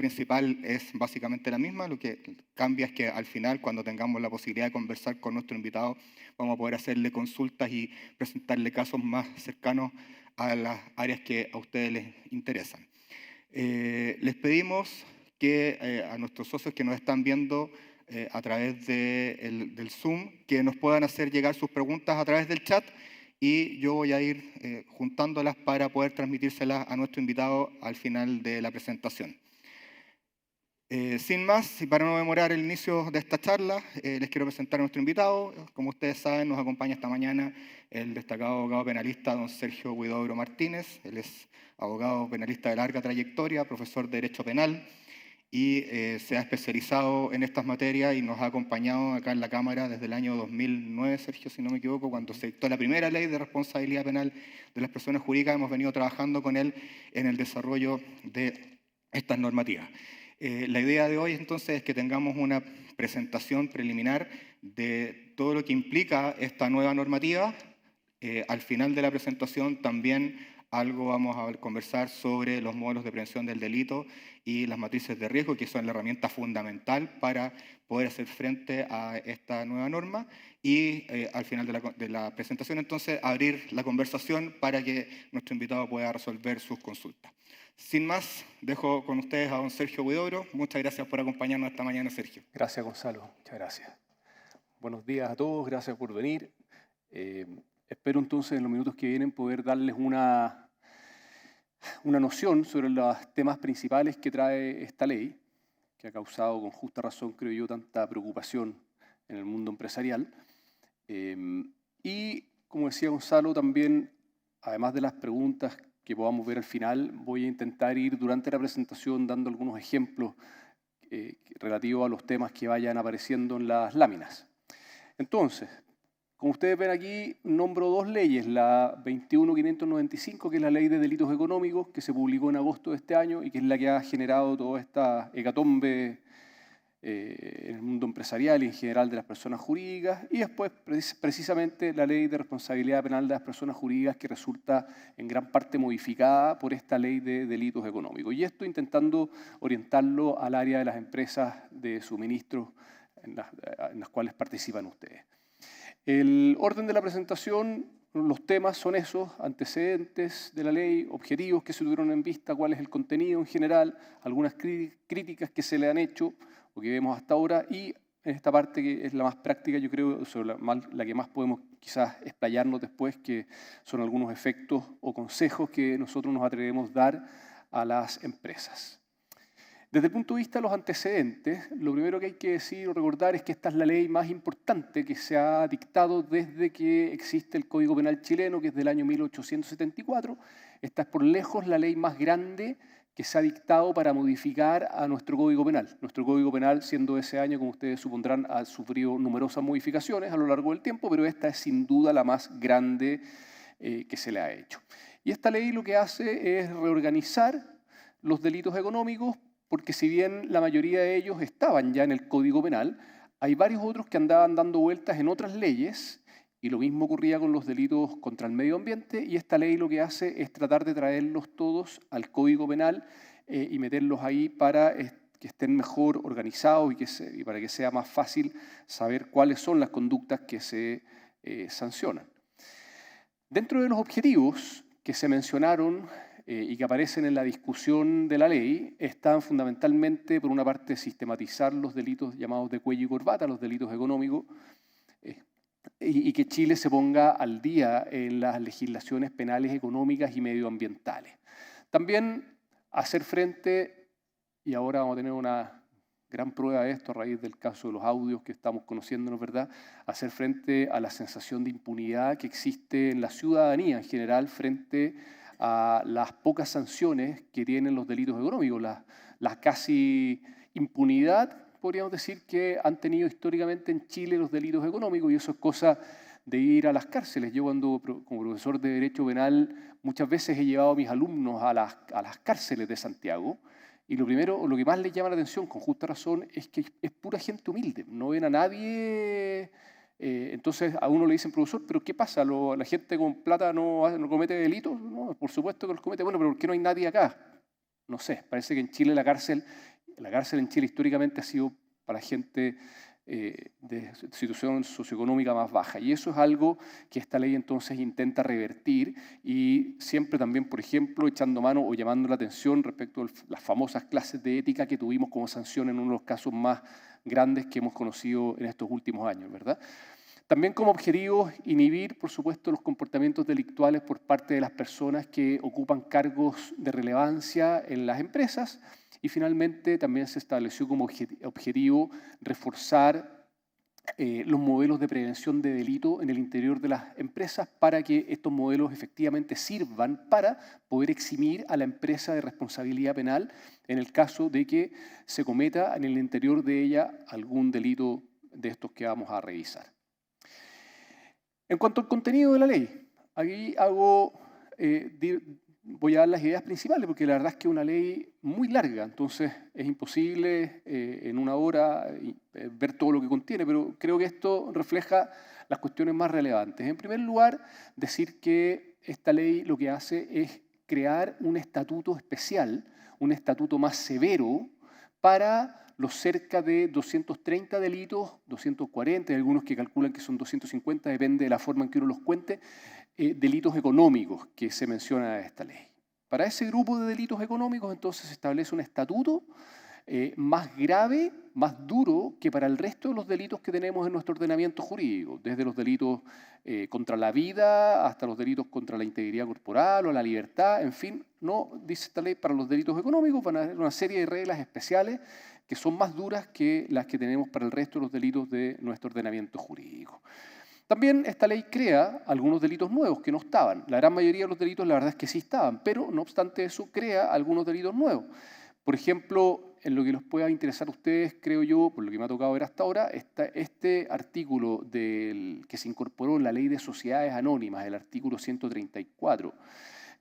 principal es básicamente la misma. Lo que cambia es que al final, cuando tengamos la posibilidad de conversar con nuestro invitado, vamos a poder hacerle consultas y presentarle casos más cercanos a las áreas que a ustedes les interesan. Les pedimos que a nuestros socios que nos están viendo a través del Zoom, que nos puedan hacer llegar sus preguntas a través del chat, y yo voy a ir juntándolas para poder transmitírselas a nuestro invitado al final de la presentación. Sin más, y para no demorar el inicio de esta charla, les quiero presentar a nuestro invitado. Como ustedes saben, nos acompaña esta mañana el destacado abogado penalista don Sergio Huidobro Martínez. Él es abogado penalista de larga trayectoria, profesor de Derecho Penal, y se ha especializado en estas materias y nos ha acompañado acá en la Cámara desde el año 2009, Sergio, si no me equivoco, cuando se dictó la primera ley de responsabilidad penal de las personas jurídicas. Hemos venido trabajando con él en el desarrollo de estas normativas. La idea de hoy entonces es que tengamos una presentación preliminar de todo lo que implica esta nueva normativa. Al final de la presentación también vamos a conversar sobre los modelos de prevención del delito y las matrices de riesgo, que son la herramienta fundamental para poder hacer frente a esta nueva norma. Y al final de la presentación entonces abrir la conversación para que nuestro invitado pueda resolver sus consultas. Sin más, dejo con ustedes a don Sergio Huidobro. Muchas gracias por acompañarnos esta mañana, Sergio. Gracias, Gonzalo. Muchas gracias. Buenos días a todos. Gracias por venir. Espero entonces en los minutos que vienen poder darles una noción sobre los temas principales que trae esta ley, que ha causado con justa razón, creo yo, tanta preocupación en el mundo empresarial. Y, como decía Gonzalo, también, además de las preguntas que podamos ver al final, voy a intentar ir durante la presentación dando algunos ejemplos relativos a los temas que vayan apareciendo en las láminas. Entonces, como ustedes ven aquí, nombro dos leyes, la 21.595, que es la Ley de Delitos Económicos, que se publicó en agosto de este año y que es la que ha generado toda esta hecatombe en el mundo empresarial y en general de las personas jurídicas, y después precisamente la Ley de Responsabilidad Penal de las Personas Jurídicas, que resulta en gran parte modificada por esta Ley de Delitos Económicos. Y esto intentando orientarlo al área de las empresas de suministros en las cuales participan ustedes. El orden de la presentación, los temas son esos: antecedentes de la ley, objetivos que se tuvieron en vista, cuál es el contenido en general, algunas críticas que se le han hecho o que vemos hasta ahora, y en esta parte que es la más práctica, yo creo, sobre la que más podemos quizás explayarnos después, que son algunos efectos o consejos que nosotros nos atrevemos a dar a las empresas. Desde el punto de vista de los antecedentes, lo primero que hay que decir o recordar es que esta es la ley más importante que se ha dictado desde que existe el Código Penal chileno, que es del año 1874. Esta es por lejos la ley más grande que se ha dictado para modificar a nuestro Código Penal. Nuestro Código Penal, siendo ese año, como ustedes supondrán, ha sufrido numerosas modificaciones a lo largo del tiempo, pero esta es sin duda la más grande que se le ha hecho. Y esta ley lo que hace es reorganizar los delitos económicos, porque si bien la mayoría de ellos estaban ya en el Código Penal, hay varios otros que andaban dando vueltas en otras leyes, y lo mismo ocurría con los delitos contra el medio ambiente, y esta ley lo que hace es tratar de traerlos todos al Código Penal y meterlos ahí para que estén mejor organizados y para que sea más fácil saber cuáles son las conductas que se sancionan. Dentro de los objetivos que se mencionaron y que aparecen en la discusión de la ley, están fundamentalmente, por una parte, sistematizar los delitos llamados de cuello y corbata, los delitos económicos, y que Chile se ponga al día en las legislaciones penales, económicas y medioambientales. También hacer frente, y ahora vamos a tener una gran prueba de esto a raíz del caso de los audios que estamos conociendo, ¿no es verdad?, hacer frente a la sensación de impunidad que existe en la ciudadanía en general frente a las pocas sanciones que tienen los delitos económicos, la casi impunidad, podríamos decir, que han tenido históricamente en Chile los delitos económicos, y eso es cosa de ir a las cárceles. Yo como profesor de Derecho Penal muchas veces he llevado a mis alumnos a las cárceles de Santiago, y lo que más les llama la atención, con justa razón, es que es pura gente humilde, no ven a nadie. Entonces a uno le dicen: profesor, ¿pero qué pasa? ¿La gente con plata no comete delitos? No, por supuesto que los comete. Bueno, pero ¿por qué no hay nadie acá? No sé, parece que en Chile la cárcel la cárcel en Chile históricamente ha sido para gente de situación socioeconómica más baja. Y eso es algo que esta ley entonces intenta revertir y siempre también, por ejemplo, echando mano o llamando la atención respecto a las famosas clases de ética que tuvimos como sanción en uno de los casos más grandes que hemos conocido en estos últimos años, ¿verdad? También como objetivo, inhibir, por supuesto, los comportamientos delictuales por parte de las personas que ocupan cargos de relevancia en las empresas. Y finalmente también se estableció como objetivo reforzar los modelos de prevención de delito en el interior de las empresas para que estos modelos efectivamente sirvan para poder eximir a la empresa de responsabilidad penal en el caso de que se cometa en el interior de ella algún delito de estos que vamos a revisar. En cuanto al contenido de la ley, aquí voy a dar las ideas principales porque la verdad es que es una ley muy larga, entonces es imposible en una hora ver todo lo que contiene, pero creo que esto refleja las cuestiones más relevantes. En primer lugar, decir que esta ley lo que hace es crear un estatuto especial, un estatuto más severo para los cerca de 230 delitos, 240, hay algunos que calculan que son 250, depende de la forma en que uno los cuente, delitos económicos que se menciona en esta ley. Para ese grupo de delitos económicos, entonces, se establece un estatuto más grave, más duro que para el resto de los delitos que tenemos en nuestro ordenamiento jurídico, desde los delitos contra la vida hasta los delitos contra la integridad corporal o la libertad, en fin, no, dice esta ley, para los delitos económicos van a haber una serie de reglas especiales que son más duras que las que tenemos para el resto de los delitos de nuestro ordenamiento jurídico. También esta ley crea algunos delitos nuevos que no estaban. La gran mayoría de los delitos la verdad es que sí estaban, pero no obstante eso crea algunos delitos nuevos. Por ejemplo, en lo que les pueda interesar a ustedes, creo yo, por lo que me ha tocado ver hasta ahora, este artículo que se incorporó en la Ley de Sociedades Anónimas, el artículo 134,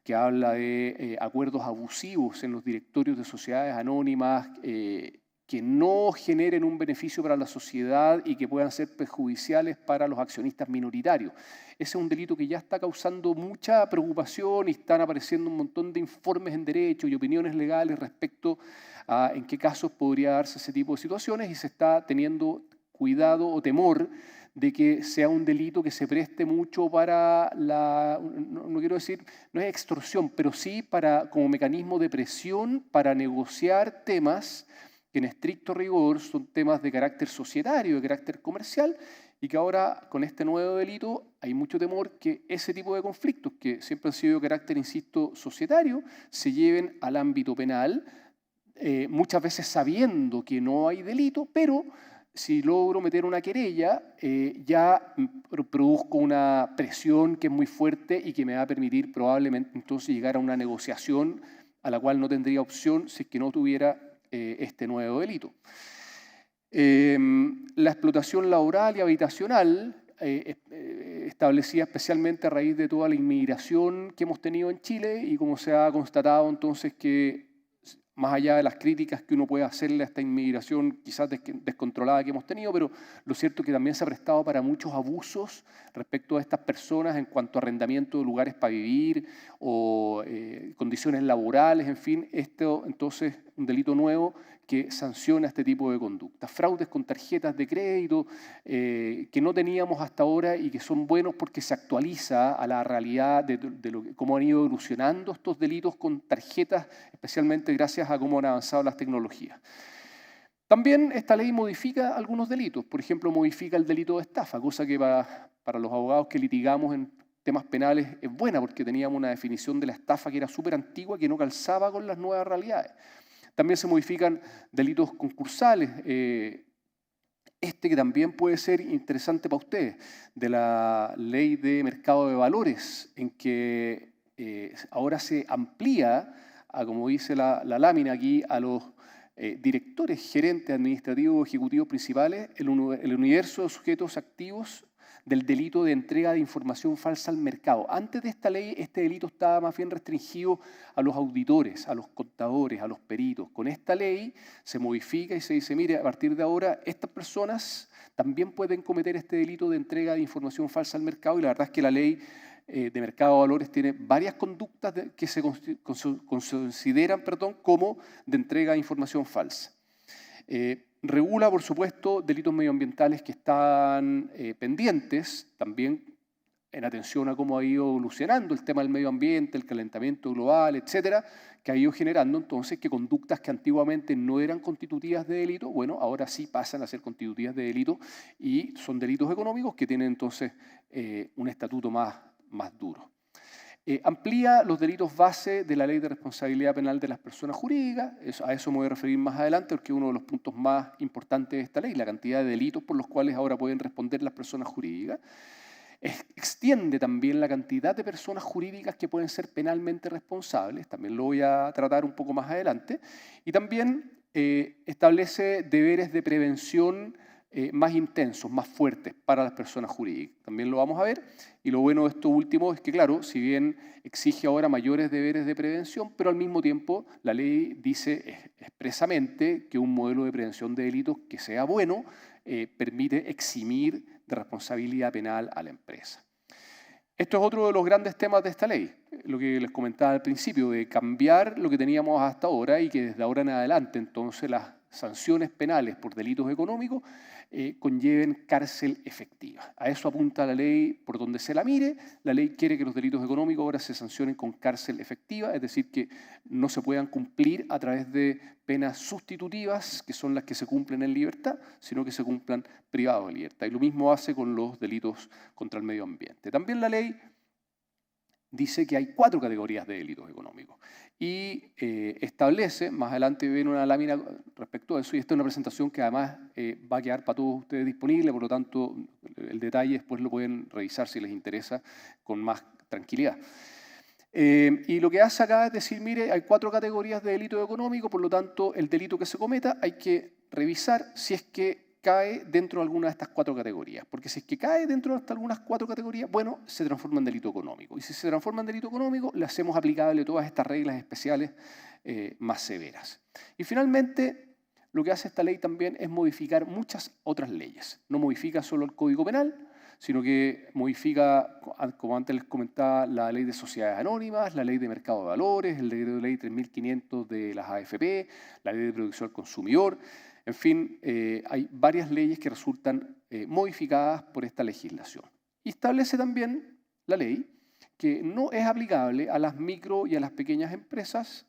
que habla de acuerdos abusivos en los directorios de sociedades anónimas que no generen un beneficio para la sociedad y que puedan ser perjudiciales para los accionistas minoritarios. Ese es un delito que ya está causando mucha preocupación y están apareciendo un montón de informes en derecho y opiniones legales respecto a en qué casos podría darse ese tipo de situaciones y se está teniendo cuidado o temor de que sea un delito que se preste mucho para no quiero decir, no es extorsión, pero sí como mecanismo de presión para negociar temas que en estricto rigor son temas de carácter societario, de carácter comercial, y que ahora con este nuevo delito hay mucho temor que ese tipo de conflictos, que siempre han sido de carácter, insisto, societario, se lleven al ámbito penal, muchas veces sabiendo que no hay delito, pero si logro meter una querella, ya produzco una presión que es muy fuerte y que me va a permitir probablemente entonces llegar a una negociación a la cual no tendría opción si es que no tuviera este nuevo delito. La explotación laboral y habitacional, establecida especialmente a raíz de toda la inmigración que hemos tenido en Chile y como se ha constatado entonces que más allá de las críticas que uno puede hacerle a esta inmigración quizás descontrolada que hemos tenido, pero lo cierto es que también se ha prestado para muchos abusos respecto a estas personas en cuanto a arrendamiento de lugares para vivir o condiciones laborales, en fin, esto entonces un delito nuevo que sanciona este tipo de conductas. Fraudes con tarjetas de crédito que no teníamos hasta ahora y que son buenos porque se actualiza a la realidad de cómo han ido evolucionando estos delitos con tarjetas, especialmente gracias a cómo han avanzado las tecnologías. También esta ley modifica algunos delitos. Por ejemplo, modifica el delito de estafa, cosa que para los abogados que litigamos en temas penales es buena porque teníamos una definición de la estafa que era súper antigua, que no calzaba con las nuevas realidades. También se modifican delitos concursales, que también puede ser interesante para ustedes, de la ley de mercado de valores, en que ahora se amplía, como dice la lámina aquí, a los directores, gerentes administrativos, ejecutivos principales, el universo de sujetos activos del delito de entrega de información falsa al mercado. Antes de esta ley, este delito estaba más bien restringido a los auditores, a los contadores, a los peritos. Con esta ley se modifica y se dice, mire, a partir de ahora estas personas también pueden cometer este delito de entrega de información falsa al mercado y la verdad es que la ley de mercado de valores tiene varias conductas que se consideran como de entrega de información falsa. Regula, por supuesto, delitos medioambientales que están pendientes, también en atención a cómo ha ido evolucionando el tema del medio ambiente, el calentamiento global, etcétera, que ha ido generando entonces que conductas que antiguamente no eran constitutivas de delito, bueno, ahora sí pasan a ser constitutivas de delito y son delitos económicos que tienen entonces un estatuto más duro. Amplía los delitos base de la Ley de Responsabilidad Penal de las Personas Jurídicas. A eso me voy a referir más adelante porque es uno de los puntos más importantes de esta ley, la cantidad de delitos por los cuales ahora pueden responder las personas jurídicas. Extiende también la cantidad de personas jurídicas que pueden ser penalmente responsables, también lo voy a tratar un poco más adelante, y también establece deberes de prevención más intensos, más fuertes para las personas jurídicas. También lo vamos a ver, y lo bueno de esto último es que, claro, si bien exige ahora mayores deberes de prevención, pero al mismo tiempo la ley dice expresamente que un modelo de prevención de delitos que sea bueno permite eximir de responsabilidad penal a la empresa. Esto es otro de los grandes temas de esta ley, lo que les comentaba al principio, de cambiar lo que teníamos hasta ahora y que desde ahora en adelante entonces las sanciones penales por delitos económicos conlleven cárcel efectiva. A eso apunta la ley por donde se la mire. La ley quiere que los delitos económicos ahora se sancionen con cárcel efectiva, es decir, que no se puedan cumplir a través de penas sustitutivas, que son las que se cumplen en libertad, sino que se cumplan privados de libertad. Y lo mismo hace con los delitos contra el medio ambiente. También la ley dice que hay 4 categorías de delitos económicos y establece, más adelante viene una lámina respecto a eso, y esta es una presentación que además va a quedar para todos ustedes disponible, por lo tanto el detalle después lo pueden revisar si les interesa con más tranquilidad. Y lo que hace acá es decir, mire, hay 4 categorías de delito económico, por lo tanto el delito que se cometa hay que revisar si es que cae dentro de alguna de estas 4 categorías. Porque si es que cae dentro de algunas 4 categorías, bueno, se transforma en delito económico. Y si se transforma en delito económico, le hacemos aplicable todas estas reglas especiales más severas. Y finalmente, lo que hace esta ley también es modificar muchas otras leyes. No modifica solo el Código Penal, sino que modifica, como antes les comentaba, la ley de sociedades anónimas, la ley de mercado de valores, la ley 3500 de las AFP, la ley de protección al consumidor. En fin, hay varias leyes que resultan modificadas por esta legislación. Y establece también la ley que no es aplicable a las micro y a las pequeñas empresas,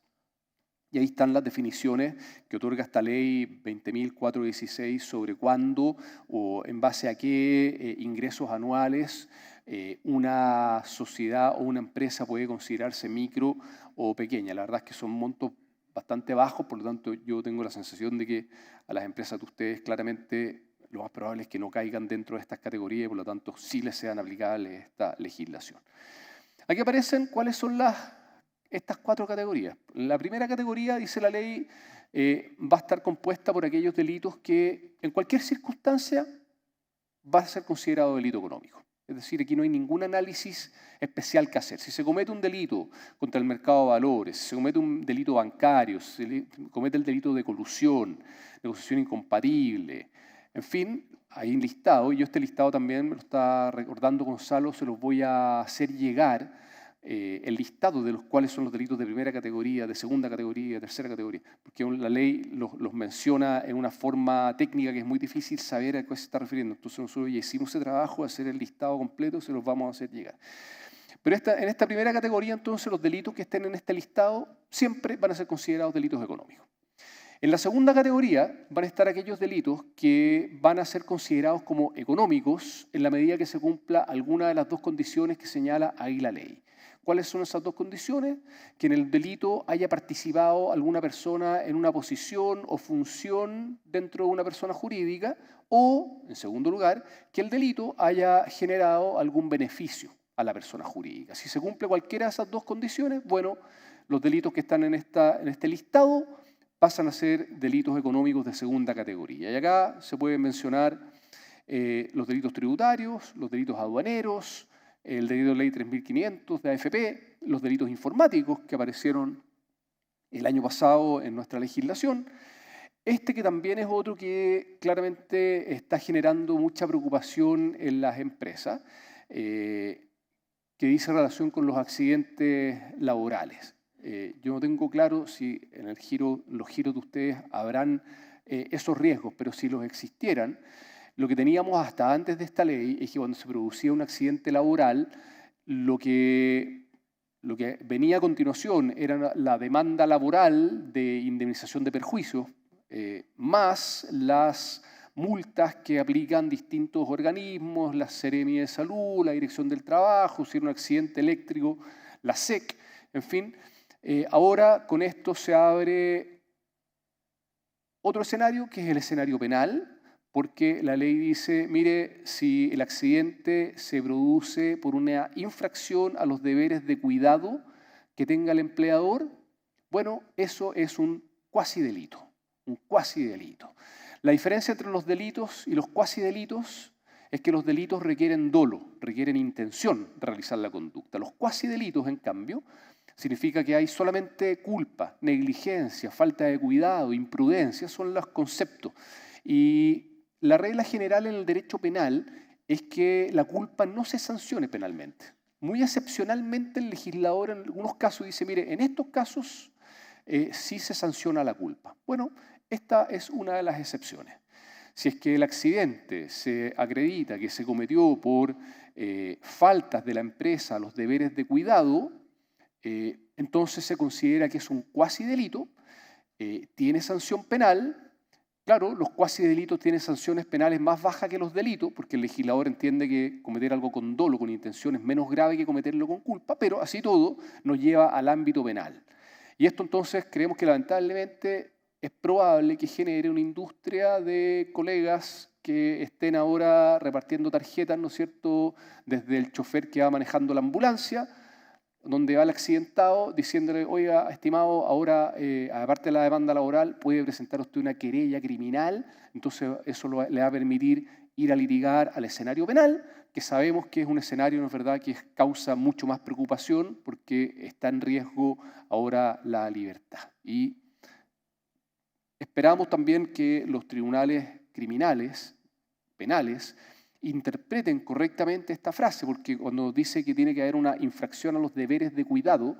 y ahí están las definiciones que otorga esta ley 20.416 sobre cuándo o en base a qué ingresos anuales una sociedad o una empresa puede considerarse micro o pequeña. La verdad es que son montos bastante bajos, por lo tanto yo tengo la sensación de que a las empresas de ustedes claramente lo más probable es que no caigan dentro de estas categorías y por lo tanto sí les sean aplicables esta legislación. Aquí aparecen cuáles son estas 4 categorías. La primera categoría, dice la ley, va a estar compuesta por aquellos delitos que en cualquier circunstancia va a ser considerado delito económico. Es decir, aquí no hay ningún análisis especial que hacer. Si se comete un delito contra el mercado de valores, si se comete un delito bancario, si se comete el delito de colusión, negociación incompatible, en fin, hay un listado, y yo este listado también me lo está recordando Gonzalo, se los voy a hacer llegar, el listado de los cuales son los delitos de primera categoría, de segunda categoría, de tercera categoría, porque la ley los menciona en una forma técnica que es muy difícil saber a qué se está refiriendo. Entonces nosotros ya hicimos ese trabajo de hacer el listado completo, se los vamos a hacer llegar. Pero en esta primera categoría, entonces, los delitos que estén en este listado siempre van a ser considerados delitos económicos. En la segunda categoría van a estar aquellos delitos que van a ser considerados como económicos en la medida que se cumpla alguna de las 2 condiciones que señala ahí la ley. ¿Cuáles son esas 2 condiciones? Que en el delito haya participado alguna persona en una posición o función dentro de una persona jurídica o, en segundo lugar, que el delito haya generado algún beneficio a la persona jurídica. Si se cumple cualquiera de esas 2 condiciones, bueno, los delitos que están en este listado pasan a ser delitos económicos de segunda categoría. Y acá se pueden mencionar los delitos tributarios, los delitos aduaneros, el delito de ley 3500 de AFP, los delitos informáticos que aparecieron el año pasado en nuestra legislación. Este que también es otro que claramente está generando mucha preocupación en las empresas, que dice relación con los accidentes laborales. Yo no tengo claro si en los giros de ustedes habrán esos riesgos, pero si los existieran, lo que teníamos hasta antes de esta ley es que cuando se producía un accidente laboral, lo que venía a continuación era la demanda laboral de indemnización de perjuicios, más las multas que aplican distintos organismos, la Seremi de Salud, la Dirección del Trabajo, si era un accidente eléctrico, la SEC, en fin. Ahora con esto se abre otro escenario, que es el escenario penal, porque la ley dice, mire, si el accidente se produce por una infracción a los deberes de cuidado que tenga el empleador, bueno, eso es un cuasi delito, un cuasi delito. La diferencia entre los delitos y los cuasi delitos es que los delitos requieren dolo, requieren intención de realizar la conducta. Los cuasi delitos, en cambio, significa que hay solamente culpa, negligencia, falta de cuidado, imprudencia, son los conceptos. Y la regla general en el derecho penal es que la culpa no se sancione penalmente. Muy excepcionalmente el legislador en algunos casos dice, mire, en estos casos sí se sanciona la culpa. Bueno, esta es una de las excepciones. Si es que el accidente se acredita que se cometió por faltas de la empresa a los deberes de cuidado, entonces se considera que es un cuasi delito, tiene sanción penal. Claro, los cuasi delitos tienen sanciones penales más bajas que los delitos, porque el legislador entiende que cometer algo con dolo, con intención, es menos grave que cometerlo con culpa, pero así todo nos lleva al ámbito penal. Y esto entonces creemos que lamentablemente es probable que genere una industria de colegas que estén ahora repartiendo tarjetas, ¿no es cierto?, desde el chofer que va manejando la ambulancia, donde va el accidentado diciéndole, oiga, estimado, ahora, aparte de la demanda laboral, puede presentar usted una querella criminal, entonces eso le va a permitir ir a litigar al escenario penal, que sabemos que es un escenario, ¿no es verdad?, que causa mucho más preocupación porque está en riesgo ahora la libertad. Y esperamos también que los tribunales criminales, penales, interpreten correctamente esta frase, porque cuando dice que tiene que haber una infracción a los deberes de cuidado,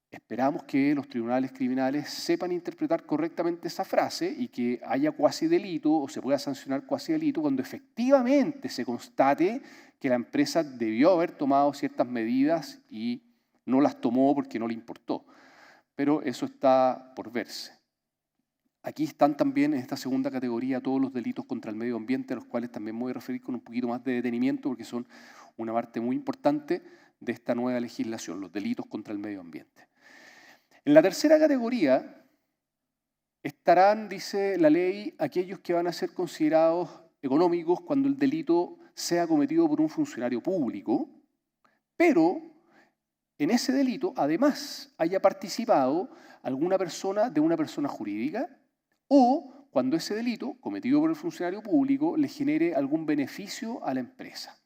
esperamos que los tribunales criminales sepan interpretar correctamente esa frase y que haya cuasi delito o se pueda sancionar cuasi delito cuando efectivamente se constate que la empresa debió haber tomado ciertas medidas y no las tomó porque no le importó. Pero eso está por verse. Aquí están también en esta segunda categoría todos los delitos contra el medio ambiente, a los cuales también me voy a referir con un poquito más de detenimiento porque son una parte muy importante de esta nueva legislación, los delitos contra el medio ambiente. En la tercera categoría estarán, dice la ley, aquellos que van a ser considerados económicos cuando el delito sea cometido por un funcionario público, pero en ese delito además haya participado alguna persona de una persona jurídica, o cuando ese delito, cometido por el funcionario público, le genere algún beneficio a la empresa.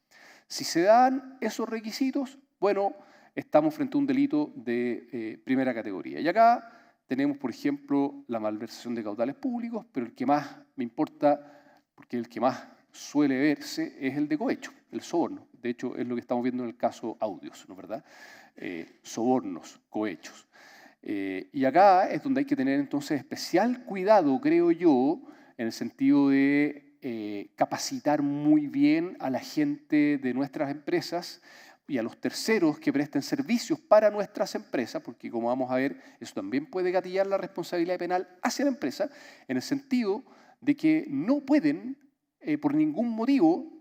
Si se dan esos requisitos, bueno, estamos frente a un delito de primera categoría. Y acá tenemos, por ejemplo, la malversación de caudales públicos, pero el que más me importa, porque el que más suele verse, es el de cohecho, el soborno. De hecho, es lo que estamos viendo en el caso Audios, ¿no es verdad? Sobornos, cohechos. Y acá es donde hay que tener entonces especial cuidado, creo yo, en el sentido de capacitar muy bien a la gente de nuestras empresas y a los terceros que presten servicios para nuestras empresas, porque como vamos a ver, eso también puede gatillar la responsabilidad penal hacia la empresa, en el sentido de que no pueden, por ningún motivo,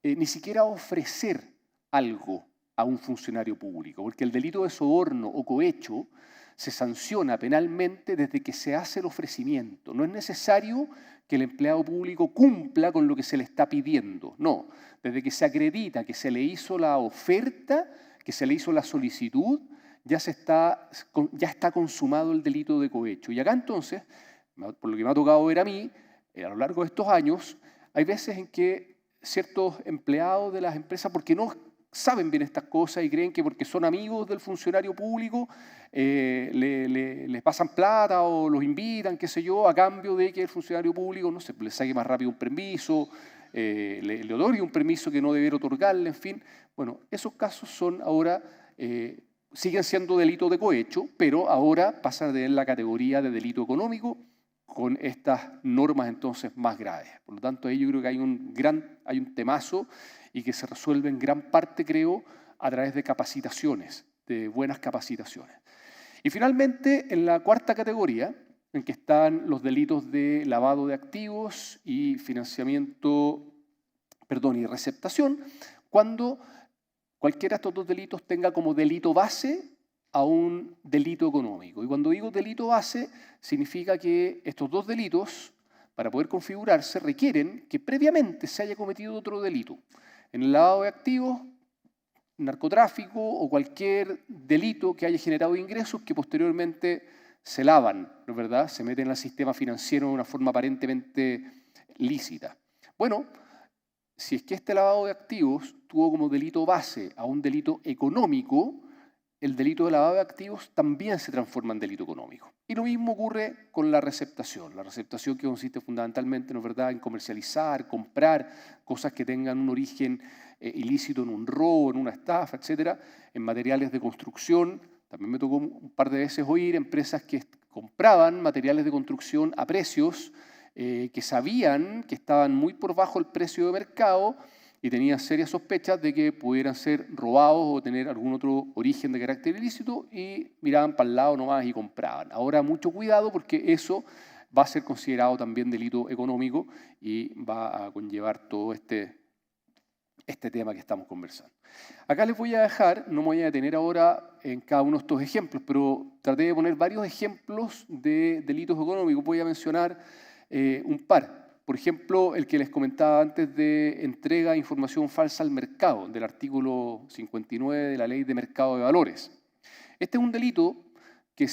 ni siquiera ofrecer algo a un funcionario público, porque el delito de soborno o cohecho se sanciona penalmente desde que se hace el ofrecimiento. No es necesario que el empleado público cumpla con lo que se le está pidiendo. No, desde que se acredita que se le hizo la oferta, que se le hizo la solicitud, ya está consumado el delito de cohecho. Y acá entonces, por lo que me ha tocado ver a mí, a lo largo de estos años, hay veces en que ciertos empleados de las empresas, porque no saben bien estas cosas y creen que porque son amigos del funcionario público les pasan plata o los invitan, qué sé yo, a cambio de que el funcionario público, no sé, le saque más rápido un permiso, le otorgue un permiso que no debiera otorgarle, en fin. Bueno, esos casos son ahora, siguen siendo delitos de cohecho, pero ahora pasan a tener la categoría de delito económico con estas normas entonces más graves. Por lo tanto, ahí yo creo que hay un temazo y que se resuelve en gran parte, creo, a través de capacitaciones, de buenas capacitaciones. Y finalmente, en la cuarta categoría, en que están los delitos de lavado de activos y y receptación, cuando cualquiera de estos dos delitos tenga como delito base a un delito económico. Y cuando digo delito base, significa que estos dos delitos, para poder configurarse, requieren que previamente se haya cometido otro delito. En el lavado de activos, narcotráfico o cualquier delito que haya generado ingresos que posteriormente se lavan, ¿no es verdad? Se meten al sistema financiero de una forma aparentemente lícita. Bueno, si es que este lavado de activos tuvo como delito base a un delito económico, el delito de lavado de activos también se transforma en delito económico. Y lo mismo ocurre con la receptación. La receptación que consiste fundamentalmente, ¿no es verdad?, en comercializar, comprar cosas que tengan un origen ilícito en un robo, en una estafa, etcétera, en materiales de construcción. También me tocó un par de veces oír empresas que compraban materiales de construcción a precios que sabían que estaban muy por bajo el precio de mercado y tenían serias sospechas de que pudieran ser robados o tener algún otro origen de carácter ilícito y miraban para el lado nomás y compraban. Ahora, mucho cuidado porque eso va a ser considerado también delito económico y va a conllevar todo este tema que estamos conversando. Acá les voy a dejar, no me voy a detener ahora en cada uno de estos ejemplos, pero traté de poner varios ejemplos de delitos económicos. Voy a mencionar un par. Por ejemplo, el que les comentaba antes de entrega de información falsa al mercado, del artículo 59 de la Ley de Mercado de Valores. Este es un delito que,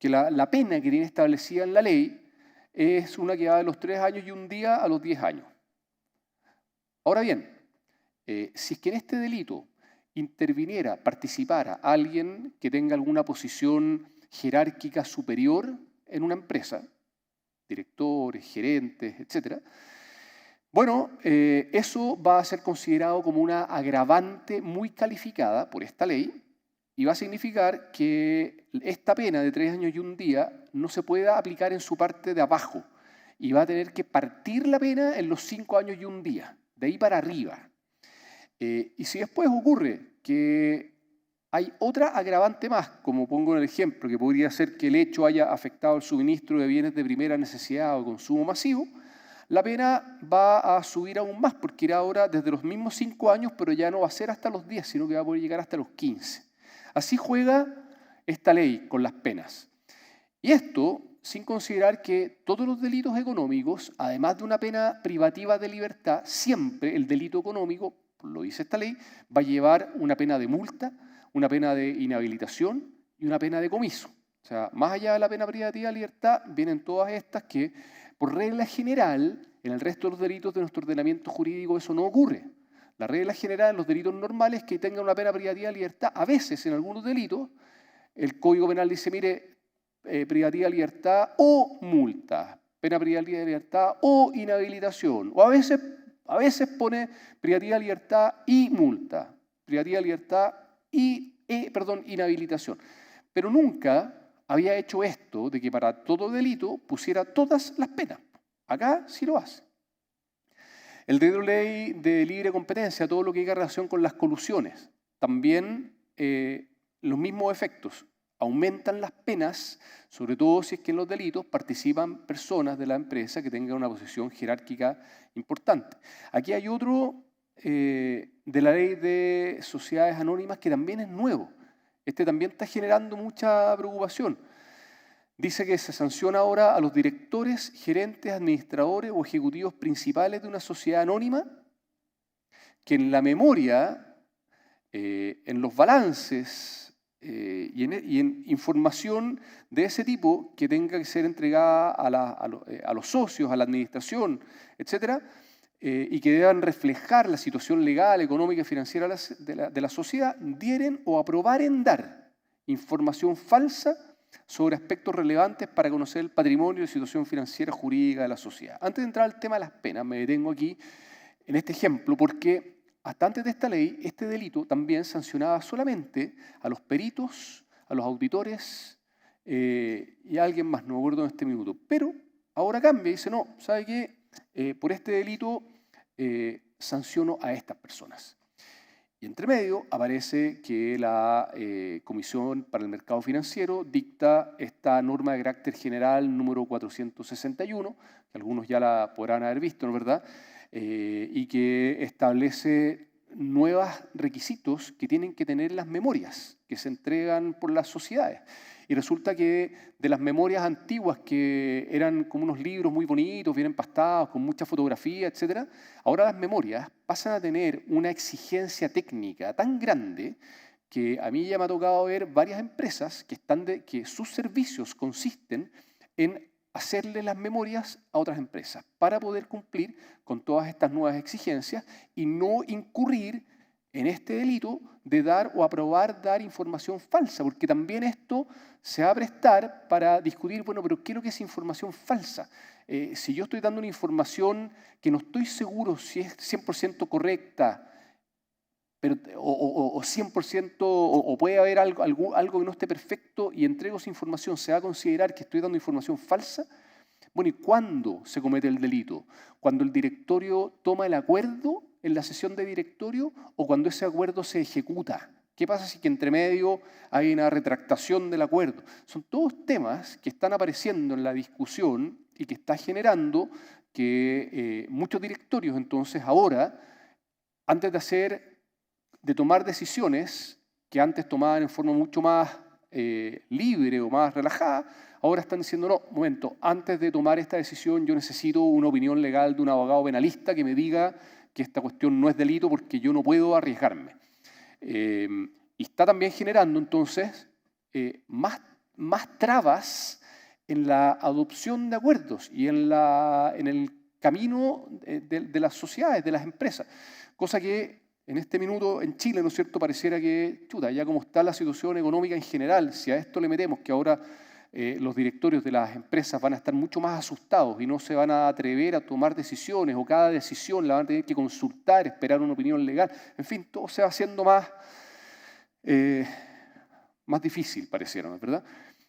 la pena que tiene establecida en la ley es una que va de los 3 años y un día a los 10 años. Ahora bien, si es que en este delito participara alguien que tenga alguna posición jerárquica superior en una empresa, directores, gerentes, etc. Bueno, eso va a ser considerado como una agravante muy calificada por esta ley y va a significar que esta pena de 3 años y un día no se pueda aplicar en su parte de abajo y va a tener que partir la pena en los 5 años y un día, de ahí para arriba. Y si después ocurre que hay otra agravante más, como pongo en el ejemplo, que podría ser que el hecho haya afectado el suministro de bienes de primera necesidad o consumo masivo, la pena va a subir aún más, porque irá ahora desde los mismos 5 años, pero ya no va a ser hasta los 10, sino que va a poder llegar hasta los 15. Así juega esta ley con las penas. Y esto sin considerar que todos los delitos económicos, además de una pena privativa de libertad, siempre el delito económico, lo dice esta ley, va a llevar una pena de multa, una pena de inhabilitación y una pena de comiso. O sea, más allá de la pena privativa de libertad, vienen todas estas que, por regla general, en el resto de los delitos de nuestro ordenamiento jurídico eso no ocurre. La regla general en los delitos normales es que tengan una pena privativa de libertad. A veces, en algunos delitos, el Código Penal dice, mire, privativa de libertad o multa, pena privativa de libertad o inhabilitación. O a veces pone privativa de libertad y multa, privativa de libertad y inhabilitación. Pero nunca había hecho esto de que para todo delito pusiera todas las penas. Acá sí lo hace. El decreto de ley de libre competencia, todo lo que tenga relación con las colusiones, también los mismos efectos. Aumentan las penas, sobre todo si es que en los delitos participan personas de la empresa que tengan una posición jerárquica importante. Aquí hay otro de la ley de sociedades anónimas que también es nuevo. Este también está generando mucha preocupación. Dice que se sanciona ahora a los directores, gerentes, administradores o ejecutivos principales de una sociedad anónima que en la memoria, en los balances y en información de ese tipo que tenga que ser entregada a los socios, a la administración, etcétera, y que deban reflejar la situación legal, económica y financiera de la sociedad, dieren o aprobaren dar información falsa sobre aspectos relevantes para conocer el patrimonio y la situación financiera jurídica de la sociedad. Antes de entrar al tema de las penas, me detengo aquí en este ejemplo porque hasta antes de esta ley, este delito también sancionaba solamente a los peritos, a los auditores y alguien más, no me acuerdo en este minuto. Pero ahora cambia y dice, no, ¿sabe qué? Por este delito sanciono a estas personas. Y entre medio aparece que la Comisión para el Mercado Financiero dicta esta norma de carácter general número 461, que algunos ya la podrán haber visto, ¿no es verdad? Y que establece nuevos requisitos que tienen que tener las memorias que se entregan por las sociedades. Y resulta que de las memorias antiguas, que eran como unos libros muy bonitos, bien empastados, con mucha fotografía, etc., ahora las memorias pasan a tener una exigencia técnica tan grande que a mí ya me ha tocado ver varias empresas que sus servicios consisten en hacerle las memorias a otras empresas para poder cumplir con todas estas nuevas exigencias y no incurrir en este delito de dar o aprobar dar información falsa, porque también esto se va a prestar para discutir, bueno, pero ¿qué es lo que es información falsa? Si yo estoy dando una información que no estoy seguro si es 100% correcta, pero, o 100%, o puede haber algo que no esté perfecto y entrego esa información, ¿se va a considerar que estoy dando información falsa? Bueno, ¿y cuándo se comete el delito? ¿Cuando el directorio toma el acuerdo en la sesión de directorio o cuando ese acuerdo se ejecuta? ¿Qué pasa si que entre medio hay una retractación del acuerdo? Son todos temas que están apareciendo en la discusión y que está generando que muchos directorios entonces ahora, antes de tomar decisiones que antes tomaban en forma mucho más libre o más relajada, ahora están diciendo, no, momento, antes de tomar esta decisión yo necesito una opinión legal de un abogado penalista que me diga que esta cuestión no es delito porque yo no puedo arriesgarme. Y está también generando entonces más trabas en la adopción de acuerdos y en el camino de las sociedades, de las empresas, cosa que en este minuto en Chile, ¿no es cierto?, pareciera que, chuta, ya como está la situación económica en general, si a esto le metemos que ahora los directorios de las empresas van a estar mucho más asustados y no se van a atrever a tomar decisiones, o cada decisión la van a tener que consultar, esperar una opinión legal, en fin, todo se va haciendo más difícil, pareciera, ¿no es verdad?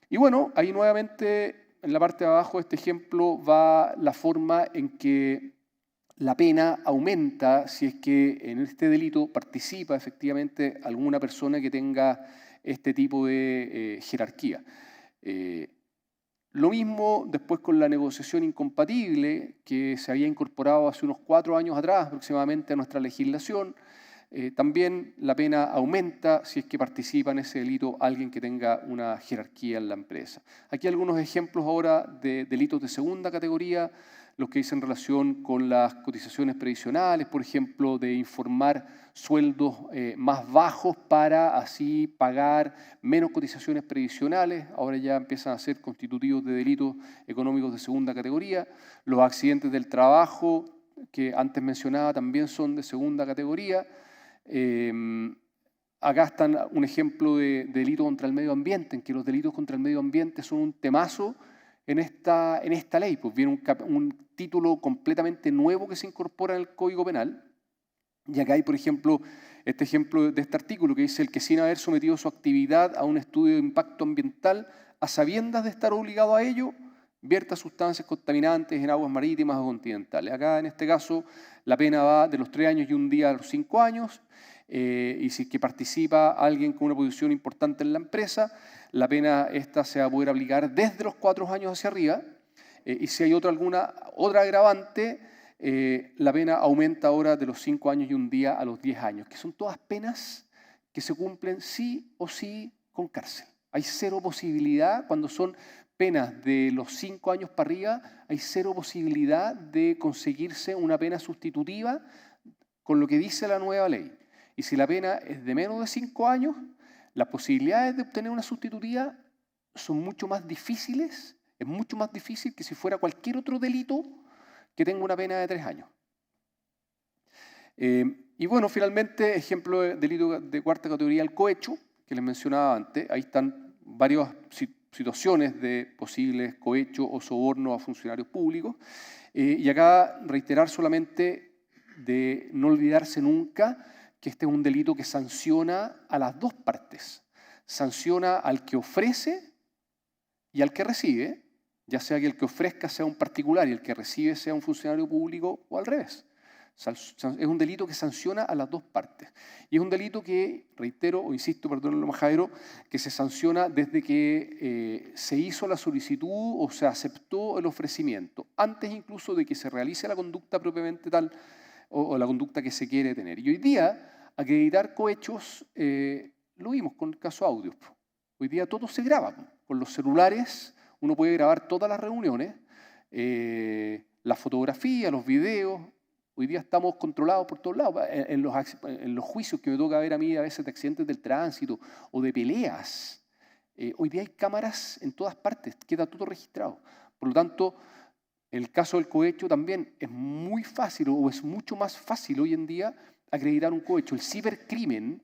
Y bueno, ahí nuevamente en la parte de abajo de este ejemplo va la forma en que la pena aumenta si es que en este delito participa efectivamente alguna persona que tenga este tipo de jerarquía. Lo mismo después con la negociación incompatible, que se había incorporado hace unos 4 años atrás aproximadamente a nuestra legislación. También la pena aumenta si es que participa en ese delito alguien que tenga una jerarquía en la empresa. Aquí algunos ejemplos ahora de delitos de segunda categoría, los que dicen relación con las cotizaciones previsionales, por ejemplo, de informar sueldos más bajos para así pagar menos cotizaciones previsionales, ahora ya empiezan a ser constitutivos de delitos económicos de segunda categoría. Los accidentes del trabajo, que antes mencionaba, también son de segunda categoría. Acá están un ejemplo de delito contra el medio ambiente, en que los delitos contra el medio ambiente son un temazo en esta ley. Pues viene un título completamente nuevo que se incorpora en el Código Penal. Y acá hay, por ejemplo, este ejemplo de este artículo que dice: el que sin haber sometido su actividad a un estudio de impacto ambiental, a sabiendas de estar obligado a ello, vierta sustancias contaminantes en aguas marítimas o continentales. Acá, en este caso, la pena va de los 3 años y un día a los 5 años, y si es que participa alguien con una posición importante en la empresa, la pena esta se va a poder aplicar desde los 4 años hacia arriba, y si hay alguna otra agravante, la pena aumenta ahora de los 5 años y un día a los 10 años, que son todas penas que se cumplen sí o sí con cárcel. Hay cero posibilidad, cuando son penas de los 5 años para arriba, hay cero posibilidad de conseguirse una pena sustitutiva con lo que dice la nueva ley. Y si la pena es de menos de 5 años, las posibilidades de obtener una sustitutiva son mucho más difíciles, es mucho más difícil que si fuera cualquier otro delito que tenga una pena de 3 años. Y bueno, finalmente, ejemplo de delito de cuarta categoría, el cohecho, que les mencionaba antes. Ahí están varias situaciones de posibles cohecho o soborno a funcionarios públicos. Y acá reiterar solamente de no olvidarse nunca que este es un delito que sanciona a las dos partes. Sanciona al que ofrece y al que recibe, ya sea que el que ofrezca sea un particular y el que recibe sea un funcionario público o al revés. Es un delito que sanciona a las dos partes. Y es un delito que, reitero o insisto, perdónenlo, Majadero, que se sanciona desde que se hizo la solicitud o se aceptó el ofrecimiento, antes incluso de que se realice la conducta propiamente tal o la conducta que se quiere tener. Y hoy día, acreditar cohechos, lo vimos con el caso audio. Hoy día todo se graba. Con los celulares uno puede grabar todas las reuniones, la fotografía, los videos. Hoy día estamos controlados por todos lados. En los juicios que me toca ver a mí a veces de accidentes del tránsito o de peleas, hoy día hay cámaras en todas partes, queda todo registrado. Por lo tanto, el caso del cohecho también es muy fácil o es mucho más fácil hoy en día acreditar un cohecho. El cibercrimen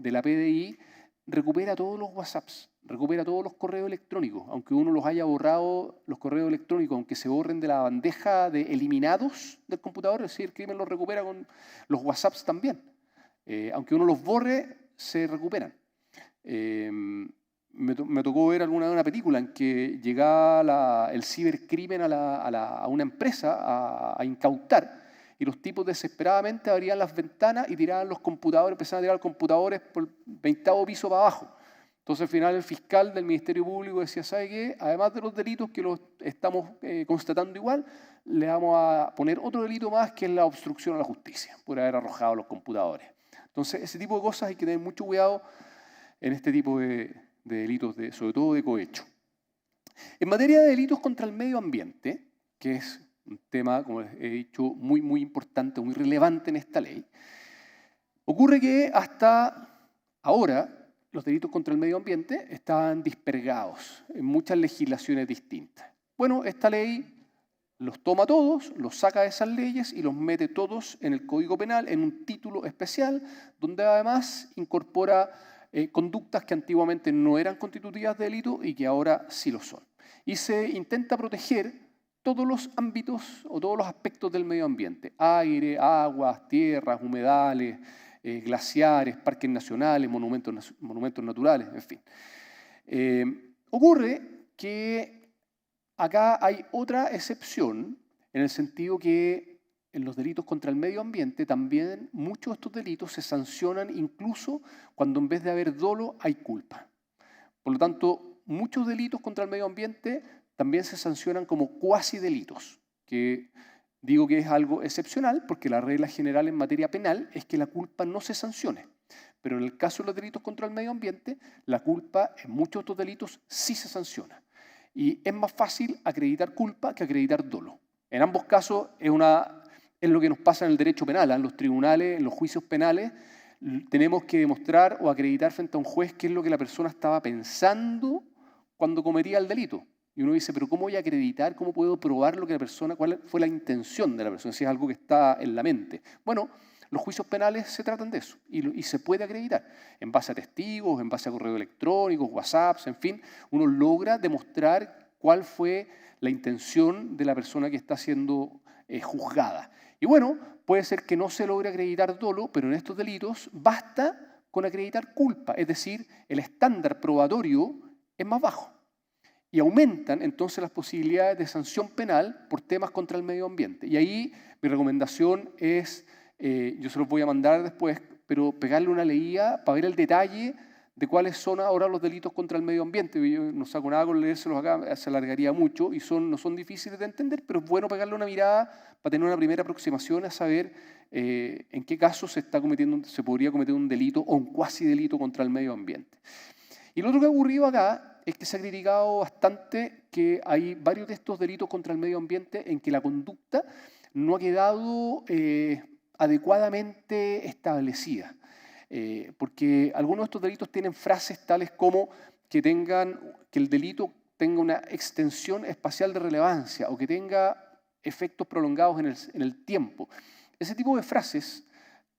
de la PDI recupera todos los WhatsApps, recupera todos los correos electrónicos, aunque uno los haya borrado, los correos electrónicos, aunque se borren de la bandeja de eliminados del computador, el cibercrimen los recupera con los WhatsApps también. Aunque uno los borre, se recuperan. Me tocó ver una película en que llegaba el cibercrimen a una empresa a incautar, y los tipos desesperadamente abrían las ventanas y tiraban los computadores, empezaban a tirar los computadores por el 20º piso para abajo. Entonces al final el fiscal del Ministerio Público decía, ¿sabe qué? Además de los delitos que los estamos constatando igual, le vamos a poner otro delito más, que es la obstrucción a la justicia, por haber arrojado los computadores. Entonces ese tipo de cosas hay que tener mucho cuidado en este tipo de delitos, sobre todo de cohecho. En materia de delitos contra el medio ambiente, que es un tema, como les he dicho, muy, muy importante, muy relevante en esta ley, ocurre que hasta ahora los delitos contra el medio ambiente estaban dispergados en muchas legislaciones distintas. Bueno, esta ley los toma todos, los saca de esas leyes y los mete todos en el Código Penal en un título especial, donde además incorpora conductas que antiguamente no eran constitutivas de delito y que ahora sí lo son. Y se intenta proteger todos los ámbitos o todos los aspectos del medio ambiente: aire, aguas, tierras, humedales, glaciares, parques nacionales, monumentos naturales, en fin. Ocurre que acá hay otra excepción, en el sentido que en los delitos contra el medio ambiente también muchos de estos delitos se sancionan incluso cuando en vez de haber dolo hay culpa. Por lo tanto, muchos delitos contra el medio ambiente también se sancionan como cuasi delitos, que digo que es algo excepcional porque la regla general en materia penal es que la culpa no se sancione. Pero en el caso de los delitos contra el medio ambiente, la culpa en muchos otros delitos sí se sanciona. Y es más fácil acreditar culpa que acreditar dolo. En ambos casos es lo que nos pasa en el derecho penal. En los tribunales, en los juicios penales, tenemos que demostrar o acreditar frente a un juez qué es lo que la persona estaba pensando cuando cometía el delito. Y uno dice, pero ¿cómo voy a acreditar? ¿Cómo puedo probar lo que la persona, cuál fue la intención de la persona, si es algo que está en la mente? Bueno, los juicios penales se tratan de eso y se puede acreditar en base a testigos, en base a correos electrónicos, WhatsApps, en fin. Uno logra demostrar cuál fue la intención de la persona que está siendo juzgada. Y bueno, puede ser que no se logre acreditar dolo, pero en estos delitos basta con acreditar culpa, es decir, el estándar probatorio es más bajo. Y aumentan entonces las posibilidades de sanción penal por temas contra el medio ambiente. Y ahí mi recomendación es, yo se los voy a mandar después, pero pegarle una leída para ver el detalle de cuáles son ahora los delitos contra el medio ambiente. Yo no saco nada con leérselos acá, se alargaría mucho y no son difíciles de entender, pero es bueno pegarle una mirada para tener una primera aproximación a saber en qué casos se podría cometer un delito o un cuasi delito contra el medio ambiente. Y lo otro que ha ocurrido acá es que se ha criticado bastante que hay varios de estos delitos contra el medio ambiente en que la conducta no ha quedado adecuadamente establecida. Porque algunos de estos delitos tienen frases tales como que el delito tenga una extensión espacial de relevancia o que tenga efectos prolongados en el tiempo. Ese tipo de frases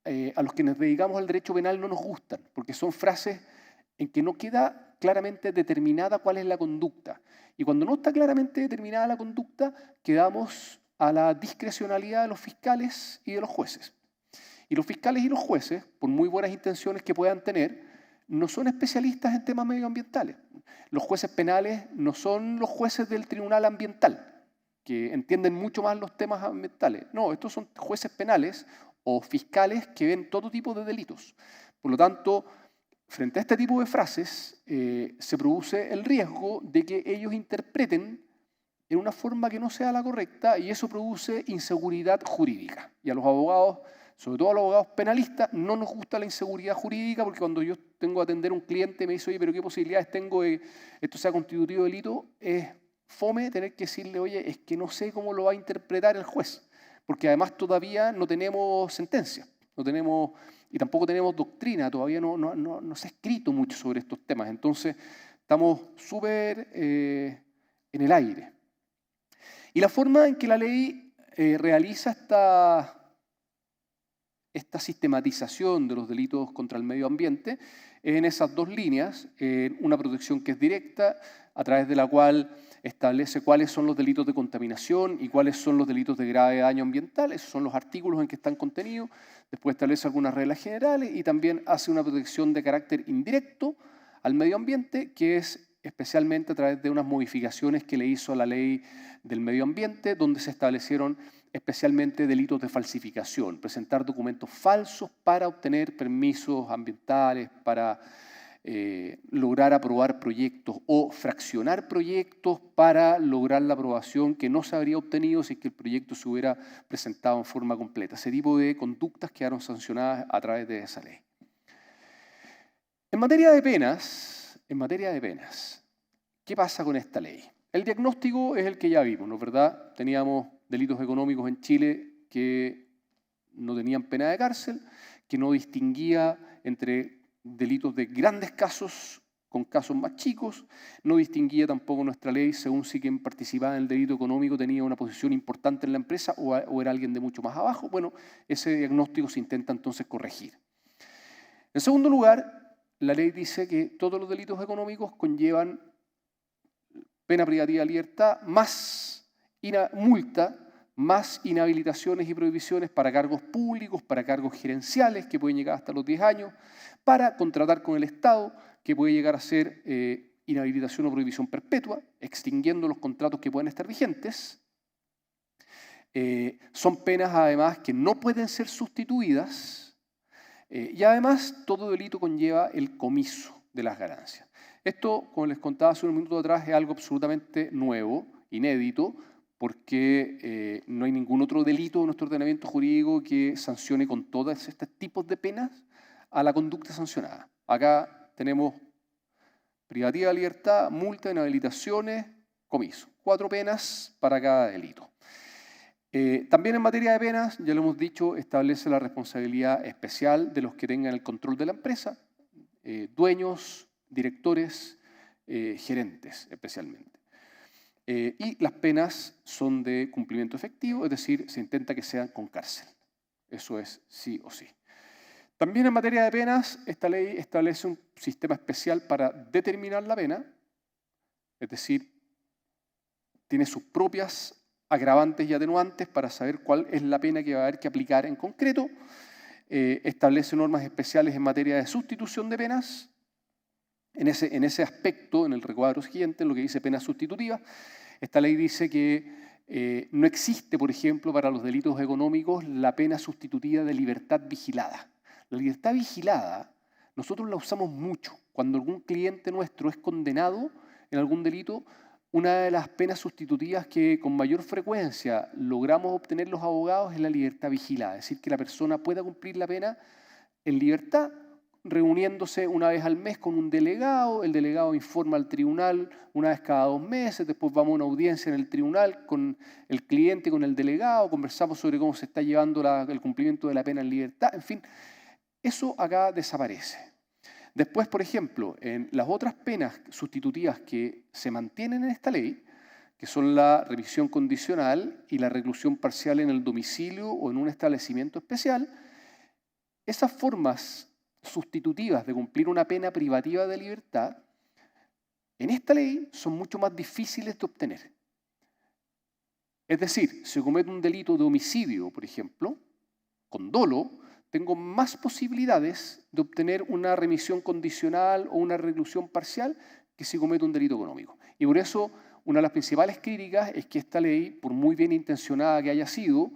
a los que nos dedicamos al derecho penal no nos gustan, porque son frases en que no queda claramente determinada cuál es la conducta. Y cuando no está claramente determinada la conducta, quedamos a la discrecionalidad de los fiscales y de los jueces. Y los fiscales y los jueces, por muy buenas intenciones que puedan tener, no son especialistas en temas medioambientales. Los jueces penales no son los jueces del tribunal ambiental, que entienden mucho más los temas ambientales. No, estos son jueces penales o fiscales que ven todo tipo de delitos. Por lo tanto, frente a este tipo de frases, se produce el riesgo de que ellos interpreten en una forma que no sea la correcta y eso produce inseguridad jurídica. Y a los abogados, sobre todo a los abogados penalistas, no nos gusta la inseguridad jurídica porque cuando yo tengo que atender a un cliente me dice, oye, pero ¿qué posibilidades tengo de que esto sea constitutivo de delito? Es fome tener que decirle, oye, es que no sé cómo lo va a interpretar el juez, porque además todavía no tenemos sentencia, no tenemos, y tampoco tenemos doctrina, todavía no se ha escrito mucho sobre estos temas, entonces estamos súper en el aire. Y la forma en que la ley realiza esta sistematización de los delitos contra el medio ambiente en esas dos líneas, una protección que es directa, a través de la cual establece cuáles son los delitos de contaminación y cuáles son los delitos de grave daño ambiental, esos son los artículos en que están contenidos, después establece algunas reglas generales y también hace una protección de carácter indirecto al medio ambiente, que es especialmente a través de unas modificaciones que le hizo a la ley del medio ambiente, donde se establecieron especialmente delitos de falsificación, presentar documentos falsos para obtener permisos ambientales, para lograr aprobar proyectos o fraccionar proyectos para lograr la aprobación que no se habría obtenido si es que el proyecto se hubiera presentado en forma completa. Ese tipo de conductas quedaron sancionadas a través de esa ley. En materia de penas, ¿qué pasa con esta ley? El diagnóstico es el que ya vimos, ¿no es verdad? Teníamos delitos económicos en Chile que no tenían pena de cárcel, que no distinguía entre delitos de grandes casos con casos más chicos, no distinguía tampoco nuestra ley según si quien participaba en el delito económico tenía una posición importante en la empresa o era alguien de mucho más abajo. Bueno, ese diagnóstico se intenta entonces corregir. En segundo lugar, la ley dice que todos los delitos económicos conllevan pena privativa de libertad más multa, más inhabilitaciones y prohibiciones para cargos públicos, para cargos gerenciales, que pueden llegar hasta los 10 años, para contratar con el Estado, que puede llegar a ser inhabilitación o prohibición perpetua, extinguiendo los contratos que pueden estar vigentes. Son penas, además, que no pueden ser sustituidas y, además, todo delito conlleva el comiso de las ganancias. Esto, como les contaba hace unos minutos atrás, es algo absolutamente nuevo, inédito, porque no hay ningún otro delito en nuestro ordenamiento jurídico que sancione con todos estos tipos de penas a la conducta sancionada. Acá tenemos privativa de libertad, multa, inhabilitaciones, comiso. 4 penas para cada delito. También en materia de penas, ya lo hemos dicho, establece la responsabilidad especial de los que tengan el control de la empresa, dueños, directores, gerentes especialmente. Y las penas son de cumplimiento efectivo, es decir, se intenta que sean con cárcel. Eso es sí o sí. También en materia de penas, esta ley establece un sistema especial para determinar la pena, es decir, tiene sus propias agravantes y atenuantes para saber cuál es la pena que va a haber que aplicar en concreto. Establece normas especiales en materia de sustitución de penas. En ese aspecto, en el recuadro siguiente, en lo que dice penas sustitutivas, esta ley dice que no existe, por ejemplo, para los delitos económicos, la pena sustitutiva de libertad vigilada. La libertad vigilada, nosotros la usamos mucho. Cuando algún cliente nuestro es condenado en algún delito, una de las penas sustitutivas que con mayor frecuencia logramos obtener los abogados es la libertad vigilada. Es decir, que la persona pueda cumplir la pena en libertad, reuniéndose una vez al mes con un delegado, el delegado informa al tribunal una vez cada 2 meses, después vamos a una audiencia en el tribunal con el cliente, con el delegado, conversamos sobre cómo se está llevando el cumplimiento de la pena en libertad, en fin, eso acá desaparece. Después, por ejemplo, en las otras penas sustitutivas que se mantienen en esta ley, que son la revisión condicional y la reclusión parcial en el domicilio o en un establecimiento especial, esas formas sustitutivas de cumplir una pena privativa de libertad, en esta ley son mucho más difíciles de obtener. Es decir, si comete un delito de homicidio, por ejemplo, con dolo, tengo más posibilidades de obtener una remisión condicional o una reclusión parcial que si cometo un delito económico. Y por eso una de las principales críticas es que esta ley, por muy bien intencionada que haya sido,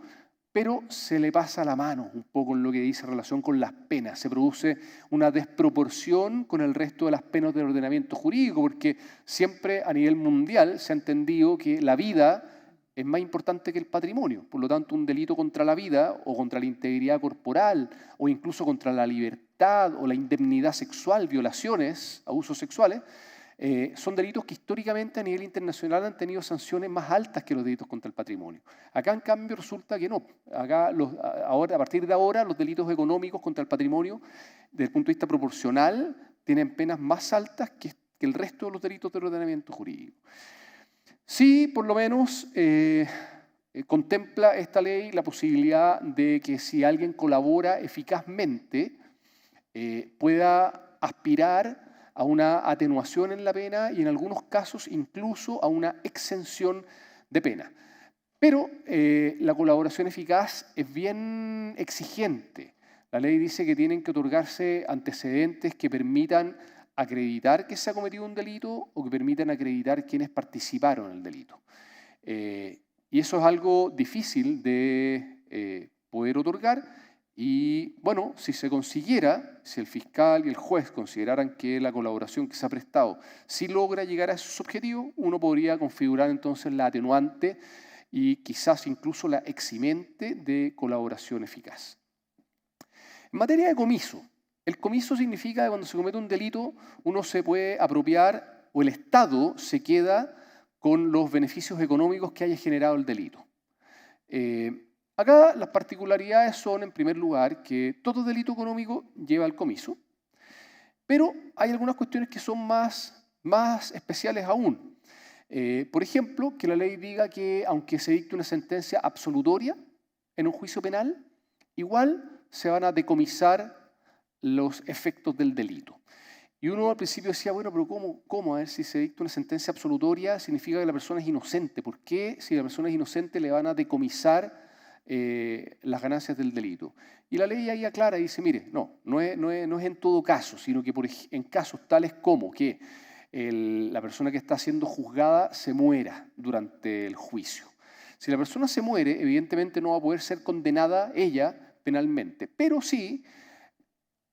pero se le pasa la mano un poco en lo que dice en relación con las penas. Se produce una desproporción con el resto de las penas del ordenamiento jurídico, porque siempre a nivel mundial se ha entendido que la vida es más importante que el patrimonio. Por lo tanto, un delito contra la vida o contra la integridad corporal o incluso contra la libertad o la indemnidad sexual, violaciones, abusos sexuales, son delitos que históricamente a nivel internacional han tenido sanciones más altas que los delitos contra el patrimonio. Acá, en cambio, resulta que no. Acá, a partir de ahora, los delitos económicos contra el patrimonio, desde el punto de vista proporcional, tienen penas más altas que el resto de los delitos del ordenamiento jurídico. Sí, por lo menos, contempla esta ley la posibilidad de que si alguien colabora eficazmente, pueda aspirar a una atenuación en la pena y en algunos casos incluso a una exención de pena. Pero la colaboración eficaz es bien exigente. La ley dice que tienen que otorgarse antecedentes que permitan acreditar que se ha cometido un delito o que permitan acreditar quienes participaron en el delito. Y eso es algo difícil de poder otorgar. Y bueno, si se consiguiera, si el fiscal y el juez consideraran que la colaboración que se ha prestado sí logra llegar a esos objetivos, uno podría configurar entonces la atenuante y quizás incluso la eximente de colaboración eficaz. En materia de comiso, el comiso significa que cuando se comete un delito uno se puede apropiar o el Estado se queda con los beneficios económicos que haya generado el delito. Acá las particularidades son, en primer lugar, que todo delito económico lleva al comiso, pero hay algunas cuestiones que son más especiales aún. Por ejemplo, que la ley diga que aunque se dicte una sentencia absolutoria en un juicio penal, igual se van a decomisar los efectos del delito. Y uno al principio decía, bueno, pero ¿cómo? A ver, si se dicta una sentencia absolutoria significa que la persona es inocente. ¿Por qué si la persona es inocente le van a decomisar las ganancias del delito? Y la ley ahí aclara y dice, mire, no es en todo caso, sino que en casos tales como que la persona que está siendo juzgada se muera durante el juicio. Si la persona se muere, evidentemente no va a poder ser condenada ella penalmente, pero sí,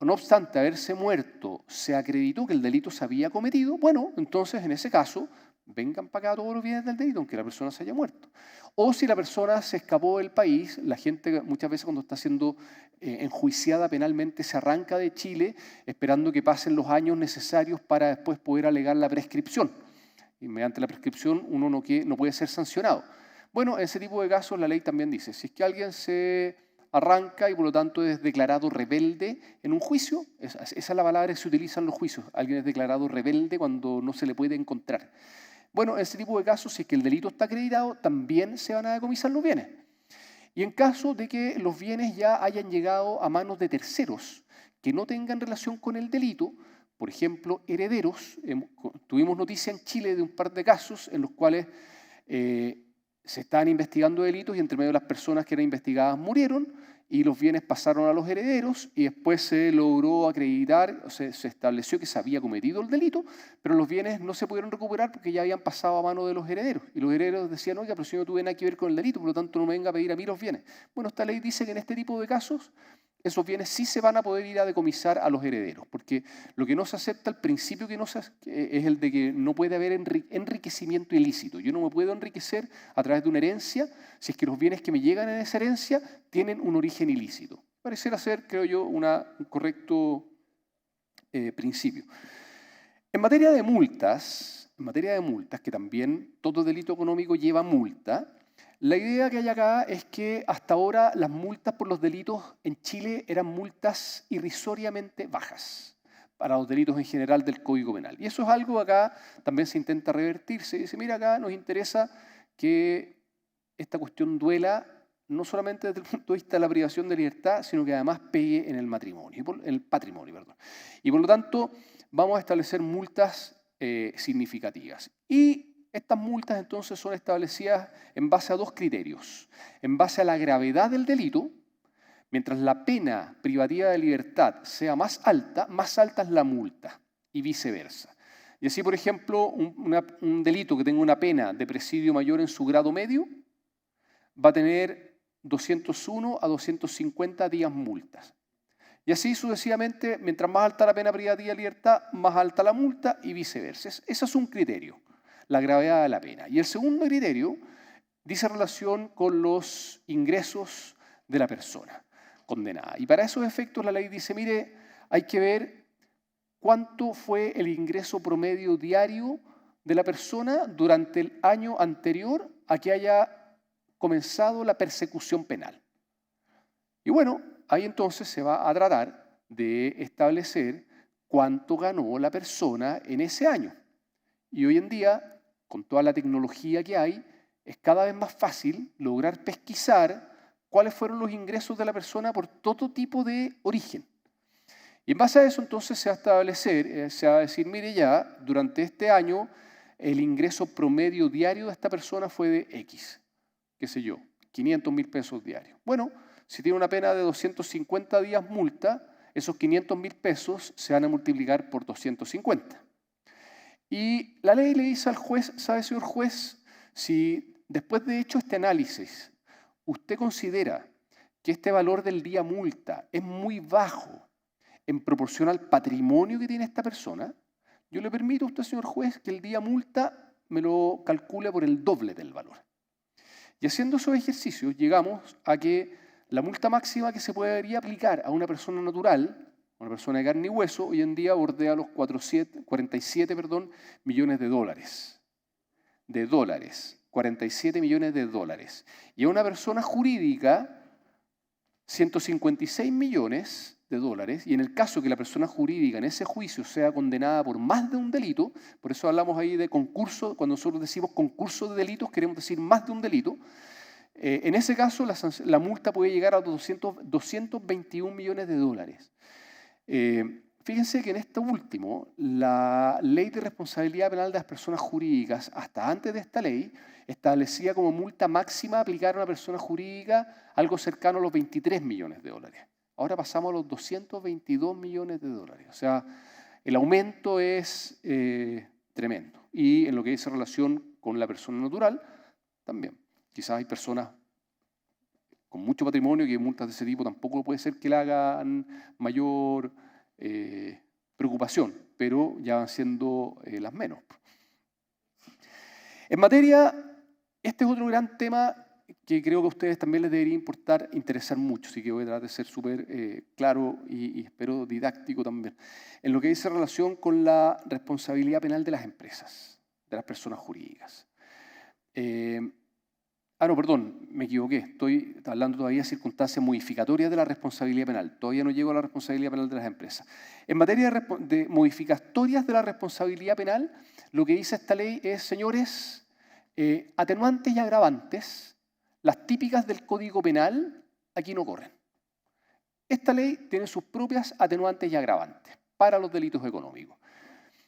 no obstante haberse muerto, se acreditó que el delito se había cometido, bueno, entonces en ese caso vengan para acá todos los bienes del delito, aunque la persona se haya muerto. O si la persona se escapó del país, la gente muchas veces cuando está siendo enjuiciada penalmente se arranca de Chile esperando que pasen los años necesarios para después poder alegar la prescripción. Y mediante la prescripción uno no puede ser sancionado. Bueno, en ese tipo de casos la ley también dice, si es que alguien se arranca y por lo tanto es declarado rebelde en un juicio, esa es la palabra que se utiliza en los juicios, alguien es declarado rebelde cuando no se le puede encontrar. Bueno, en ese tipo de casos, si es que el delito está acreditado, también se van a decomisar los bienes. Y en caso de que los bienes ya hayan llegado a manos de terceros que no tengan relación con el delito, por ejemplo, herederos, tuvimos noticia en Chile de un par de casos en los cuales se estaban investigando delitos y entre medio de las personas que eran investigadas murieron y los bienes pasaron a los herederos y después se logró acreditar, se estableció que se había cometido el delito, pero los bienes no se pudieron recuperar porque ya habían pasado a mano de los herederos. Y los herederos decían, oiga, pero si yo no tuve nada que ver con el delito, por lo tanto no me venga a pedir a mí los bienes. Bueno, esta ley dice que en este tipo de casos esos bienes sí se van a poder ir a decomisar a los herederos, porque lo que no se acepta, el principio que no se es el de que no puede haber enriquecimiento ilícito. Yo no me puedo enriquecer a través de una herencia si es que los bienes que me llegan en esa herencia tienen un origen ilícito. Pareciera ser, creo yo, un correcto principio. En materia de multas, que también todo delito económico lleva multa, la idea que hay acá es que hasta ahora las multas por los delitos en Chile eran multas irrisoriamente bajas para los delitos en general del Código Penal. Y eso es algo acá también se intenta revertir. Se dice, mira, acá nos interesa que esta cuestión duela no solamente desde el punto de vista de la privación de libertad, sino que además pegue en el patrimonio. Y por lo tanto vamos a establecer multas significativas. Y estas multas entonces son establecidas en base a dos criterios. En base a la gravedad del delito, Mientras la pena privativa de libertad sea más alta es la multa y viceversa. Y así, por ejemplo, un delito que tenga una pena de presidio mayor en su grado medio va a tener 201 a 250 días multas. Y así sucesivamente, mientras más alta la pena privativa de libertad, más alta la multa y viceversa. Ese es un criterio, la gravedad de la pena. Y el segundo criterio dice relación con los ingresos de la persona condenada. Y para esos efectos la ley dice, mire, hay que ver cuánto fue el ingreso promedio diario de la persona durante el año anterior a que haya comenzado la persecución penal. Y bueno, ahí entonces se va a tratar de establecer cuánto ganó la persona en ese año. Y hoy en día, con toda la tecnología que hay, es cada vez más fácil lograr pesquisar cuáles fueron los ingresos de la persona por todo tipo de origen. Y en base a eso entonces se va a establecer, se va a decir, mire ya, durante este año el ingreso promedio diario de esta persona fue de X, qué sé yo, 500.000 pesos diarios. Bueno, si tiene una pena de 250 días multa, esos 500.000 pesos se van a multiplicar por 250. Y la ley le dice al juez, ¿sabe, señor juez? Si después de hecho este análisis, usted considera que este valor del día multa es muy bajo en proporción al patrimonio que tiene esta persona, yo le permito a usted, señor juez, que el día multa me lo calcule por el doble del valor. Y haciendo esos ejercicios llegamos a que la multa máxima que se podría aplicar a una persona natural, una persona de carne y hueso, hoy en día bordea los 47 millones de dólares. 47 millones de dólares. Y a una persona jurídica, 156 millones de dólares. Y en el caso que la persona jurídica en ese juicio sea condenada por más de un delito, por eso hablamos ahí de concurso, cuando nosotros decimos concurso de delitos, queremos decir más de un delito. En ese caso, la multa puede llegar a 221 millones de dólares. Fíjense que en este último, la ley de responsabilidad penal de las personas jurídicas, hasta antes de esta ley, establecía como multa máxima aplicar a una persona jurídica algo cercano a los 23 millones de dólares. Ahora pasamos a los 222 millones de dólares. O sea, el aumento es tremendo. Y en lo que dice relación con la persona natural, también. Quizás hay personas con mucho patrimonio que multas de ese tipo tampoco puede ser que le hagan mayor preocupación, pero ya van siendo las menos. En materia, este es otro gran tema que creo que a ustedes también les debería interesar mucho, así que voy a tratar de ser súper claro y espero didáctico también. En lo que dice relación con la responsabilidad penal de las empresas, de las personas jurídicas. No, perdón, me equivoqué. Estoy hablando todavía de circunstancias modificatorias de la responsabilidad penal. Todavía no llego a la responsabilidad penal de las empresas. En materia de modificatorias de la responsabilidad penal, lo que dice esta ley es, señores, atenuantes y agravantes, las típicas del Código Penal, aquí no corren. Esta ley tiene sus propias atenuantes y agravantes para los delitos económicos.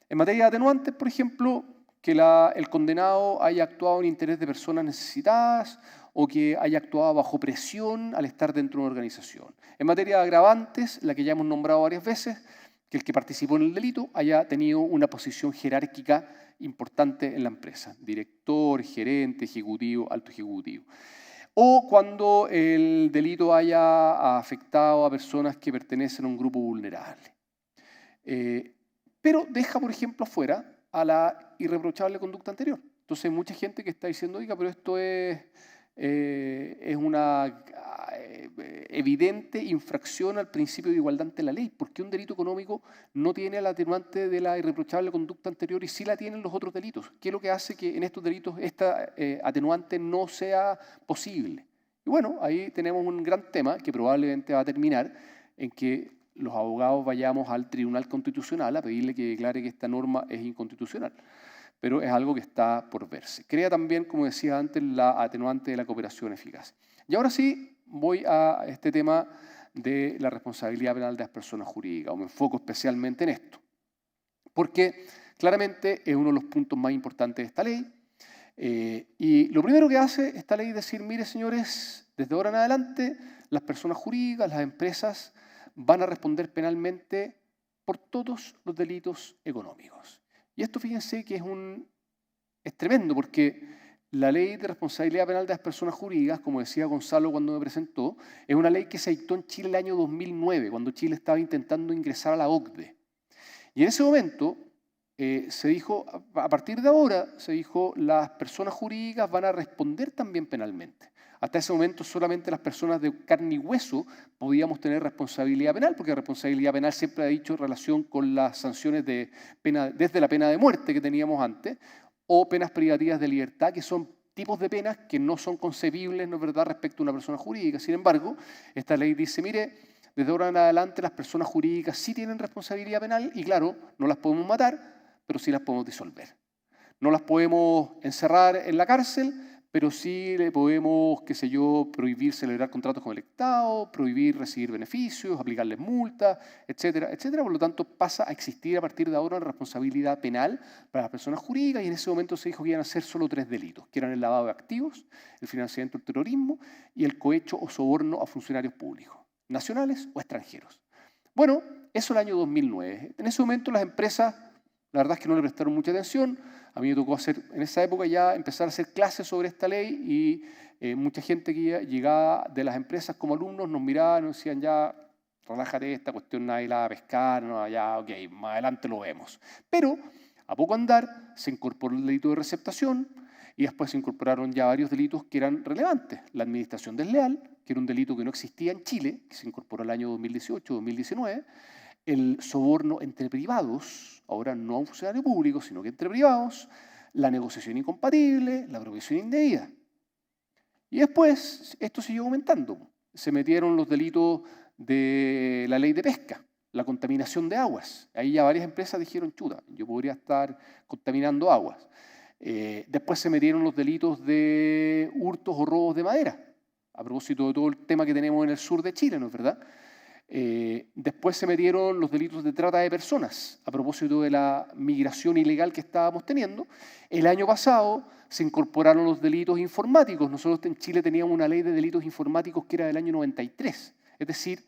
En materia de atenuantes, por ejemplo, que el condenado haya actuado en interés de personas necesitadas o que haya actuado bajo presión al estar dentro de una organización. En materia de agravantes, la que ya hemos nombrado varias veces, que el que participó en el delito haya tenido una posición jerárquica importante en la empresa, director, gerente, ejecutivo, alto ejecutivo. O cuando el delito haya afectado a personas que pertenecen a un grupo vulnerable. Pero deja, por ejemplo, fuera a la irreprochable conducta anterior. Entonces hay mucha gente que está diciendo, oiga, pero esto es una evidente infracción al principio de igualdad ante la ley. ¿Por qué un delito económico no tiene la atenuante de la irreprochable conducta anterior y sí la tienen los otros delitos? ¿Qué es lo que hace que en estos delitos esta atenuante no sea posible? Y bueno, ahí tenemos un gran tema que probablemente va a terminar en que los abogados vayamos al Tribunal Constitucional a pedirle que declare que esta norma es inconstitucional. Pero es algo que está por verse. Crea también, como decía antes, la atenuante de la cooperación eficaz. Y ahora sí voy a este tema de la responsabilidad penal de las personas jurídicas, o me enfoco especialmente en esto, porque claramente es uno de los puntos más importantes de esta ley. Y lo primero que hace esta ley es decir, mire señores, Desde ahora en adelante, las personas jurídicas, las empresas, van a responder penalmente por todos los delitos económicos. Y esto, fíjense que es tremendo, porque la ley de responsabilidad penal de las personas jurídicas, como decía Gonzalo cuando me presentó, es una ley que se dictó en Chile el año 2009, cuando Chile estaba intentando ingresar a la OCDE. Y en ese momento se dijo, a partir de ahora, se dijo, las personas jurídicas van a responder también penalmente. Hasta ese momento solamente las personas de carne y hueso podíamos tener responsabilidad penal, porque la responsabilidad penal siempre ha dicho relación con las sanciones de pena, desde la pena de muerte que teníamos antes, o penas privativas de libertad, que son tipos de penas que no son concebibles, ¿no es verdad?, respecto a una persona jurídica. Sin embargo, esta ley dice, mire, desde ahora en adelante las personas jurídicas sí tienen responsabilidad penal y, claro, no las podemos matar, pero sí las podemos disolver. No las podemos encerrar en la cárcel, pero sí le podemos, qué sé yo, prohibir celebrar contratos con el Estado, prohibir recibir beneficios, aplicarles multas, etcétera, etcétera. Por lo tanto, pasa a existir a partir de ahora una responsabilidad penal para las personas jurídicas, y en ese momento se dijo que iban a ser solo 3 delitos, que eran el lavado de activos, el financiamiento del terrorismo y el cohecho o soborno a funcionarios públicos, nacionales o extranjeros. Bueno, eso el año 2009. En ese momento las empresas, la verdad es que no le prestaron mucha atención. A mí me tocó en esa época ya empezar a hacer clases sobre esta ley y mucha gente que llegaba de las empresas como alumnos nos miraban y nos decían, ya, relájate, esta cuestión nadie la va a pescar, no, ya, ok, más adelante lo vemos. Pero a poco andar se incorporó el delito de receptación y después se incorporaron ya varios delitos que eran relevantes. La administración desleal, que era un delito que no existía en Chile, que se incorporó el año 2018-2019, el soborno entre privados, ahora no a un funcionario público, sino que entre privados, la negociación incompatible, la apropiación indebida. Y después esto siguió aumentando. Se metieron los delitos de la ley de pesca, la contaminación de aguas. Ahí ya varias empresas dijeron, chuta, yo podría estar contaminando aguas. Después se metieron los delitos de hurtos o robos de madera, a propósito de todo el tema que tenemos en el sur de Chile, ¿no es verdad? Después se metieron los delitos de trata de personas, a propósito de la migración ilegal que estábamos teniendo. El año pasado se incorporaron los delitos informáticos. Nosotros en Chile teníamos una ley de delitos informáticos que era del año 93, es decir,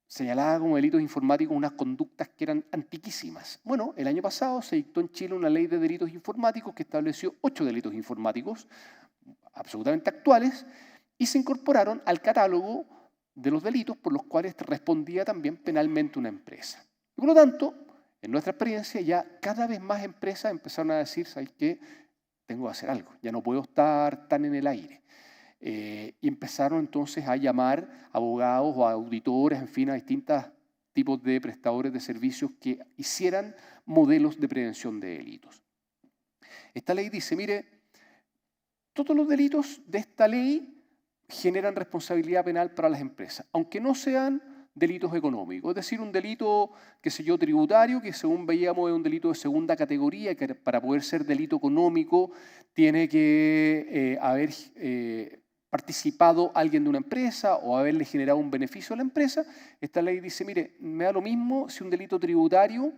señalaba como delitos informáticos unas conductas que eran antiquísimas. Bueno, el año pasado se dictó en Chile una ley de delitos informáticos que estableció 8 delitos informáticos absolutamente actuales y se incorporaron al catálogo de los delitos por los cuales respondía también penalmente una empresa. Y por lo tanto, en nuestra experiencia, ya cada vez más empresas empezaron a decir, ¿sabes qué? Tengo que hacer algo, ya no puedo estar tan en el aire. Y empezaron entonces a llamar abogados o a auditores, en fin, a distintos tipos de prestadores de servicios que hicieran modelos de prevención de delitos. Esta ley dice, mire, todos los delitos de esta ley generan responsabilidad penal para las empresas, aunque no sean delitos económicos. Es decir, un delito, qué sé yo, tributario, que según veíamos es un delito de segunda categoría, que para poder ser delito económico tiene que haber participado alguien de una empresa o haberle generado un beneficio a la empresa. Esta ley dice, mire, me da lo mismo si un delito tributario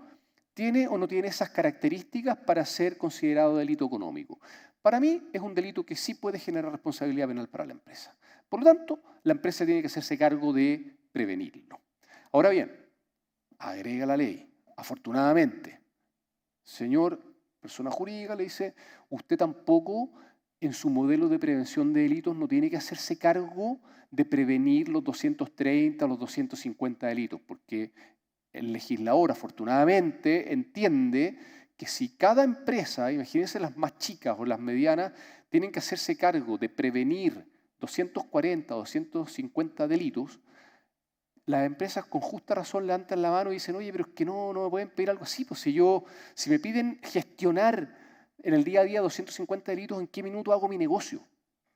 tiene o no tiene esas características para ser considerado delito económico. Para mí es un delito que sí puede generar responsabilidad penal para la empresa. Por lo tanto, la empresa tiene que hacerse cargo de prevenirlo. Ahora bien, agrega la ley, afortunadamente, señor persona jurídica le dice, usted tampoco en su modelo de prevención de delitos no tiene que hacerse cargo de prevenir los 230 o los 250 delitos, porque el legislador afortunadamente entiende que si cada empresa, imagínense las más chicas o las medianas, tienen que hacerse cargo de prevenir 240 o 250 delitos, las empresas con justa razón levantan la mano y dicen, oye, pero es que no me pueden pedir algo así, pues si me piden gestionar en el día a día 250 delitos, ¿en qué minuto hago mi negocio?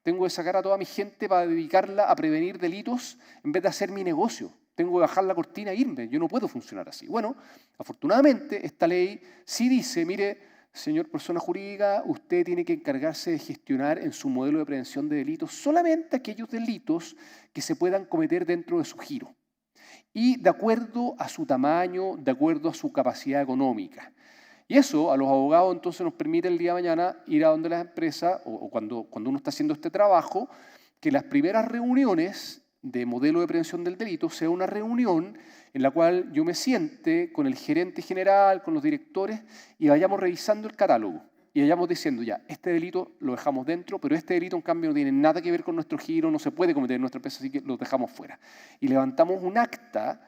Tengo que sacar a toda mi gente para dedicarla a prevenir delitos en vez de hacer mi negocio. Tengo que bajar la cortina e irme. Yo no puedo funcionar así. Bueno, afortunadamente esta ley sí dice, mire, señor persona jurídica, usted tiene que encargarse de gestionar en su modelo de prevención de delitos solamente aquellos delitos que se puedan cometer dentro de su giro y de acuerdo a su tamaño, de acuerdo a su capacidad económica. Y eso a los abogados entonces nos permite el día de mañana ir a donde las empresas, o cuando uno está haciendo este trabajo, que las primeras reuniones de modelo de prevención del delito sea una reunión en la cual yo me siente con el gerente general, con los directores, y vayamos revisando el catálogo. Y vayamos diciendo, ya, este delito lo dejamos dentro, pero este delito, en cambio, no tiene nada que ver con nuestro giro, no se puede cometer en nuestra empresa, así que lo dejamos fuera. Y levantamos un acta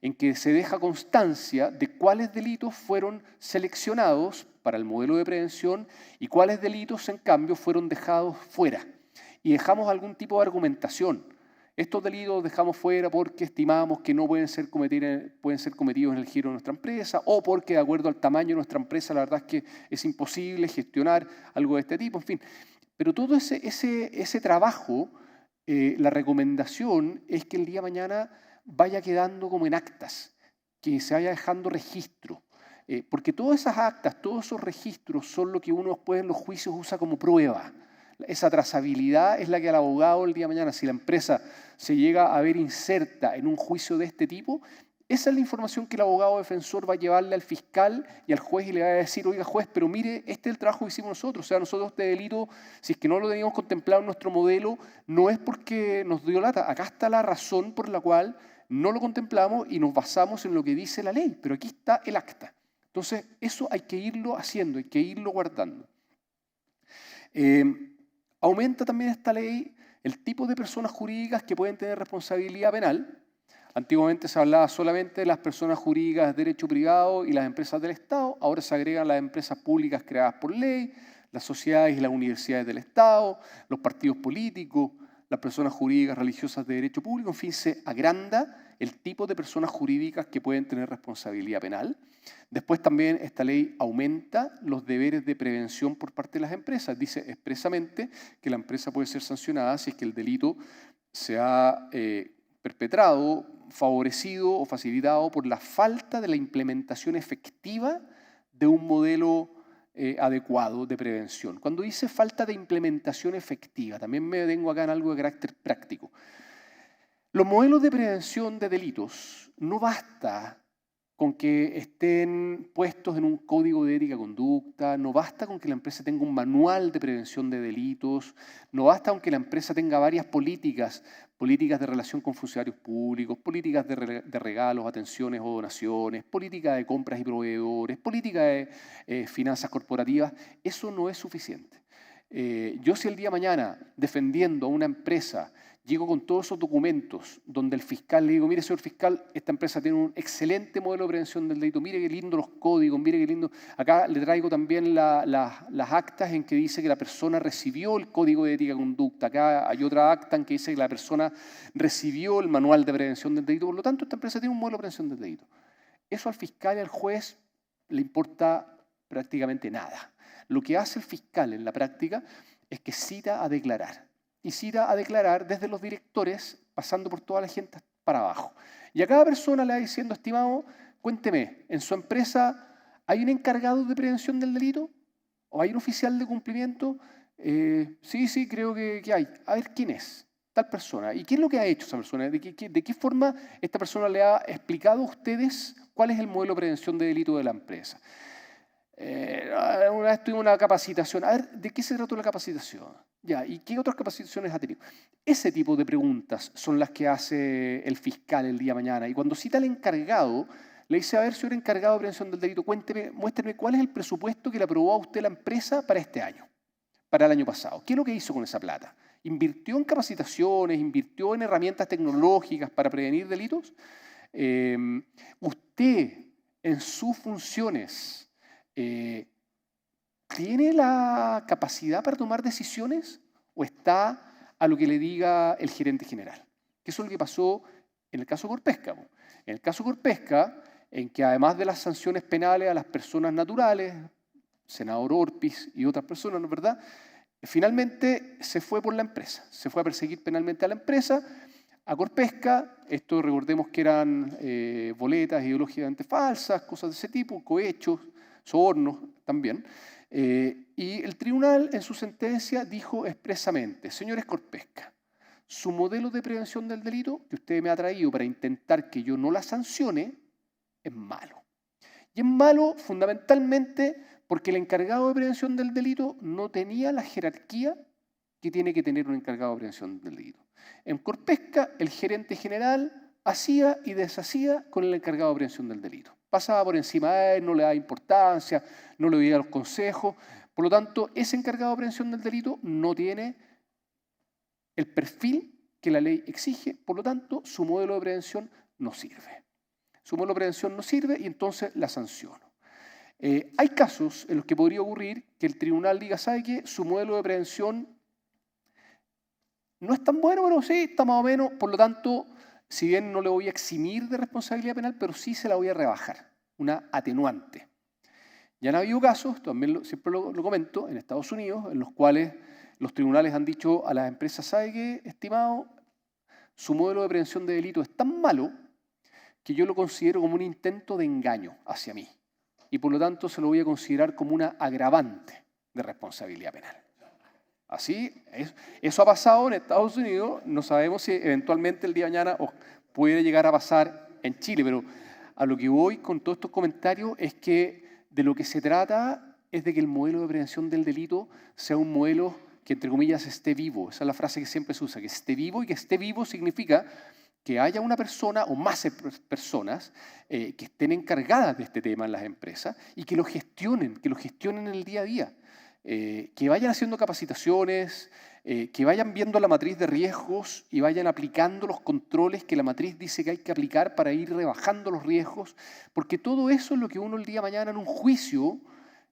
en que se deja constancia de cuáles delitos fueron seleccionados para el modelo de prevención y cuáles delitos, en cambio, fueron dejados fuera. Y dejamos algún tipo de argumentación. Estos delitos los dejamos fuera porque estimamos que no pueden ser cometidos en el giro de nuestra empresa, o porque de acuerdo al tamaño de nuestra empresa la verdad es que es imposible gestionar algo de este tipo, en fin. Pero todo ese trabajo, la recomendación es que el día de mañana vaya quedando como en actas, que se vaya dejando registro. Porque todas esas actas, todos esos registros son lo que uno después en los juicios usa como prueba. Esa trazabilidad es la que al abogado el día de mañana, si la empresa se llega a ver inserta en un juicio de este tipo, esa es la información que el abogado defensor va a llevarle al fiscal y al juez y le va a decir, oiga juez, pero mire, este es el trabajo que hicimos nosotros. O sea, nosotros este delito, si es que no lo teníamos contemplado en nuestro modelo, no es porque nos dio lata. Acá está la razón por la cual no lo contemplamos y nos basamos en lo que dice la ley. Pero aquí está el acta. Entonces, eso hay que irlo haciendo, hay que irlo guardando. Aumenta también esta ley el tipo de personas jurídicas que pueden tener responsabilidad penal. Antiguamente se hablaba solamente de las personas jurídicas de derecho privado y las empresas del Estado. Ahora se agregan las empresas públicas creadas por ley, las sociedades y las universidades del Estado, los partidos políticos, las personas jurídicas religiosas de derecho público. En fin, se agranda el tipo de personas jurídicas que pueden tener responsabilidad penal. Después también esta ley aumenta los deberes de prevención por parte de las empresas. Dice expresamente que la empresa puede ser sancionada si es que el delito se ha perpetrado, favorecido o facilitado por la falta de la implementación efectiva de un modelo adecuado de prevención. Cuando dice falta de implementación efectiva, también me detengo acá en algo de carácter práctico. Los modelos de prevención de delitos no basta con que estén puestos en un código de ética y conducta, no basta con que la empresa tenga un manual de prevención de delitos, no basta con que la empresa tenga varias políticas de relación con funcionarios públicos, políticas de regalos, atenciones o donaciones, políticas de compras y proveedores, políticas de finanzas corporativas. Eso no es suficiente. Yo si el día de mañana, defendiendo a una empresa, llego con todos esos documentos donde el fiscal le digo, mire señor fiscal, esta empresa tiene un excelente modelo de prevención del delito, mire qué lindo los códigos, mire qué lindo. Acá le traigo también las actas en que dice que la persona recibió el código de ética y conducta. Acá hay otra acta en que dice que la persona recibió el manual de prevención del delito. Por lo tanto, esta empresa tiene un modelo de prevención del delito. Eso al fiscal y al juez le importa prácticamente nada. Lo que hace el fiscal en la práctica es que cita a declarar. Y cita a declarar desde los directores, pasando por toda la gente para abajo. Y a cada persona le va diciendo, estimado, cuénteme, ¿en su empresa hay un encargado de prevención del delito? ¿O hay un oficial de cumplimiento? Sí, creo que hay. A ver, ¿quién es? Tal persona. ¿Y qué es lo que ha hecho esa persona? ¿De qué forma esta persona le ha explicado a ustedes cuál es el modelo de prevención de delito de la empresa? Una vez tuvimos una capacitación. A ver, ¿de qué se trató la capacitación? Ya, ¿y qué otras capacitaciones ha tenido? Ese tipo de preguntas son las que hace el fiscal el día de mañana. Y cuando cita al encargado, le dice, a ver, señor encargado de prevención del delito, cuénteme, muéstrame cuál es el presupuesto que le aprobó a usted la empresa para este año, para el año pasado. ¿Qué es lo que hizo con esa plata? ¿Invirtió en capacitaciones, invirtió en herramientas tecnológicas para prevenir delitos? Usted, en sus funciones, ¿tiene la capacidad para tomar decisiones o está a lo que le diga el gerente general? Que eso es lo que pasó en el caso Corpesca. En el caso Corpesca, en que además de las sanciones penales a las personas naturales, senador Orpiz y otras personas, ¿no es verdad? Finalmente se fue por la empresa, se fue a perseguir penalmente a la empresa, a Corpesca. Esto recordemos que eran boletas ideológicamente falsas, cosas de ese tipo, cohechos, sobornos también. Y el tribunal en su sentencia dijo expresamente, señores Corpesca, su modelo de prevención del delito que usted me ha traído para intentar que yo no la sancione es malo. Y es malo fundamentalmente porque el encargado de prevención del delito no tenía la jerarquía que tiene que tener un encargado de prevención del delito. En Corpesca, el gerente general hacía y deshacía con el encargado de prevención del delito. Pasaba por encima de él, no le daba importancia, no le oía los consejos. Por lo tanto, ese encargado de prevención del delito no tiene el perfil que la ley exige, por lo tanto, su modelo de prevención no sirve. Su modelo de prevención no sirve y entonces la sanciono. Hay casos en los que podría ocurrir que el tribunal diga, ¿sabe qué? Su modelo de prevención no es tan bueno, pero sí, está más o menos, por lo tanto, si bien no le voy a eximir de responsabilidad penal, pero sí se la voy a rebajar, una atenuante. Ya han habido casos, también siempre lo comento, en Estados Unidos, en los cuales los tribunales han dicho a las empresas, ¿sabe qué, estimado? Su modelo de prevención de delito es tan malo que yo lo considero como un intento de engaño hacia mí. Y por lo tanto se lo voy a considerar como una agravante de responsabilidad penal. Así, eso ha pasado en Estados Unidos, no sabemos si eventualmente el día de mañana puede llegar a pasar en Chile, pero a lo que voy con todos estos comentarios es que de lo que se trata es de que el modelo de prevención del delito sea un modelo que, entre comillas, esté vivo. Esa es la frase que siempre se usa, que esté vivo, y que esté vivo significa que haya una persona o más personas que estén encargadas de este tema en las empresas y que lo gestionen en el día a día. Que vayan haciendo capacitaciones, que vayan viendo la matriz de riesgos y vayan aplicando los controles que la matriz dice que hay que aplicar para ir rebajando los riesgos, porque todo eso es lo que uno el día de mañana en un juicio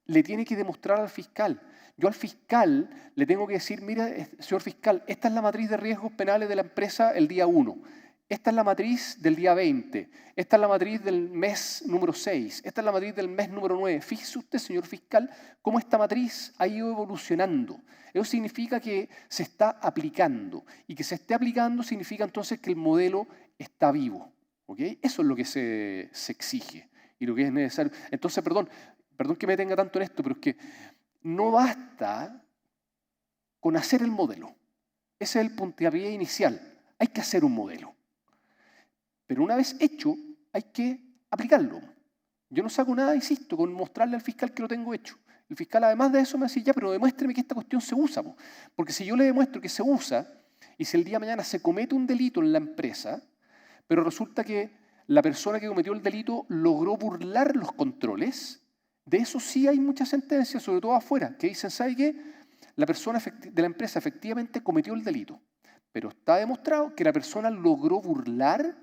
le tiene que demostrar al fiscal. Yo al fiscal le tengo que decir, mira, señor fiscal, esta es la matriz de riesgos penales de la empresa el día 1. Esta es la matriz del día 20, esta es la matriz del mes número 6, esta es la matriz del mes número 9. Fíjese usted, señor fiscal, cómo esta matriz ha ido evolucionando. Eso significa que se está aplicando, y que se esté aplicando significa entonces que el modelo está vivo. ¿Okay? Eso es lo que se exige y lo que es necesario. Entonces, perdón que me detenga tanto en esto, pero es que no basta con hacer el modelo. Ese es el puntapié inicial. Hay que hacer un modelo. Pero una vez hecho, hay que aplicarlo. Yo no saco nada, insisto, con mostrarle al fiscal que lo tengo hecho. El fiscal, además de eso, me dice, ya, pero demuéstreme que esta cuestión se usa. Porque si yo le demuestro que se usa, y si el día de mañana se comete un delito en la empresa, pero resulta que la persona que cometió el delito logró burlar los controles, de eso sí hay muchas sentencias, sobre todo afuera, que dicen, ¿sabe qué? La persona de la empresa efectivamente cometió el delito, pero está demostrado que la persona logró burlar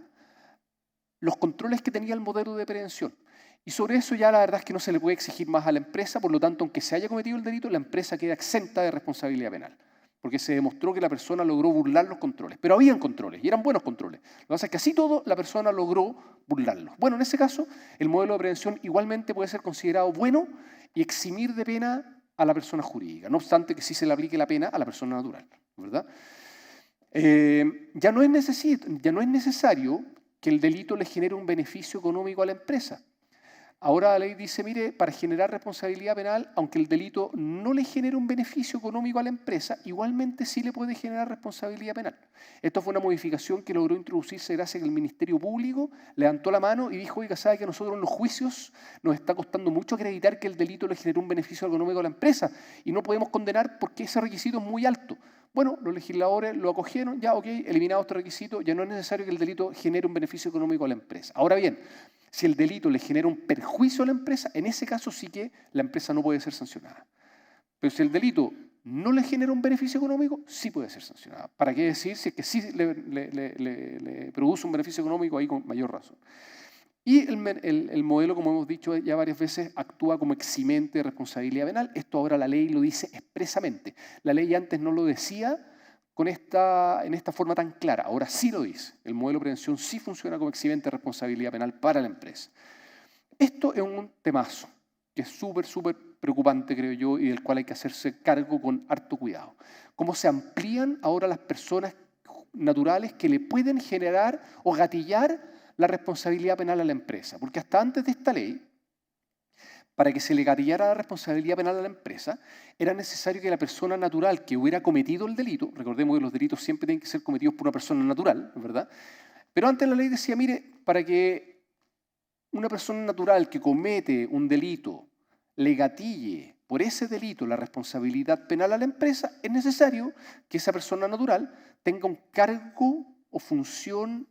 los controles que tenía el modelo de prevención. Y sobre eso ya la verdad es que no se le puede exigir más a la empresa, por lo tanto, aunque se haya cometido el delito, la empresa queda exenta de responsabilidad penal, porque se demostró que la persona logró burlar los controles. Pero habían controles, y eran buenos controles. Lo que pasa es que así todo, la persona logró burlarlos. Bueno, en ese caso, el modelo de prevención igualmente puede ser considerado bueno y eximir de pena a la persona jurídica, no obstante que sí se le aplique la pena a la persona natural, ¿verdad? Ya no es necesario que el delito le genere un beneficio económico a la empresa. Ahora la ley dice, mire, para generar responsabilidad penal, aunque el delito no le genere un beneficio económico a la empresa, igualmente sí le puede generar responsabilidad penal. Esto fue una modificación que logró introducirse gracias a que el Ministerio Público levantó la mano y dijo, oiga, ¿sabe que a nosotros en los juicios nos está costando mucho acreditar que el delito le genere un beneficio económico a la empresa y no podemos condenar porque ese requisito es muy alto? Bueno, los legisladores lo acogieron, ya, ok, eliminado este requisito, ya no es necesario que el delito genere un beneficio económico a la empresa. Ahora bien, si el delito le genera un perjuicio a la empresa, en ese caso sí que la empresa no puede ser sancionada. Pero si el delito no le genera un beneficio económico, sí puede ser sancionada. ¿Para qué decir? Si es que sí le produce un beneficio económico, ahí con mayor razón. Y el modelo, como hemos dicho ya varias veces, actúa como eximente de responsabilidad penal. Esto ahora la ley lo dice expresamente. La ley antes no lo decía en esta forma tan clara. Ahora sí lo dice. El modelo de prevención sí funciona como eximente de responsabilidad penal para la empresa. Esto es un temazo que es súper preocupante, creo yo, y del cual hay que hacerse cargo con harto cuidado. Cómo se amplían ahora las personas naturales que le pueden generar o gatillar la responsabilidad penal a la empresa. Porque hasta antes de esta ley, para que se le gatillara la responsabilidad penal a la empresa, era necesario que la persona natural que hubiera cometido el delito, recordemos que los delitos siempre tienen que ser cometidos por una persona natural, ¿verdad? Pero antes la ley decía, mire, para que una persona natural que comete un delito le gatille por ese delito la responsabilidad penal a la empresa, es necesario que esa persona natural tenga un cargo o función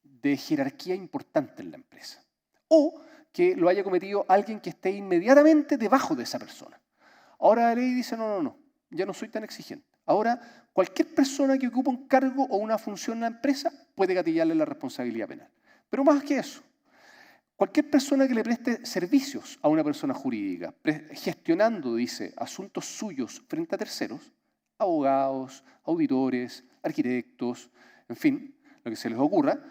de jerarquía importante en la empresa. O que lo haya cometido alguien que esté inmediatamente debajo de esa persona. Ahora la ley dice, no, ya no soy tan exigente. Ahora, cualquier persona que ocupa un cargo o una función en la empresa puede gatillarle la responsabilidad penal. Pero más que eso, cualquier persona que le preste servicios a una persona jurídica, gestionando, dice, asuntos suyos frente a terceros, abogados, auditores, arquitectos, en fin, lo que se les ocurra,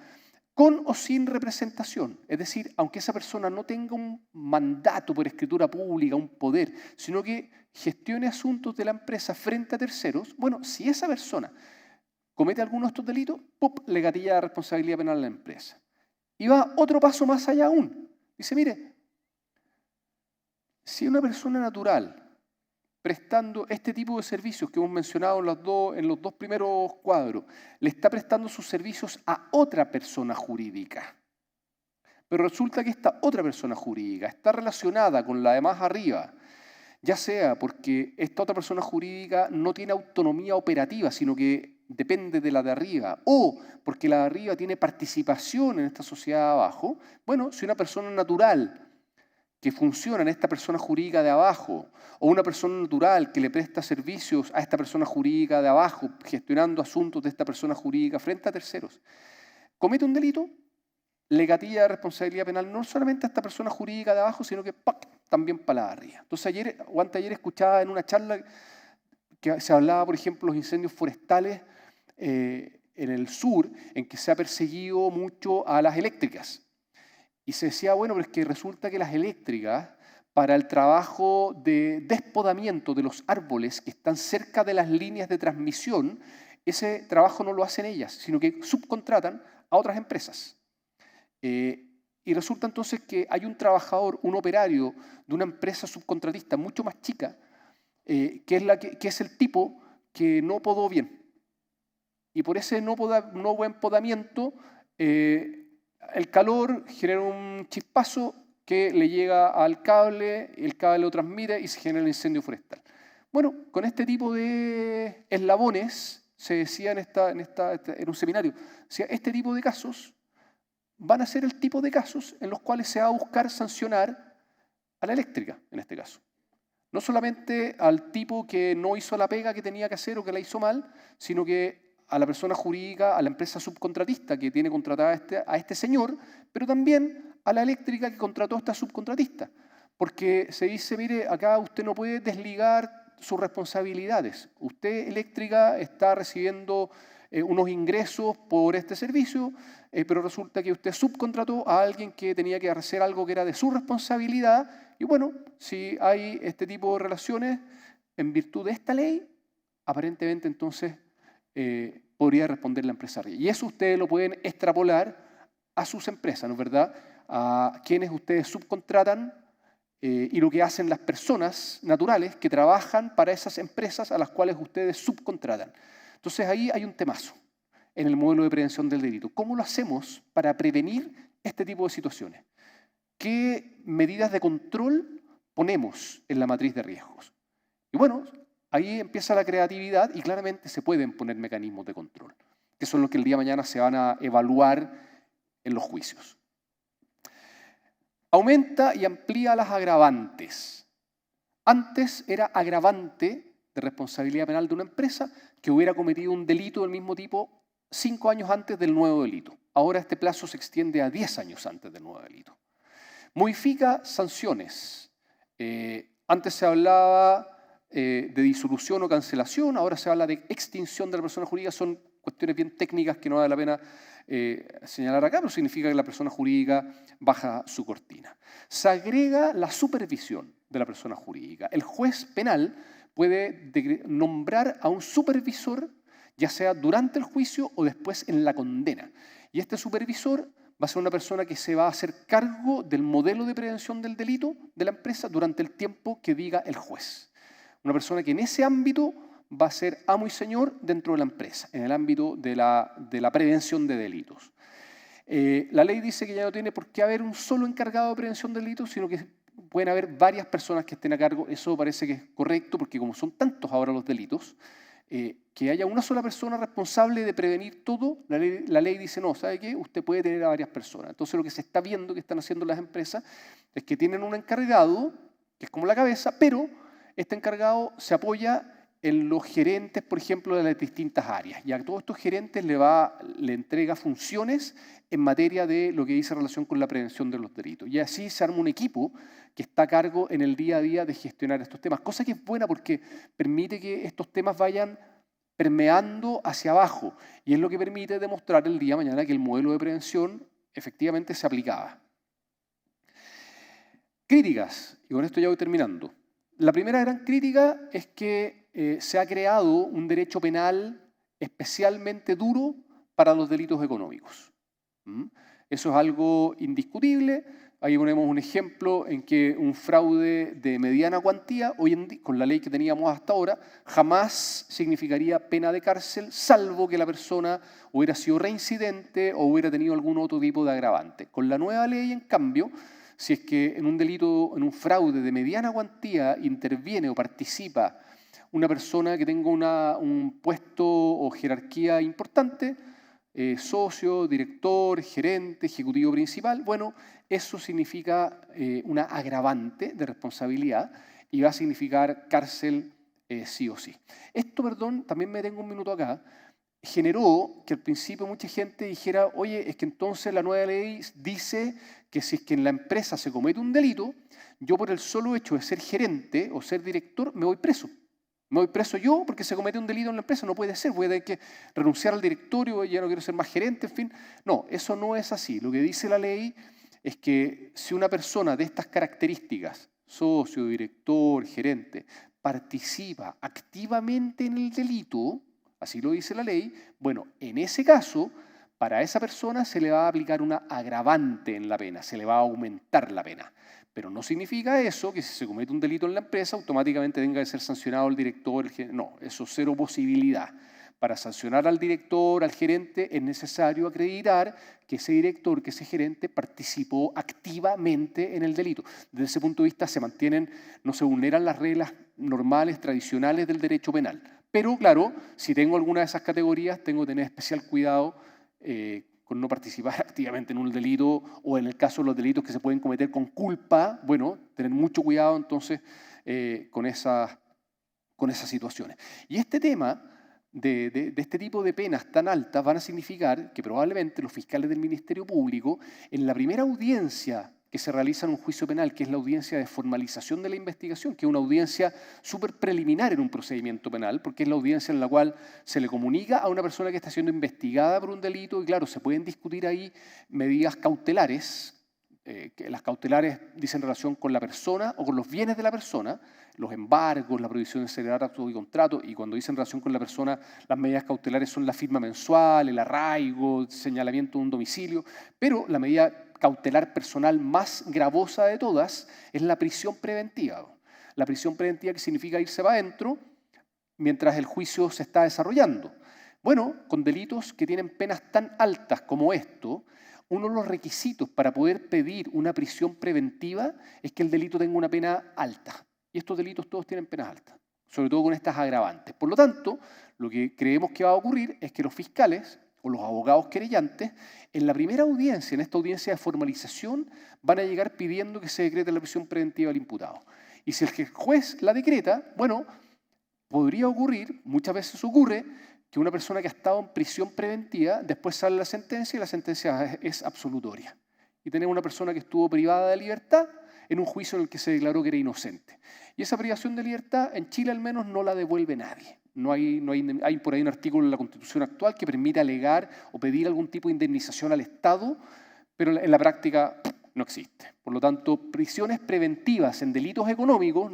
con o sin representación. Es decir, aunque esa persona no tenga un mandato por escritura pública, un poder, sino que gestione asuntos de la empresa frente a terceros, bueno, si esa persona comete alguno de estos delitos, ¡pum!, le gatilla la responsabilidad penal a la empresa. Y va otro paso más allá aún. Dice, mire, si una persona natural prestando este tipo de servicios que hemos mencionado en los dos primeros cuadros, le está prestando sus servicios a otra persona jurídica, pero resulta que esta otra persona jurídica está relacionada con la de más arriba, ya sea porque esta otra persona jurídica no tiene autonomía operativa, sino que depende de la de arriba, o porque la de arriba tiene participación en esta sociedad de abajo, bueno, si una persona natural que funciona en esta persona jurídica de abajo, o una persona natural que le presta servicios a esta persona jurídica de abajo, gestionando asuntos de esta persona jurídica frente a terceros, comete un delito, le gatilla responsabilidad penal no solamente a esta persona jurídica de abajo, sino que ¡pac!, también para la de arriba. Entonces ayer escuchaba en una charla que se hablaba, por ejemplo, de los incendios forestales en el sur, en que se ha perseguido mucho a las eléctricas. Y se decía, bueno, pero es que resulta que las eléctricas, para el trabajo de despodamiento de los árboles que están cerca de las líneas de transmisión, ese trabajo no lo hacen ellas, sino que subcontratan a otras empresas. Y resulta entonces que hay un trabajador, un operario de una empresa subcontratista mucho más chica, que es el tipo que no podó bien. Y por ese no buen podamiento, el calor genera un chispazo que le llega al cable, el cable lo transmite y se genera el incendio forestal. Bueno, con este tipo de eslabones, se decía en un seminario, decía, este tipo de casos van a ser el tipo de casos en los cuales se va a buscar sancionar a la eléctrica, en este caso. No solamente al tipo que no hizo la pega que tenía que hacer o que la hizo mal, sino que a la persona jurídica, a la empresa subcontratista que tiene contratada a este señor, pero también a la eléctrica que contrató a esta subcontratista. Porque se dice, mire, acá usted no puede desligar sus responsabilidades. Usted, eléctrica, está recibiendo unos ingresos por este servicio, pero resulta que usted subcontrató a alguien que tenía que hacer algo que era de su responsabilidad. Y bueno, si hay este tipo de relaciones, en virtud de esta ley, aparentemente entonces podría responder la empresa. Y eso ustedes lo pueden extrapolar a sus empresas, ¿no es verdad? A quienes ustedes subcontratan y lo que hacen las personas naturales que trabajan para esas empresas a las cuales ustedes subcontratan. Entonces ahí hay un temazo en el modelo de prevención del delito. ¿Cómo lo hacemos para prevenir este tipo de situaciones? ¿Qué medidas de control ponemos en la matriz de riesgos? Y bueno, ahí empieza la creatividad y claramente se pueden poner mecanismos de control, que son los que el día de mañana se van a evaluar en los juicios. Aumenta y amplía las agravantes. Antes era agravante de responsabilidad penal de una empresa que hubiera cometido un delito del mismo tipo 5 años antes del nuevo delito. Ahora este plazo se extiende a 10 años antes del nuevo delito. Modifica sanciones. Antes se hablaba de disolución o cancelación, ahora se habla de extinción de la persona jurídica. Son cuestiones bien técnicas que no vale la pena señalar acá, pero significa que la persona jurídica baja su cortina. Se agrega la supervisión de la persona jurídica. El juez penal puede nombrar a un supervisor, ya sea durante el juicio o después en la condena. Y este supervisor va a ser una persona que se va a hacer cargo del modelo de prevención del delito de la empresa durante el tiempo que diga el juez. Una persona que en ese ámbito va a ser amo y señor dentro de la empresa, en el ámbito de la prevención de delitos. La ley dice que ya no tiene por qué haber un solo encargado de prevención de delitos, sino que pueden haber varias personas que estén a cargo. Eso parece que es correcto, porque como son tantos ahora los delitos, que haya una sola persona responsable de prevenir todo, la ley dice, no, ¿sabe qué? Usted puede tener a varias personas. Entonces lo que se está viendo que están haciendo las empresas es que tienen un encargado, que es como la cabeza, pero este encargado se apoya en los gerentes, por ejemplo, de las distintas áreas. Y a todos estos gerentes le entrega funciones en materia de lo que dice relación con la prevención de los delitos. Y así se arma un equipo que está a cargo en el día a día de gestionar estos temas, cosa que es buena porque permite que estos temas vayan permeando hacia abajo, y es lo que permite demostrar el día de mañana que el modelo de prevención efectivamente se aplicaba. Críticas, y con esto ya voy terminando. La primera gran crítica es que se ha creado un derecho penal especialmente duro para los delitos económicos. Eso es algo indiscutible. Ahí ponemos un ejemplo en que un fraude de mediana cuantía, hoy en día, con la ley que teníamos hasta ahora, jamás significaría pena de cárcel, salvo que la persona hubiera sido reincidente o hubiera tenido algún otro tipo de agravante. Con la nueva ley, en cambio, si es que en un delito, en un fraude de mediana cuantía interviene o participa una persona que tenga un puesto o jerarquía importante, socio, director, gerente, ejecutivo principal, bueno, eso significa una agravante de responsabilidad y va a significar cárcel sí o sí. Esto, perdón, también me tengo un minuto acá, generó que al principio mucha gente dijera, oye, es que entonces la nueva ley dice que si es que en la empresa se comete un delito, yo por el solo hecho de ser gerente o ser director me voy preso. Me voy preso yo porque se comete un delito en la empresa, no puede ser, voy a tener que renunciar al directorio, ya no quiero ser más gerente, en fin. No, eso no es así. Lo que dice la ley es que si una persona de estas características, socio, director, gerente, participa activamente en el delito, así lo dice la ley, bueno, en ese caso, para esa persona se le va a aplicar una agravante en la pena, se le va a aumentar la pena. Pero no significa eso que si se comete un delito en la empresa, automáticamente tenga que ser sancionado el director, el gerente. No, eso es cero posibilidad. Para sancionar al director, al gerente, es necesario acreditar que ese director, que ese gerente participó activamente en el delito. Desde ese punto de vista no se vulneran las reglas normales, tradicionales del derecho penal. Pero claro, si tengo alguna de esas categorías, tengo que tener especial cuidado con no participar activamente en un delito, o en el caso de los delitos que se pueden cometer con culpa, bueno, tener mucho cuidado entonces con esas situaciones. Y este tema de este tipo de penas tan altas van a significar que probablemente los fiscales del Ministerio Público, en la primera audiencia que se realiza en un juicio penal, que es la audiencia de formalización de la investigación, que es una audiencia súper preliminar en un procedimiento penal, porque es la audiencia en la cual se le comunica a una persona que está siendo investigada por un delito, y claro, se pueden discutir ahí medidas cautelares, que las cautelares dicen relación con la persona o con los bienes de la persona, los embargos, la prohibición de celebrar actos y contratos, y cuando dicen relación con la persona, las medidas cautelares son la firma mensual, el arraigo, el señalamiento de un domicilio, pero la medida cautelar personal más gravosa de todas es la prisión preventiva. La prisión preventiva, que significa irse para adentro mientras el juicio se está desarrollando. Bueno, con delitos que tienen penas tan altas como esto, uno de los requisitos para poder pedir una prisión preventiva es que el delito tenga una pena alta. Y estos delitos todos tienen penas altas, sobre todo con estas agravantes. Por lo tanto, lo que creemos que va a ocurrir es que los fiscales o los abogados querellantes, en la primera audiencia, en esta audiencia de formalización, van a llegar pidiendo que se decrete la prisión preventiva al imputado. Y si el juez la decreta, bueno, podría ocurrir, muchas veces ocurre, que una persona que ha estado en prisión preventiva, después sale la sentencia y la sentencia es absolutoria. Y tenemos una persona que estuvo privada de libertad en un juicio en el que se declaró que era inocente. Y esa privación de libertad, en Chile al menos, no la devuelve nadie. Hay por ahí un artículo en la Constitución actual que permite alegar o pedir algún tipo de indemnización al Estado, pero en la práctica no existe. Por lo tanto, prisiones preventivas en delitos económicos,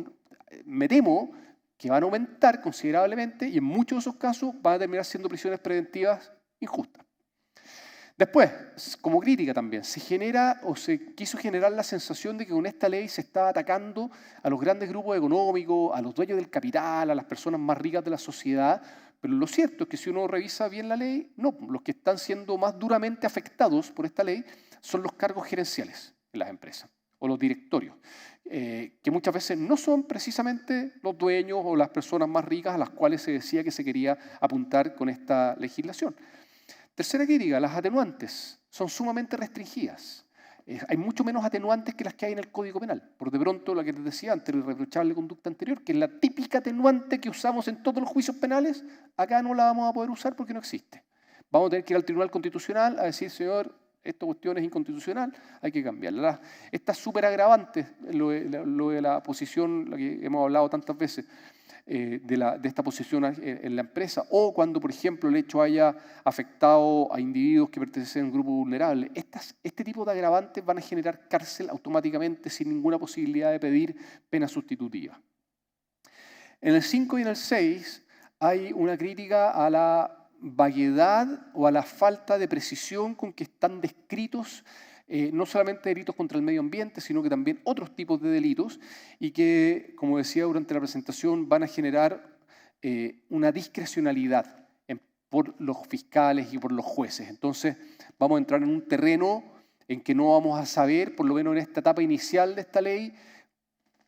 me temo que van a aumentar considerablemente, y en muchos de esos casos van a terminar siendo prisiones preventivas injustas. Después, como crítica también, se quiso generar la sensación de que con esta ley se estaba atacando a los grandes grupos económicos, a los dueños del capital, a las personas más ricas de la sociedad, pero lo cierto es que si uno revisa bien la ley, no, los que están siendo más duramente afectados por esta ley son los cargos gerenciales en las empresas. o los directorios, que muchas veces no son precisamente los dueños o las personas más ricas a las cuales se decía que se quería apuntar con esta legislación. Tercera crítica, las atenuantes son sumamente restringidas. Hay mucho menos atenuantes que las que hay en el Código Penal. Por de pronto, la que les decía antes, la irreprochable conducta anterior, que es la típica atenuante que usamos en todos los juicios penales, acá no la vamos a poder usar porque no existe. Vamos a tener que ir al Tribunal Constitucional a decir, señor, esta cuestión es inconstitucional, hay que cambiarla. Estas súper agravantes, lo de la posición, la que hemos hablado tantas veces, de esta posición en la empresa, o cuando, por ejemplo, el hecho haya afectado a individuos que pertenecen a un grupo vulnerable. Este tipo de agravantes van a generar cárcel automáticamente sin ninguna posibilidad de pedir pena sustitutiva. En el 5 y en el 6 hay una crítica a la vaguedad o a la falta de precisión con que están descritos no solamente delitos contra el medio ambiente, sino que también otros tipos de delitos y que, como decía durante la presentación, van a generar una discrecionalidad por los fiscales y por los jueces. Entonces, vamos a entrar en un terreno en que no vamos a saber, por lo menos en esta etapa inicial de esta ley,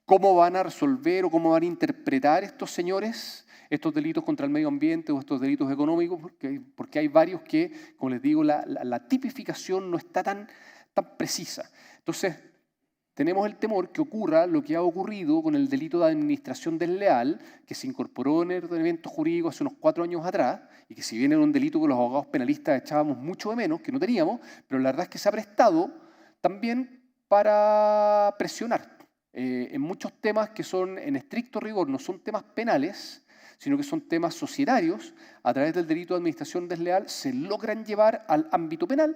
cómo van a resolver o cómo van a interpretar estos señores estos delitos contra el medio ambiente o estos delitos económicos, porque hay varios que, como les digo, la tipificación no está tan precisa. Entonces, tenemos el temor que ocurra lo que ha ocurrido con el delito de administración desleal, que se incorporó en el ordenamiento jurídico hace unos 4 años atrás, y que si bien era un delito que los abogados penalistas echábamos mucho de menos, que no teníamos, pero la verdad es que se ha prestado también para presionar en muchos temas que son, en estricto rigor, no son temas penales, sino que son temas societarios. A través del delito de administración desleal se logran llevar al ámbito penal,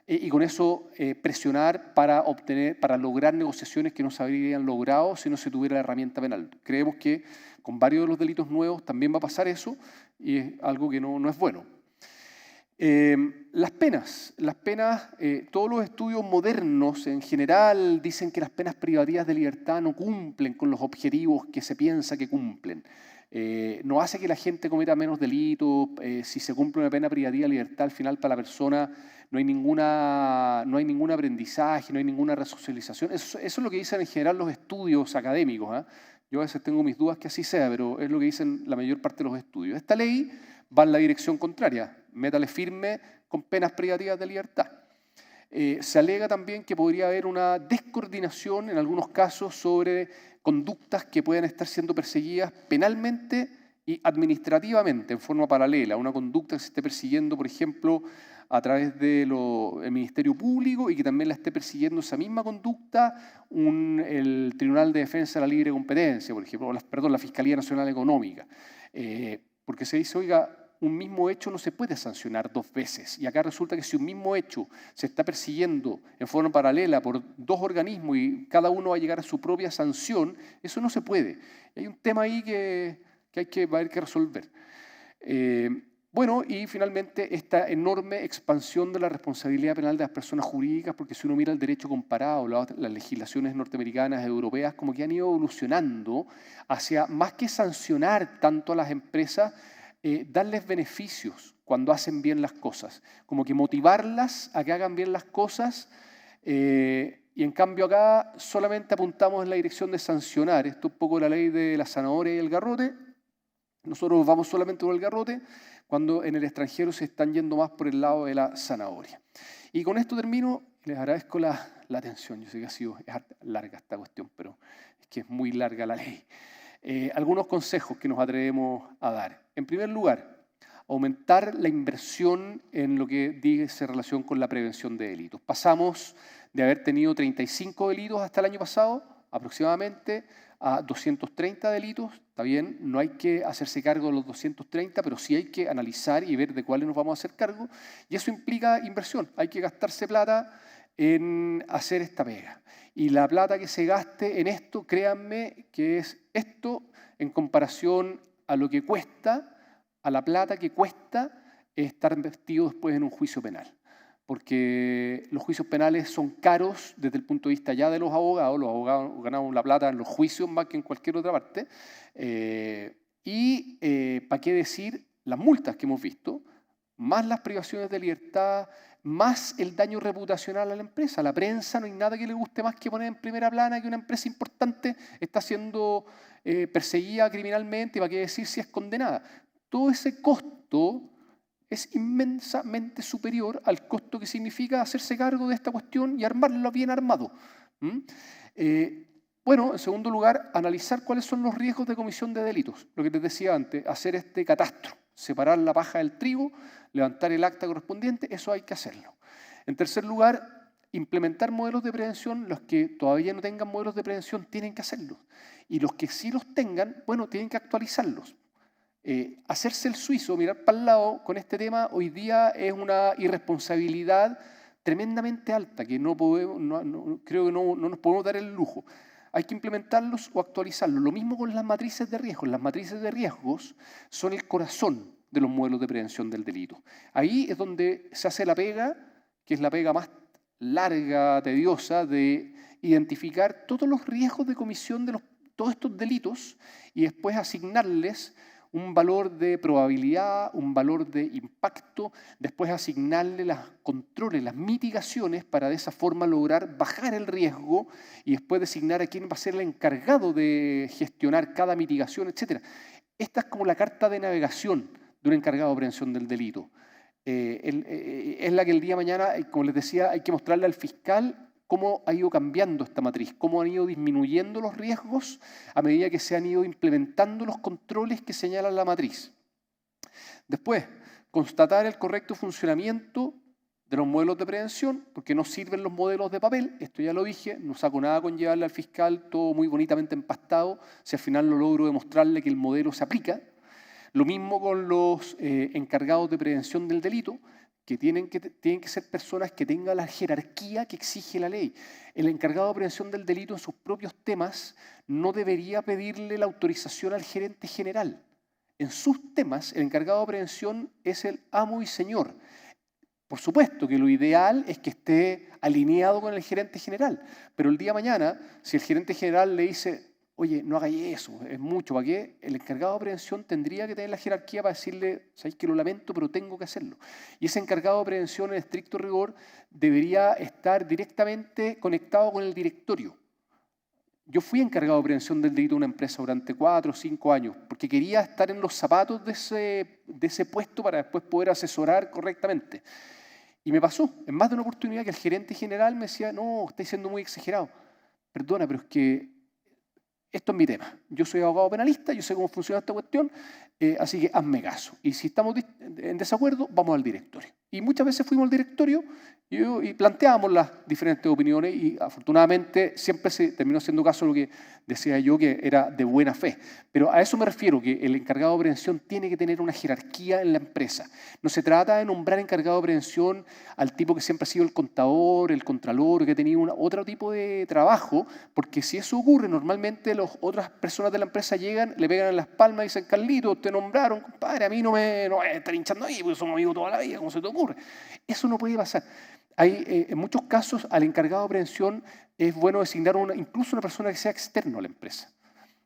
y con eso presionar para lograr negociaciones que no se habrían logrado si no se tuviera la herramienta penal. Creemos que con varios de los delitos nuevos también va a pasar eso y es algo que no es bueno. Las penas, todos los estudios modernos en general dicen que las penas privativas de libertad no cumplen con los objetivos que se piensa que cumplen. No hace que la gente cometa menos delitos. Si se cumple una pena privativa de libertad, al final para la persona no hay ningún aprendizaje, no hay ninguna resocialización. Eso es lo que dicen en general los estudios académicos, ¿eh? Yo a veces tengo mis dudas que así sea, pero es lo que dicen la mayor parte de los estudios. Esta ley va en la dirección contraria. Métale firme con penas privativas de libertad. Se alega también que podría haber una descoordinación en algunos casos sobre conductas que puedan estar siendo perseguidas penalmente y administrativamente en forma paralela. Una conducta que se esté persiguiendo, por ejemplo, a través del Ministerio Público y que también la esté persiguiendo esa misma conducta el Tribunal de Defensa de la Libre Competencia, por ejemplo, la Fiscalía Nacional Económica. Porque se dice, oiga, un mismo hecho no se puede sancionar 2 veces. Y acá resulta que si un mismo hecho se está persiguiendo en forma paralela por 2 organismos y cada uno va a llegar a su propia sanción, eso no se puede. Hay un tema ahí que va a haber que resolver. Bueno, y finalmente esta enorme expansión de la responsabilidad penal de las personas jurídicas, porque si uno mira el derecho comparado, las legislaciones norteamericanas, europeas, como que han ido evolucionando hacia, más que sancionar tanto a las empresas, darles beneficios cuando hacen bien las cosas, como que motivarlas a que hagan bien las cosas, y en cambio acá solamente apuntamos en la dirección de sancionar. Esto es un poco la ley de la zanahoria y el garrote. Nosotros vamos solamente por el garrote, cuando en el extranjero se están yendo más por el lado de la zanahoria. Y con esto termino. Les agradezco la atención. Yo sé que es larga esta cuestión, pero es que es muy larga la ley. Algunos consejos que nos atrevemos a dar. En primer lugar, aumentar la inversión en lo que dice relación con la prevención de delitos. Pasamos de haber tenido 35 delitos hasta el año pasado, aproximadamente, a 230 delitos. Está bien, no hay que hacerse cargo de los 230, pero sí hay que analizar y ver de cuáles nos vamos a hacer cargo. Y eso implica inversión. Hay que gastarse plata en hacer esta pega. Y la plata que se gaste en esto, créanme que es esto en comparación a lo que cuesta, a la plata que cuesta estar vestido después en un juicio penal. Porque los juicios penales son caros desde el punto de vista ya de los abogados ganamos la plata en los juicios más que en cualquier otra parte, ¿para qué decir las multas que hemos visto? Más las privaciones de libertad, más el daño reputacional a la empresa. A la prensa no hay nada que le guste más que poner en primera plana que una empresa importante está siendo perseguida criminalmente, y va a decir si es condenada. Todo ese costo es inmensamente superior al costo que significa hacerse cargo de esta cuestión y armarlo bien armado. Bueno, en segundo lugar, analizar cuáles son los riesgos de comisión de delitos. Lo que les decía antes, hacer este catastro, separar la paja del trigo, levantar el acta correspondiente, eso hay que hacerlo. En tercer lugar, implementar modelos de prevención. Los que todavía no tengan modelos de prevención tienen que hacerlos. Y los que sí los tengan, bueno, tienen que actualizarlos. Hacerse el suizo, mirar para el lado con este tema, hoy día es una irresponsabilidad tremendamente alta, que no podemos, creo que no nos podemos dar el lujo. Hay que implementarlos o actualizarlos. Lo mismo con las matrices de riesgos. Las matrices de riesgos son el corazón de los modelos de prevención del delito. Ahí es donde se hace la pega, que es la pega más larga, tediosa, de identificar todos los riesgos de comisión de todos estos delitos y después asignarles un valor de probabilidad, un valor de impacto, después asignarle los controles, las mitigaciones para de esa forma lograr bajar el riesgo y después designar a quién va a ser el encargado de gestionar cada mitigación, etc. Esta es como la carta de navegación de un encargado de prevención del delito. Es la que el día de mañana, como les decía, hay que mostrarle al fiscal cómo ha ido cambiando esta matriz, cómo han ido disminuyendo los riesgos a medida que se han ido implementando los controles que señalan la matriz. Después, constatar el correcto funcionamiento de los modelos de prevención, porque no sirven los modelos de papel, esto ya lo dije, no saco nada con llevarle al fiscal todo muy bonitamente empastado, si al final no logro demostrarle que el modelo se aplica. Lo mismo con los encargados de prevención del delito, que tienen que ser personas que tengan la jerarquía que exige la ley. El encargado de prevención del delito en sus propios temas no debería pedirle la autorización al gerente general. En sus temas, el encargado de prevención es el amo y señor. Por supuesto que lo ideal es que esté alineado con el gerente general, pero el día de mañana, si el gerente general le dice, oye, no hagáis eso, es mucho, ¿para qué? El encargado de prevención tendría que tener la jerarquía para decirle, sabéis que lo lamento, pero tengo que hacerlo. Y ese encargado de prevención, en estricto rigor, debería estar directamente conectado con el directorio. Yo fui encargado de prevención del delito de una empresa durante 4 o 5 años, porque quería estar en los zapatos de ese puesto para después poder asesorar correctamente. Y me pasó, en más de una oportunidad, que el gerente general me decía, no, estáis siendo muy exagerado. Perdona, pero es que esto es mi tema. Yo soy abogado penalista, yo sé cómo funciona esta cuestión, así que hazme caso. Y si estamos en desacuerdo, vamos al directorio. Y muchas veces fuimos al directorio y planteábamos las diferentes opiniones y afortunadamente siempre se terminó haciendo caso a lo que decía yo, que era de buena fe. Pero a eso me refiero, que el encargado de prevención tiene que tener una jerarquía en la empresa. No se trata de nombrar encargado de prevención al tipo que siempre ha sido el contador, el contralor, que ha tenido otro tipo de trabajo, porque si eso ocurre, normalmente las otras personas de la empresa llegan, le pegan en las palmas y dicen, Carlito, te nombraron, compadre, a mí no me están hinchando ahí, porque somos amigos toda la vida, ¿cómo se te ocurre? Eso no puede pasar. En muchos casos, al encargado de prevención es bueno designar incluso una persona que sea externo a la empresa,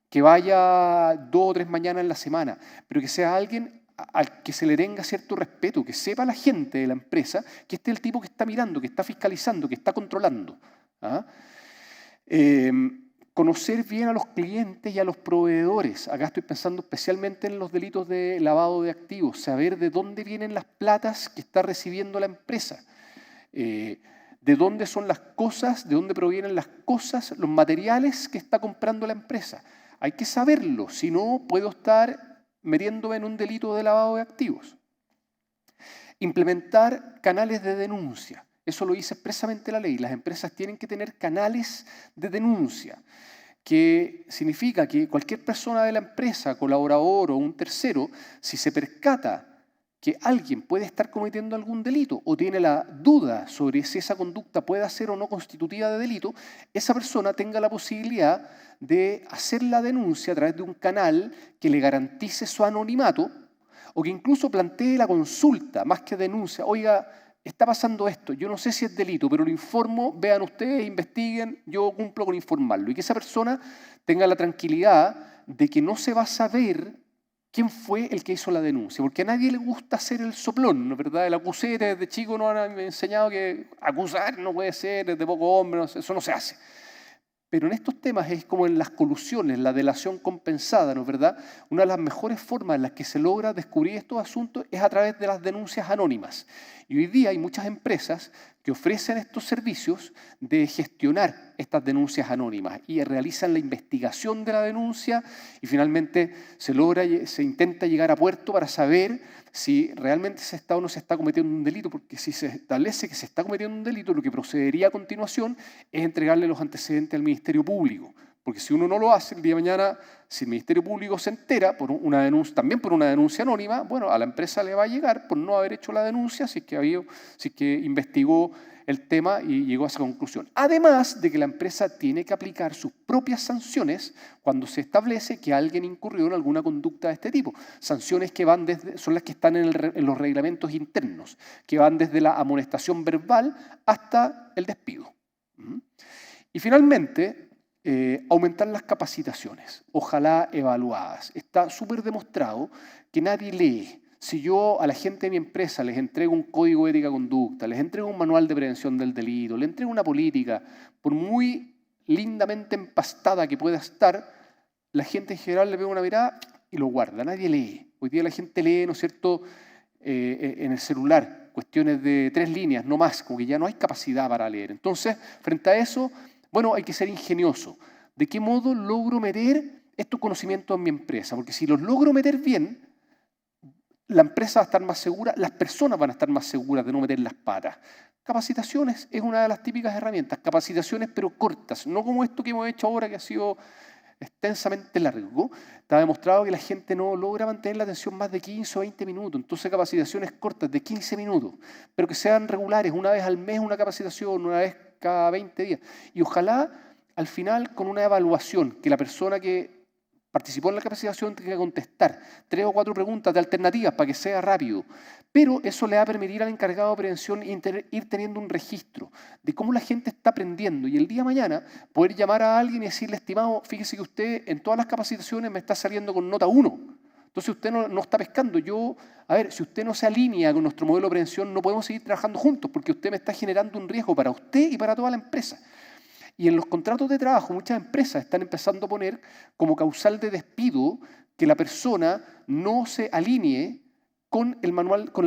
que vaya 2 o 3 mañanas en la semana, pero que sea alguien al que se le tenga cierto respeto, que sepa la gente de la empresa que este es el tipo que está mirando, que está fiscalizando, que está controlando. Conocer bien a los clientes y a los proveedores. Acá estoy pensando especialmente en los delitos de lavado de activos, saber de dónde vienen las platas que está recibiendo la empresa. De dónde son las cosas, de dónde provienen las cosas, los materiales que está comprando la empresa. Hay que saberlo, si no puedo estar metiéndome en un delito de lavado de activos. Implementar canales de denuncia. Eso lo dice expresamente la ley. Las empresas tienen que tener canales de denuncia, que significa que cualquier persona de la empresa, colaborador o un tercero, si se percata que alguien puede estar cometiendo algún delito o tiene la duda sobre si esa conducta puede ser o no constitutiva de delito, esa persona tenga la posibilidad de hacer la denuncia a través de un canal que le garantice su anonimato o que incluso plantee la consulta, más que denuncia. Oiga, está pasando esto, yo no sé si es delito, pero lo informo, vean ustedes, investiguen, yo cumplo con informarlo. Y que esa persona tenga la tranquilidad de que no se va a saber quién fue el que hizo la denuncia, porque a nadie le gusta hacer el soplón, ¿no es verdad? El acusete, desde chico nos han enseñado que acusar no puede ser, es de poco hombre, eso no se hace. Pero en estos temas es como en las colusiones, la delación compensada, ¿no es verdad? Una de las mejores formas en las que se logra descubrir estos asuntos es a través de las denuncias anónimas. Y hoy día hay muchas empresas que ofrecen estos servicios de gestionar estas denuncias anónimas y realizan la investigación de la denuncia y finalmente se intenta llegar a puerto para saber si realmente se está o no se está cometiendo un delito, porque si se establece que se está cometiendo un delito, lo que procedería a continuación es entregarle los antecedentes al Ministerio Público. Porque si uno no lo hace, el día de mañana, si el Ministerio Público se entera por una denuncia, también por una denuncia anónima, bueno, a la empresa le va a llegar por no haber hecho la denuncia si es que investigó el tema y llegó a esa conclusión. Además de que la empresa tiene que aplicar sus propias sanciones cuando se establece que alguien incurrió en alguna conducta de este tipo. Sanciones que son las que están en los reglamentos internos, que van desde la amonestación verbal hasta el despido. Y finalmente, aumentar las capacitaciones, ojalá evaluadas. Está súper demostrado que nadie lee. Si yo a la gente de mi empresa les entrego un código de ética de conducta, les entrego un manual de prevención del delito, les entrego una política, por muy lindamente empastada que pueda estar, la gente en general le pega una mirada y lo guarda. Nadie lee. Hoy día la gente lee, ¿no es cierto?, en el celular, cuestiones de 3 líneas, no más, como que ya no hay capacidad para leer. Entonces, frente a eso, bueno, hay que ser ingenioso. ¿De qué modo logro meter estos conocimientos en mi empresa? Porque si los logro meter bien, la empresa va a estar más segura, las personas van a estar más seguras de no meter las patas. Capacitaciones es una de las típicas herramientas, capacitaciones pero cortas, no como esto que hemos hecho ahora que ha sido extensamente largo. Está demostrado que la gente no logra mantener la atención más de 15 o 20 minutos, entonces capacitaciones cortas de 15 minutos, pero que sean regulares, una vez al mes una capacitación, una vez cada 20 días. Y ojalá al final con una evaluación, que la persona que participó en la capacitación tenga que contestar 3 o 4 preguntas de alternativas para que sea rápido. Pero eso le va a permitir al encargado de prevención ir teniendo un registro de cómo la gente está aprendiendo y el día de mañana poder llamar a alguien y decirle, estimado, fíjese que usted en todas las capacitaciones me está saliendo con nota 1. Entonces usted no está pescando. Si usted no se alinea con nuestro modelo de prevención, no podemos seguir trabajando juntos porque usted me está generando un riesgo para usted y para toda la empresa. Y en los contratos de trabajo muchas empresas están empezando a poner como causal de despido que la persona no se alinee con el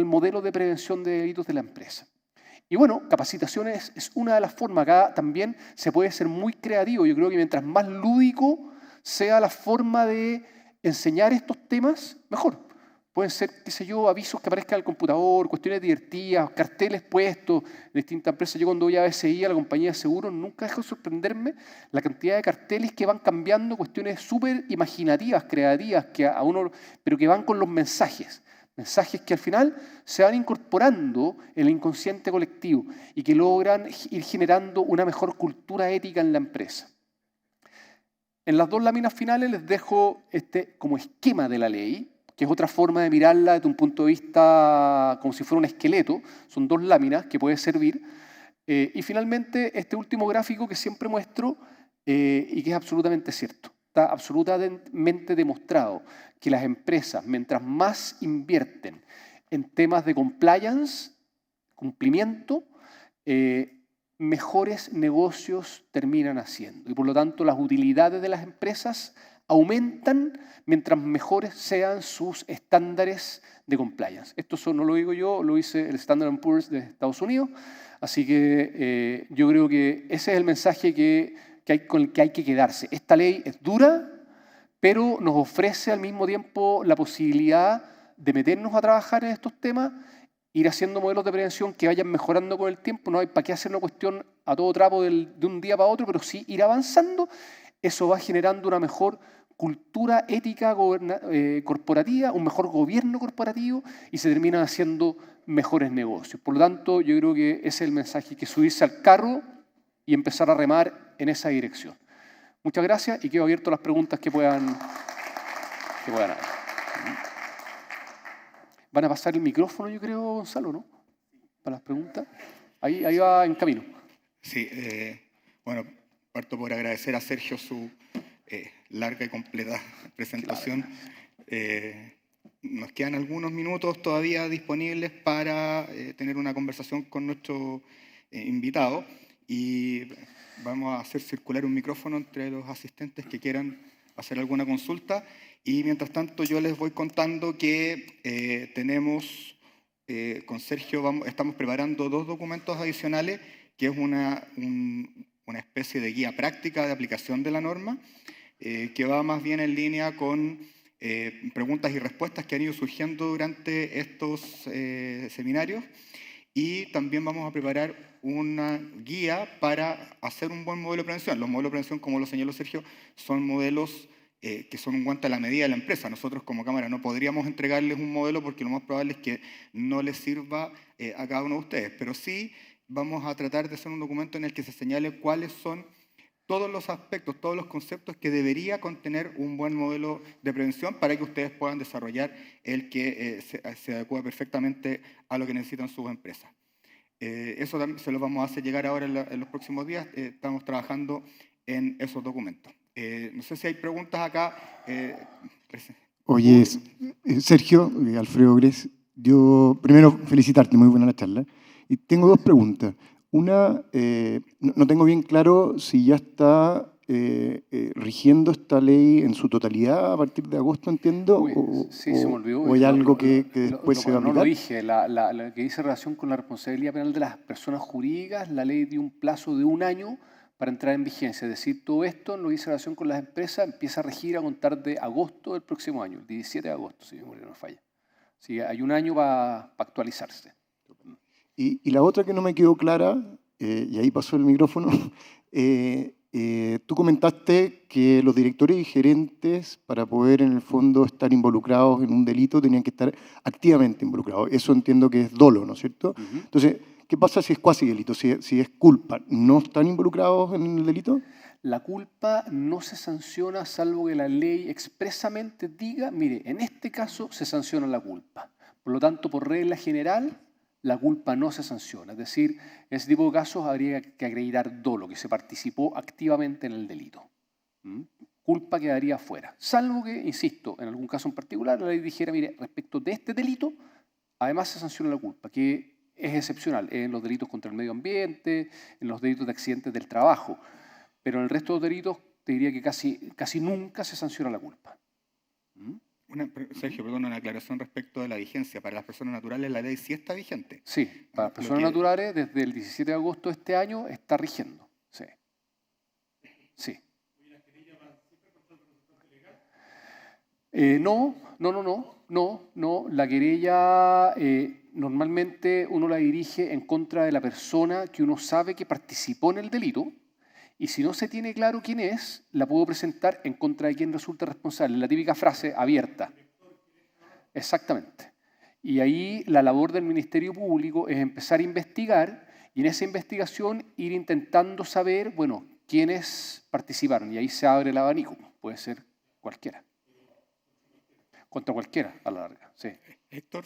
modelo de prevención de delitos de la empresa. Y bueno, capacitaciones es una de las formas. Acá también se puede ser muy creativo. Yo creo que mientras más lúdico sea la forma de enseñar estos temas, mejor. Pueden ser, qué sé yo, avisos que aparezcan en el computador, cuestiones divertidas, carteles puestos en distintas empresas. Yo cuando voy a BCI, a la compañía de seguros, nunca dejo de sorprenderme la cantidad de carteles que van cambiando, cuestiones súper imaginativas, creativas, pero que van con los mensajes. Mensajes que al final se van incorporando en el inconsciente colectivo y que logran ir generando una mejor cultura ética en la empresa. En las 2 láminas finales les dejo como esquema de la ley, que es otra forma de mirarla desde un punto de vista como si fuera un esqueleto. Son 2 láminas que puede servir. Y finalmente, este último gráfico que siempre muestro y que es absolutamente cierto. Está absolutamente demostrado que las empresas, mientras más invierten en temas de compliance, cumplimiento, mejores negocios terminan haciendo. Y por lo tanto, las utilidades de las empresas aumentan mientras mejores sean sus estándares de compliance. Esto no lo digo yo, lo dice el Standard & Poor's de Estados Unidos. Así que yo creo que ese es el mensaje con el que hay que quedarse. Esta ley es dura, pero nos ofrece al mismo tiempo la posibilidad de meternos a trabajar en estos temas, ir haciendo modelos de prevención que vayan mejorando con el tiempo. No hay para qué hacer una cuestión a todo trapo de un día para otro, pero sí ir avanzando. Eso va generando una mejor cultura ética corporativa, un mejor gobierno corporativo y se terminan haciendo mejores negocios. Por lo tanto, yo creo que ese es el mensaje, que subirse al carro y empezar a remar en esa dirección. Muchas gracias y quedo abierto a las preguntas que puedan haber. Van a pasar el micrófono, yo creo, Gonzalo, ¿no? Para las preguntas. Ahí va en camino. Sí, bueno, parto por agradecer a Sergio su larga y completa presentación. nos quedan algunos minutos todavía disponibles para tener una conversación con nuestro invitado y vamos a hacer circular un micrófono entre los asistentes que quieran hacer alguna consulta. Y mientras tanto yo les voy contando que tenemos, con Sergio estamos preparando 2 documentos adicionales, que es una especie de guía práctica de aplicación de la norma, que va más bien en línea con preguntas y respuestas que han ido surgiendo durante estos seminarios. Y también vamos a preparar una guía para hacer un buen modelo de prevención. Los modelos de prevención, como lo señaló Sergio, son modelos que son un guante a la medida de la empresa. Nosotros como Cámara no podríamos entregarles un modelo porque lo más probable es que no les sirva a cada uno de ustedes. Pero sí vamos a tratar de hacer un documento en el que se señale cuáles son todos los aspectos, todos los conceptos que debería contener un buen modelo de prevención para que ustedes puedan desarrollar el que se adecua perfectamente a lo que necesitan sus empresas. Eso también se lo vamos a hacer llegar ahora en los próximos días. Estamos trabajando en esos documentos. No sé si hay preguntas acá. Oye, Sergio, Alfredo Gres, yo primero felicitarte, muy buena la charla. Y tengo 2 preguntas. Una, no tengo bien claro si ya está rigiendo esta ley en su totalidad a partir de agosto, entiendo, sí, se me olvidó. o hay algo que después se va a aplicar. No lo dije, la que dice relación con la responsabilidad penal de las personas jurídicas, la ley dio un plazo de 1 año para entrar en vigencia. Es decir, todo esto lo dice relación con las empresas, empieza a regir a contar de agosto del próximo año, el 17 de agosto, si mi memoria no falla. Así hay 1 año para actualizarse. Y la otra que no me quedó clara, y ahí pasó el micrófono, tú comentaste que los directores y gerentes, para poder en el fondo estar involucrados en un delito, tenían que estar activamente involucrados. Eso entiendo que es dolo, ¿no es cierto? Entonces, ¿qué pasa si es cuasi delito, si es culpa? ¿No están involucrados en el delito? La culpa no se sanciona salvo que la ley expresamente diga, mire, en este caso se sanciona la culpa. Por lo tanto, por regla general, la culpa no se sanciona. Es decir, en ese tipo de casos habría que acreditar dolo, que se participó activamente en el delito. Culpa quedaría fuera. Salvo que, insisto, en algún caso en particular, la ley dijera, mire, respecto de este delito, además se sanciona la culpa, que es excepcional en los delitos contra el medio ambiente, en los delitos de accidentes del trabajo. Pero en el resto de los delitos, te diría que casi nunca se sanciona la culpa. Sergio, perdón, una aclaración respecto de la vigencia. Para las personas naturales la ley sí está vigente. Sí, para las personas naturales desde el 17 de agosto de este año está rigiendo. Sí. Sí. ¿Y la querella va siempre por todo el representante legal? No. La querella normalmente uno la dirige en contra de la persona que uno sabe que participó en el delito. Y si no se tiene claro quién es, la puedo presentar en contra de quien resulte responsable. La típica frase abierta. Exactamente. Y ahí la labor del Ministerio Público es empezar a investigar y en esa investigación ir intentando saber, bueno, quiénes participaron. Y ahí se abre el abanico. Puede ser cualquiera. Contra cualquiera, a la larga. Sí. Héctor.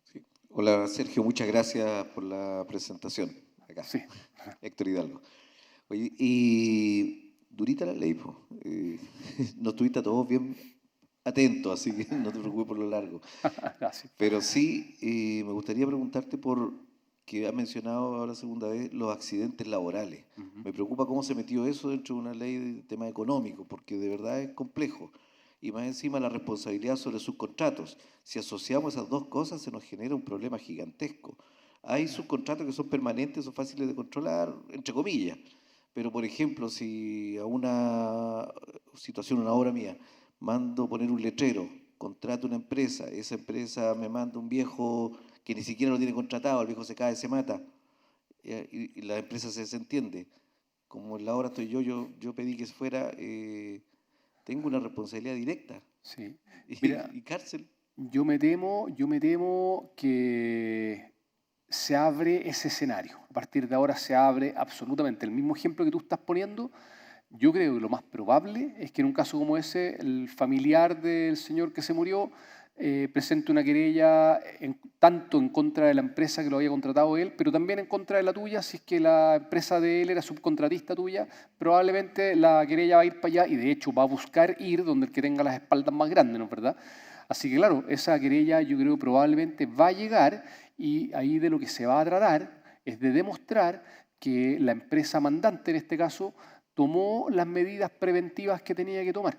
Sí. Hola, Sergio. Muchas gracias por la presentación. Acá. Sí. Héctor Hidalgo. Oye, y durita la ley, po. Nos tuviste a todos bien atentos, así que no te preocupes por lo largo. Gracias. Pero sí, me gustaría preguntarte por que has mencionado ahora segunda vez los accidentes laborales. Me preocupa cómo se metió eso dentro de una ley de tema económico, porque de verdad es complejo. Y más encima la responsabilidad sobre subcontratos. Si asociamos esas 2 cosas, se nos genera un problema gigantesco. Hay subcontratos que son permanentes, son fáciles de controlar, entre comillas. Pero, por ejemplo, si a una situación, una obra mía, mando poner un letrero, contrato una empresa, esa empresa me manda un viejo que ni siquiera lo tiene contratado, el viejo se cae, se mata, y la empresa se desentiende. Como en la obra estoy yo pedí que fuera, tengo una responsabilidad directa. Sí. Mira, y cárcel. Yo me temo que se abre ese escenario. A partir de ahora se abre absolutamente. El mismo ejemplo que tú estás poniendo, yo creo que lo más probable es que en un caso como ese, el familiar del señor que se murió presente una querella tanto en contra de la empresa que lo había contratado él, pero también en contra de la tuya, si es que la empresa de él era subcontratista tuya, probablemente la querella va a ir para allá y de hecho va a buscar ir donde el que tenga las espaldas más grandes, ¿no es verdad? Así que claro, esa querella yo creo probablemente va a llegar y ahí de lo que se va a tratar es de demostrar que la empresa mandante, en este caso, tomó las medidas preventivas que tenía que tomar.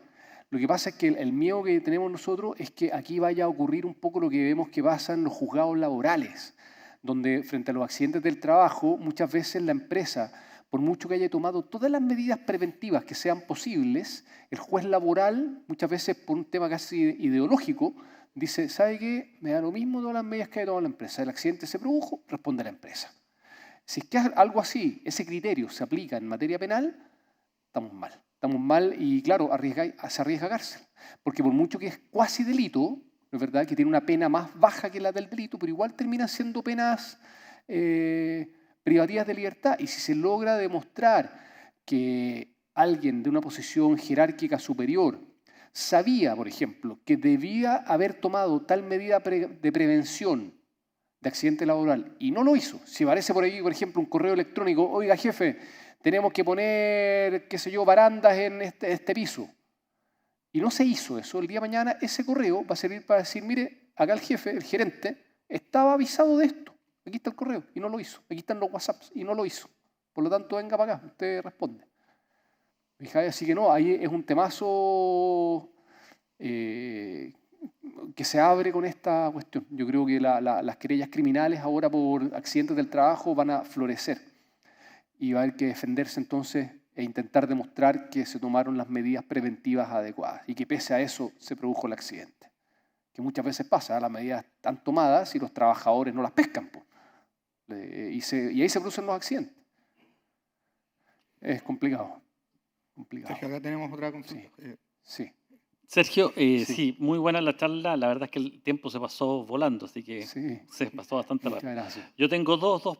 Lo que pasa es que el miedo que tenemos nosotros es que aquí vaya a ocurrir un poco lo que vemos que pasa en los juzgados laborales, donde frente a los accidentes del trabajo, muchas veces la empresa, por mucho que haya tomado todas las medidas preventivas que sean posibles, el juez laboral, muchas veces por un tema casi ideológico, dice, ¿sabe qué? Me da lo mismo todas las medidas que haya tomado la empresa. El accidente se produjo, responde la empresa. Si es que algo así, ese criterio se aplica en materia penal, estamos mal. Estamos mal y, claro, se arriesga cárcel. Porque por mucho que es cuasi delito, ¿no es verdad? Que tiene una pena más baja que la del delito, pero igual terminan siendo penas privativas de libertad. Y si se logra demostrar que alguien de una posición jerárquica superior sabía, por ejemplo, que debía haber tomado tal medida de prevención de accidente laboral y no lo hizo, si aparece por ahí, por ejemplo, un correo electrónico, oiga, jefe, tenemos que poner, qué sé yo, barandas en este piso, y no se hizo eso, el día de mañana ese correo va a servir para decir, mire, acá el jefe, el gerente, estaba avisado de esto, aquí está el correo, y no lo hizo, aquí están los WhatsApps, y no lo hizo, por lo tanto, venga para acá, usted responde. Así que no, ahí es un temazo que se abre con esta cuestión. Yo creo que las querellas criminales ahora por accidentes del trabajo van a florecer y va a haber que defenderse entonces e intentar demostrar que se tomaron las medidas preventivas adecuadas y que pese a eso se produjo el accidente. Que muchas veces pasa, las medidas están tomadas y los trabajadores no las pescan. Y ahí se producen los accidentes. Es complicado. Sergio, acá tenemos otra consulta. Sí. Sergio, sí, muy buena la charla. La verdad es que el tiempo se pasó volando, así que se pasó bastante rápido. Muchas gracias. Yo tengo dos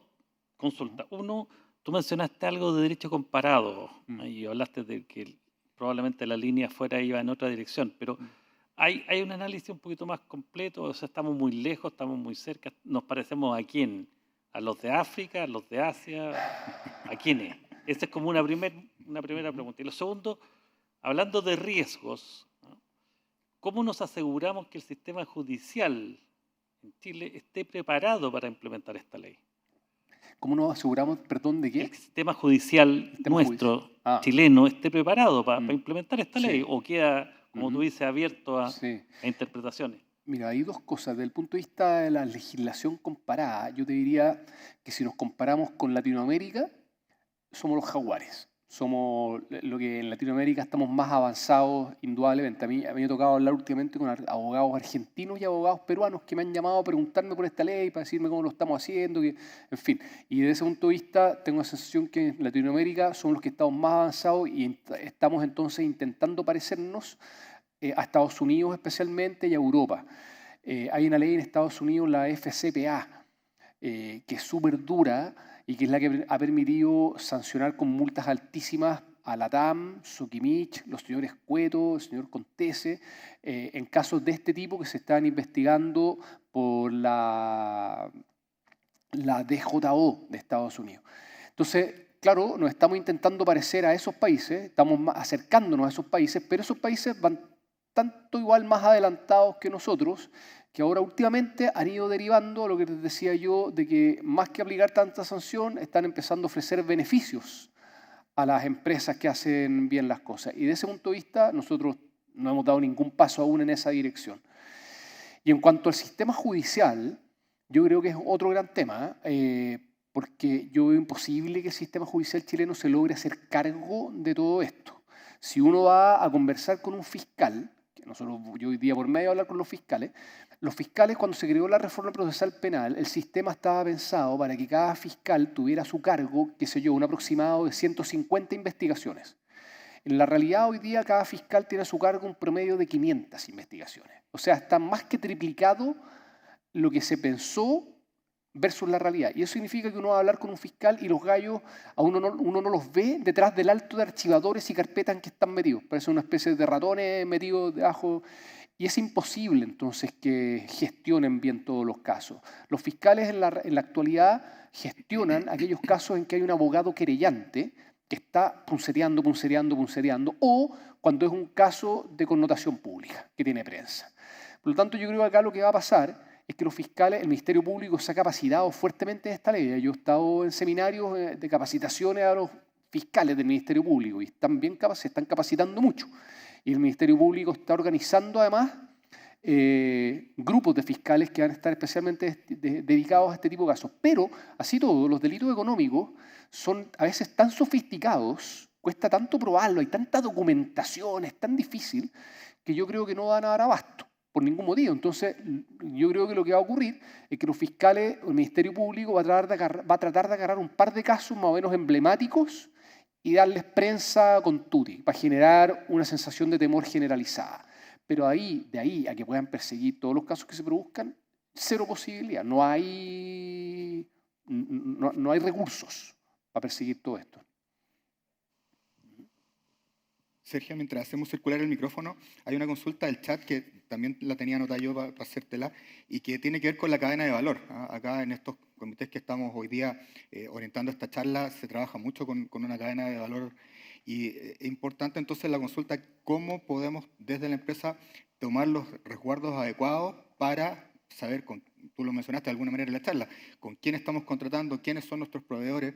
consultas. Uno, tú mencionaste algo de derecho comparado y hablaste de que probablemente la línea iba en otra dirección, pero hay un análisis un poquito más completo. O sea, estamos muy lejos, estamos muy cerca. ¿Nos parecemos a quién? ¿A los de África, a los de Asia? ¿A quiénes? Esa es como una primera pregunta. Y lo segundo, hablando de riesgos, ¿no? ¿Cómo nos aseguramos que el sistema judicial en Chile esté preparado para implementar esta ley? ¿Cómo nos aseguramos, perdón, de qué? El sistema judicial nuestro, chileno, esté preparado para implementar esta ley, o queda, como tú dices, abierto a interpretaciones. Mira, hay dos cosas. Desde el punto de vista de la legislación comparada, yo te diría que si nos comparamos con Latinoamérica, somos los jaguares. Somos lo que en Latinoamérica estamos más avanzados, indudablemente. A mí me ha tocado hablar últimamente con abogados argentinos y abogados peruanos que me han llamado a preguntarme por esta ley, para decirme cómo lo estamos haciendo, en fin. Y desde ese punto de vista tengo la sensación que en Latinoamérica somos los que estamos más avanzados y estamos entonces intentando parecernos a Estados Unidos especialmente y a Europa. Hay una ley en Estados Unidos, la FCPA, que es súper dura, y que es la que ha permitido sancionar con multas altísimas a Latam, Sokimich, los señores Cueto, el señor Contese, en casos de este tipo que se están investigando por la DJO de Estados Unidos. Entonces, claro, nos estamos intentando parecer a esos países, estamos acercándonos a esos países, pero esos países van tanto igual más adelantados que nosotros, que ahora últimamente han ido derivando lo que les decía yo, de que más que aplicar tanta sanción, están empezando a ofrecer beneficios a las empresas que hacen bien las cosas. Y de ese punto de vista, nosotros no hemos dado ningún paso aún en esa dirección. Y en cuanto al sistema judicial, yo creo que es otro gran tema, porque yo veo imposible que el sistema judicial chileno se logre hacer cargo de todo esto. Si uno va a conversar con un fiscal, yo hoy día por medio de hablar con los fiscales cuando se creó la reforma procesal penal, el sistema estaba pensado para que cada fiscal tuviera a su cargo, qué sé yo, un aproximado de 150 investigaciones. En la realidad hoy día cada fiscal tiene a su cargo un promedio de 500 investigaciones. O sea, está más que triplicado lo que se pensó versus la realidad. Y eso significa que uno va a hablar con un fiscal y los gallos a uno no los ve detrás del alto de archivadores y carpetas en que están metidos. Parecen una especie de ratones metidos debajo. Y es imposible entonces que gestionen bien todos los casos. Los fiscales en la actualidad gestionan aquellos casos en que hay un abogado querellante que está puncereando, o cuando es un caso de connotación pública, que tiene prensa. Por lo tanto, yo creo que acá lo que va a pasar es que los fiscales, el Ministerio Público se ha capacitado fuertemente en esta ley. Yo he estado en seminarios de capacitaciones a los fiscales del Ministerio Público y se están capacitando mucho. Y el Ministerio Público está organizando además grupos de fiscales que van a estar especialmente dedicados a este tipo de casos. Pero, así todo, los delitos económicos son a veces tan sofisticados, cuesta tanto probarlo, hay tanta documentación, es tan difícil, que yo creo que no van a dar abasto por ningún motivo. Entonces, yo creo que lo que va a ocurrir es que los fiscales, el Ministerio Público va a tratar de agarrar un par de casos más o menos emblemáticos y darles prensa con tutti, para generar una sensación de temor generalizada. Pero de ahí a que puedan perseguir todos los casos que se produzcan, cero posibilidad. No hay recursos para perseguir todo esto. Sergio, mientras hacemos circular el micrófono, hay una consulta del chat que también la tenía anotada yo para hacértela y que tiene que ver con la cadena de valor. Acá en estos comités que estamos hoy día orientando esta charla se trabaja mucho con una cadena de valor y es importante entonces la consulta cómo podemos desde la empresa tomar los resguardos adecuados para saber, tú lo mencionaste de alguna manera en la charla, con quién estamos contratando, quiénes son nuestros proveedores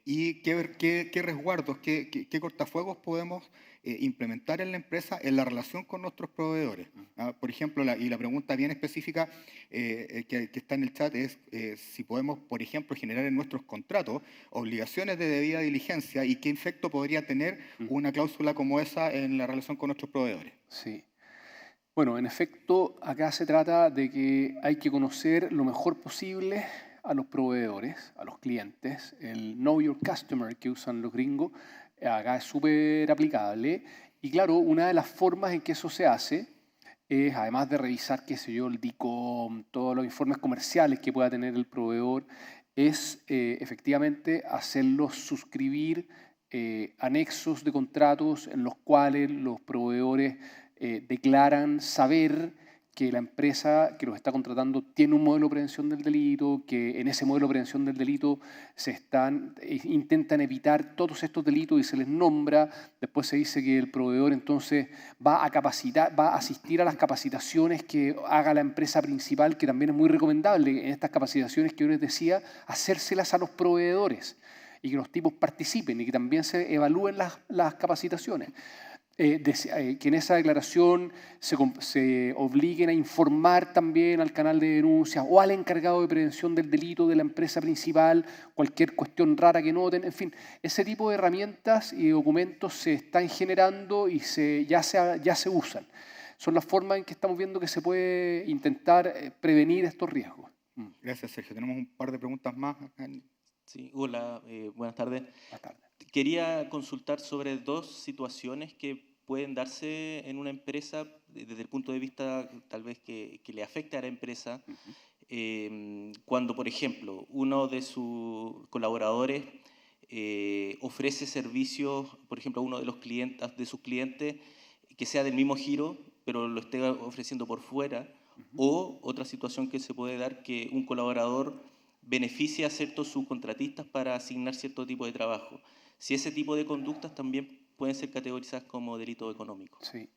y qué resguardos, qué cortafuegos podemos implementar en la empresa en la relación con nuestros proveedores. Por ejemplo, y la pregunta bien específica que está en el chat es si podemos, por ejemplo, generar en nuestros contratos obligaciones de debida diligencia y qué efecto podría tener una cláusula como esa en la relación con nuestros proveedores. Sí. Bueno, en efecto, acá se trata de que hay que conocer lo mejor posible a los proveedores, a los clientes. El Know Your Customer que usan los gringos, acá es súper aplicable. Y claro, una de las formas en que eso se hace es, además de revisar, qué sé yo, el DICOM, todos los informes comerciales que pueda tener el proveedor, es efectivamente hacerlos suscribir anexos de contratos en los cuales los proveedores declaran saber que la empresa que los está contratando tiene un modelo de prevención del delito, que en ese modelo de prevención del delito intentan evitar todos estos delitos y se les nombra. Después se dice que el proveedor entonces va a asistir a las capacitaciones que haga la empresa principal, que también es muy recomendable en estas capacitaciones que yo les decía, hacérselas a los proveedores y que los tipos participen y que también se evalúen las capacitaciones. Que en esa declaración se obliguen a informar también al canal de denuncias o al encargado de prevención del delito de la empresa principal cualquier cuestión rara que noten. En fin, ese tipo de herramientas y documentos se están generando y ya se usan. Son las formas en que estamos viendo que se puede intentar prevenir estos riesgos. Gracias, Sergio. Tenemos un par de preguntas más. Sí, hola, buenas tardes. Buenas tardes. Quería consultar sobre dos situaciones que pueden darse en una empresa desde el punto de vista tal vez que le afecte a la empresa. Cuando, por ejemplo, uno de sus colaboradores ofrece servicios, por ejemplo, a uno de sus clientes que sea del mismo giro, pero lo esté ofreciendo por fuera, o otra situación que se puede dar que un colaborador beneficia a ciertos subcontratistas para asignar cierto tipo de trabajo. Si ese tipo de conductas también pueden ser categorizadas como delito económico. Sí.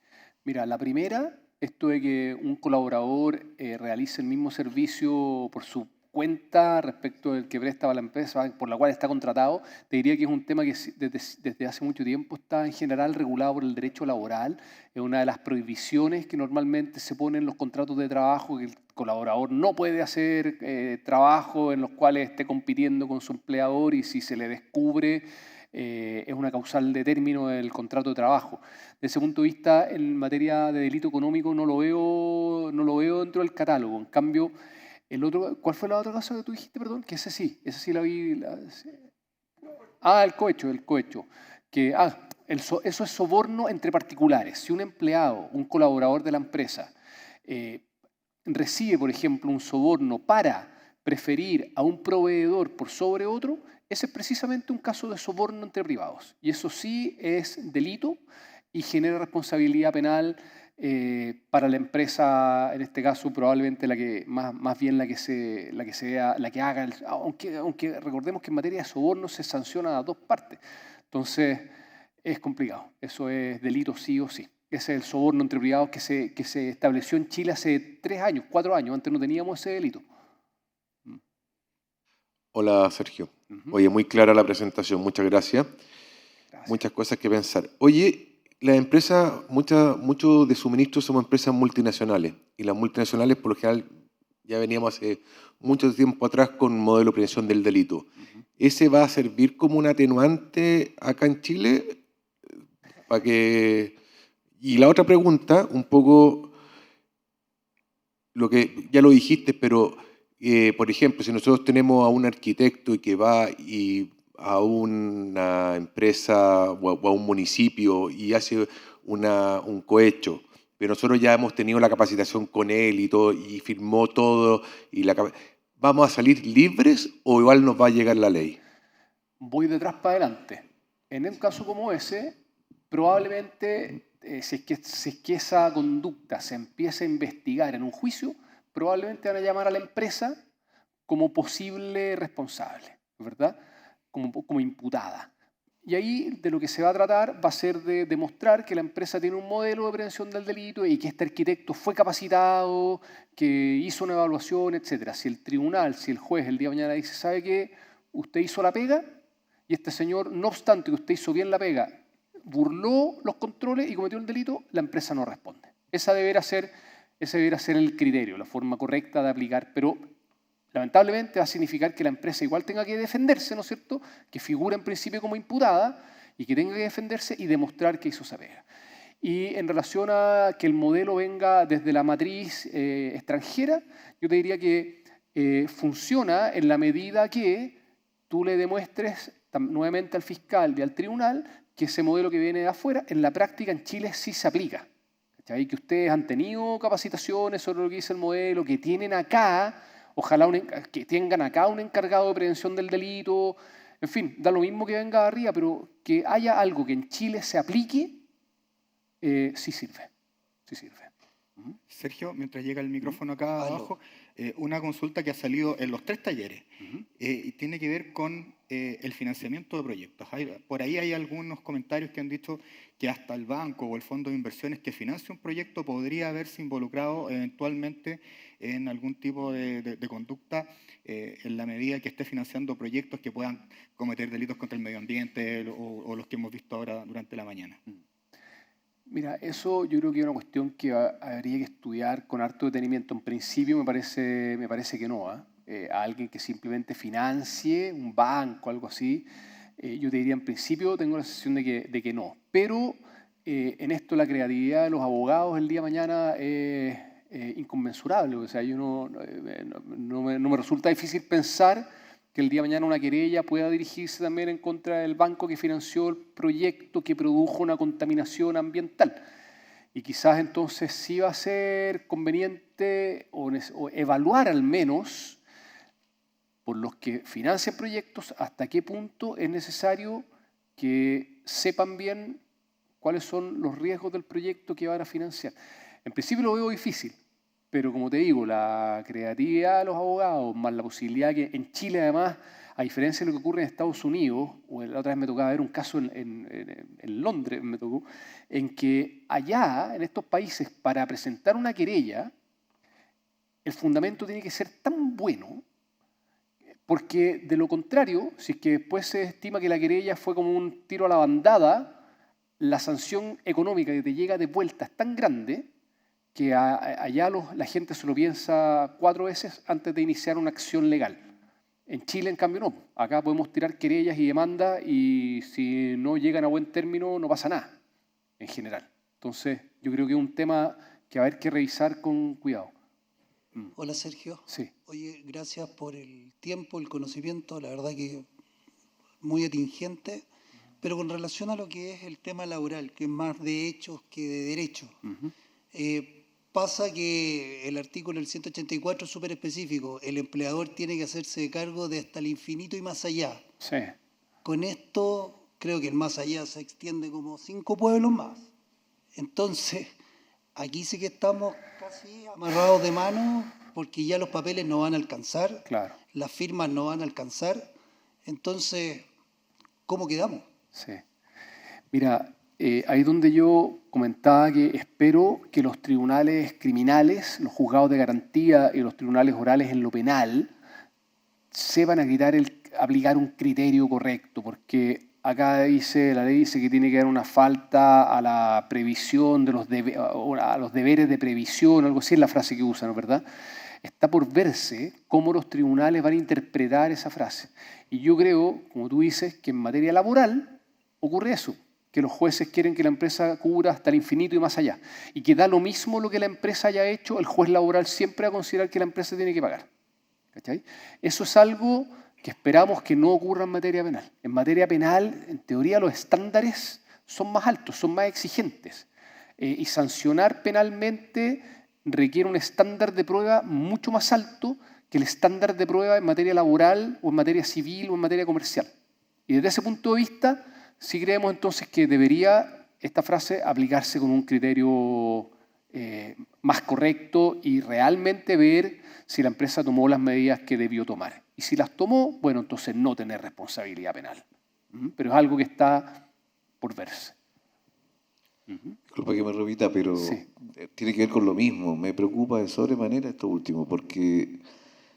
Mira, la primera, esto de que un colaborador realice el mismo servicio por su cuenta respecto del que presta a la empresa por la cual está contratado, te diría que es un tema que desde hace mucho tiempo está en general regulado por el derecho laboral. Es una de las prohibiciones que normalmente se ponen en los contratos de trabajo, que el colaborador no puede hacer trabajo en los cuales esté compitiendo con su empleador y si se le descubre es una causal de término del contrato de trabajo. Desde ese punto de vista, en materia de delito económico no lo veo dentro del catálogo. En cambio, el otro, ¿cuál fue la otra cosa que tú dijiste, perdón? Que ese sí la vi. El cohecho. Que, eso es soborno entre particulares. Si un empleado, un colaborador de la empresa, recibe, por ejemplo, un soborno para preferir a un proveedor por sobre otro, ese es precisamente un caso de soborno entre privados. Y eso sí es delito y genera responsabilidad penal para la empresa, en este caso probablemente más bien la que haga, aunque recordemos que en materia de soborno se sanciona a dos partes. Entonces es complicado. Eso es delito sí o sí. Ese es el soborno entre privados que se estableció en Chile hace 3 años, 4 años. Antes no teníamos ese delito. Hola, Sergio. Ujú. Oye, muy clara la presentación, muchas gracias. Gracias. Muchas cosas que pensar. Oye, las empresas, muchos de suministros somos empresas multinacionales, y las multinacionales por lo general ya veníamos hace mucho tiempo atrás con un modelo de prevención del delito. ¿Ese va a servir como un atenuante acá en Chile? Para que... Y la otra pregunta, un poco lo que ya lo dijiste, pero por ejemplo, si nosotros tenemos a un arquitecto y que va a una empresa o a un municipio y hace un cohecho, pero nosotros ya hemos tenido la capacitación con él y todo, y firmó todo, ¿vamos a salir libres o igual nos va a llegar la ley? Voy de atrás para adelante. En un caso como ese, probablemente, si es que esa conducta se empieza a investigar en un juicio, probablemente van a llamar a la empresa como posible responsable, ¿verdad? Como imputada. Y ahí de lo que se va a tratar va a ser de demostrar que la empresa tiene un modelo de prevención del delito y que este arquitecto fue capacitado, que hizo una evaluación, etc. Si el tribunal, si el juez el día de mañana dice, ¿sabe qué? Usted hizo la pega y este señor, no obstante que usted hizo bien la pega, burló los controles y cometió un delito, la empresa no responde. Ese deberá ser el criterio, la forma correcta de aplicar, pero lamentablemente va a significar que la empresa igual tenga que defenderse, ¿no es cierto?, que figura en principio como imputada y que tenga que defenderse y demostrar que hizo esa pega. Y en relación a que el modelo venga desde la matriz extranjera, yo te diría que funciona en la medida que tú le demuestres nuevamente al fiscal y al tribunal que ese modelo que viene de afuera, en la práctica en Chile sí se aplica. ¿Cachai? Que ustedes han tenido capacitaciones sobre lo que dice el modelo, que tienen acá, ojalá que tengan acá un encargado de prevención del delito, en fin, da lo mismo que venga de arriba, pero que haya algo que en Chile se aplique, sí sirve, sí sirve. Sergio, mientras llega el micrófono acá abajo, una consulta que ha salido en los 3 talleres y tiene que ver con el financiamiento de proyectos. Por ahí hay algunos comentarios que han dicho que hasta el banco o el fondo de inversiones que financia un proyecto podría haberse involucrado eventualmente en algún tipo de conducta en la medida que esté financiando proyectos que puedan cometer delitos contra el medio ambiente o los que hemos visto ahora durante la mañana. Mira, eso yo creo que es una cuestión que habría que estudiar con harto detenimiento. En principio me parece que no. A alguien que simplemente financie un banco, algo así, yo te diría en principio tengo la sensación de que no. Pero en esto la creatividad de los abogados el día de mañana es inconmensurable. O sea, yo no me resulta difícil pensar que el día de mañana una querella pueda dirigirse también en contra del banco que financió el proyecto que produjo una contaminación ambiental. Y quizás entonces sí va a ser conveniente o evaluar al menos por los que financian proyectos hasta qué punto es necesario que sepan bien cuáles son los riesgos del proyecto que van a financiar. En principio lo veo difícil. Pero como te digo, la creatividad de los abogados, más la posibilidad que en Chile además, a diferencia de lo que ocurre en Estados Unidos, o la otra vez me tocaba ver un caso en Londres, me tocó, en que allá, en estos países, para presentar una querella, el fundamento tiene que ser tan bueno, porque de lo contrario, si es que después se estima que la querella fue como un tiro a la bandada, la sanción económica que te llega de vuelta es tan grande que allá la gente se lo piensa 4 veces antes de iniciar una acción legal. En Chile, en cambio, no. Acá podemos tirar querellas y demandas y si no llegan a buen término no pasa nada, en general. Entonces, yo creo que es un tema que va a haber que revisar con cuidado. Hola, Sergio. Sí. Oye, gracias por el tiempo, el conocimiento, la verdad que muy atingente, pero con relación a lo que es el tema laboral, que es más de hechos que de derechos. Pasa que el artículo del 184 es súper específico. El empleador tiene que hacerse cargo de hasta el infinito y más allá. Sí. Con esto, creo que el más allá se extiende como 5 pueblos más. Entonces, aquí sí que estamos casi amarrados de mano porque ya los papeles no van a alcanzar, Claro. las firmas no van a alcanzar. Entonces, ¿cómo quedamos? Sí. Mira, ahí donde yo comentaba que espero que los tribunales criminales, los juzgados de garantía y los tribunales orales en lo penal sepan aplicar un criterio correcto, porque acá la ley dice que tiene que haber una falta a la previsión de a los deberes de previsión, algo así es la frase que usan, ¿no? ¿Verdad? Está por verse cómo los tribunales van a interpretar esa frase. Y yo creo, como tú dices, que en materia laboral ocurre eso, que los jueces quieren que la empresa cubra hasta el infinito y más allá. Y que da lo mismo lo que la empresa haya hecho, el juez laboral siempre va a considerar que la empresa tiene que pagar. ¿Cachai? Eso es algo que esperamos que no ocurra en materia penal. En materia penal, en teoría, los estándares son más altos, son más exigentes. Y sancionar penalmente requiere un estándar de prueba mucho más alto que el estándar de prueba en materia laboral o en materia civil o en materia comercial. Y desde ese punto de vista, sí creemos entonces que debería esta frase aplicarse con un criterio más correcto y realmente ver si la empresa tomó las medidas que debió tomar. Y si las tomó, bueno, entonces no tener responsabilidad penal. Pero es algo que está por verse. Disculpa que me repita, pero Sí. tiene que ver con lo mismo. Me preocupa de sobremanera esto último, porque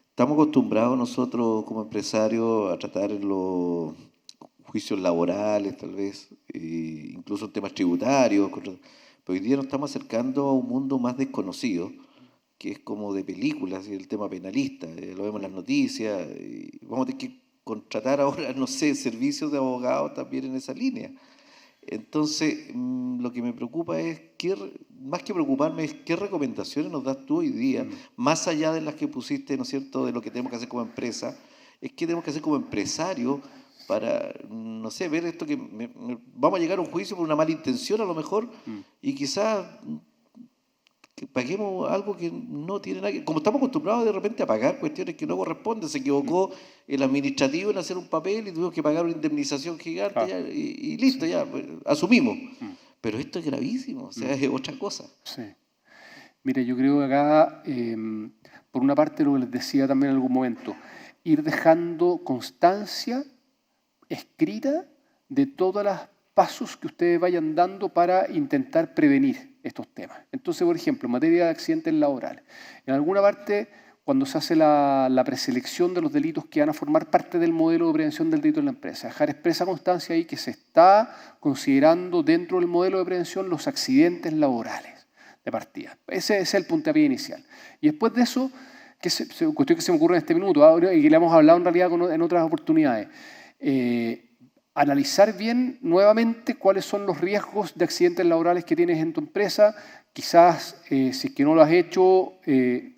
estamos acostumbrados nosotros como empresarios a tratar en los juicios laborales, tal vez, incluso en temas tributarios, pero hoy día nos estamos acercando a un mundo más desconocido, que es como de películas, y el tema penalista, lo vemos en las noticias, y vamos a tener que contratar ahora, no sé, servicios de abogados también en esa línea. Entonces, lo que me preocupa es, más que preocuparme, es qué recomendaciones nos das tú hoy día, más allá de las que pusiste, ¿no es cierto?, de lo que tenemos que hacer como empresa, es qué tenemos que hacer como empresario para, no sé, ver esto que vamos a llegar a un juicio por una mala intención a lo mejor, y quizás que paguemos algo que no tiene nada que... Como estamos acostumbrados de repente a pagar cuestiones que no corresponden, se equivocó el administrativo en hacer un papel y tuvimos que pagar una indemnización gigante ya, y listo, ya, pues, asumimos. Pero esto es gravísimo, o sea, es otra cosa. Sí. Mire, yo creo que acá, por una parte, lo que les decía también en algún momento, ir dejando constancia escrita de todos los pasos que ustedes vayan dando para intentar prevenir estos temas. Entonces, por ejemplo, en materia de accidentes laborales, en alguna parte, cuando se hace la preselección de los delitos que van a formar parte del modelo de prevención del delito en la empresa, dejar expresa constancia ahí que se está considerando dentro del modelo de prevención los accidentes laborales de partida. Ese es el puntapié inicial. Y después de eso, cuestión que se me ocurre en este minuto, ahora, y que le hemos hablado en realidad en otras oportunidades, analizar bien nuevamente cuáles son los riesgos de accidentes laborales que tienes en tu empresa. Quizás, si es que no lo has hecho,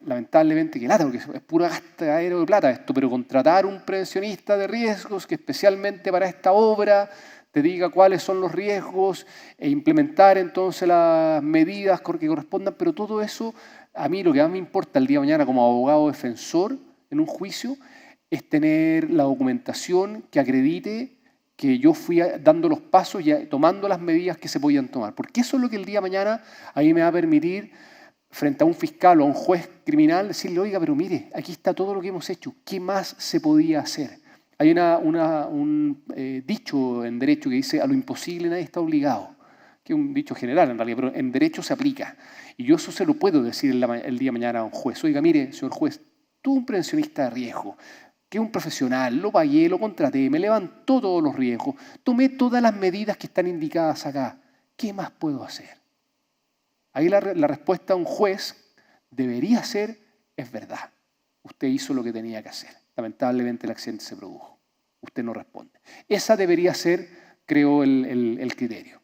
lamentablemente, que lata, porque es pura gastadero de plata esto, pero contratar un prevencionista de riesgos que especialmente para esta obra te diga cuáles son los riesgos e implementar entonces las medidas que correspondan, pero todo eso, a mí lo que más me importa el día de mañana como abogado defensor en un juicio es tener la documentación que acredite que yo fui dando los pasos y tomando las medidas que se podían tomar. Porque eso es lo que el día de mañana a mí me va a permitir, frente a un fiscal o a un juez criminal, decirle, oiga, pero mire, aquí está todo lo que hemos hecho, ¿qué más se podía hacer? Hay un dicho en derecho que dice, a lo imposible nadie está obligado, que es un dicho general en realidad, pero en derecho se aplica. Y yo eso se lo puedo decir el día de mañana a un juez. Oiga, mire, señor juez, tú un prevencionista de riesgo, que es un profesional, lo pagué, lo contraté, me levantó todos los riesgos, tomé todas las medidas que están indicadas acá. ¿Qué más puedo hacer? Ahí la respuesta a un juez debería ser, es verdad, usted hizo lo que tenía que hacer. Lamentablemente el accidente se produjo. Usted no responde. Esa debería ser, creo, el criterio.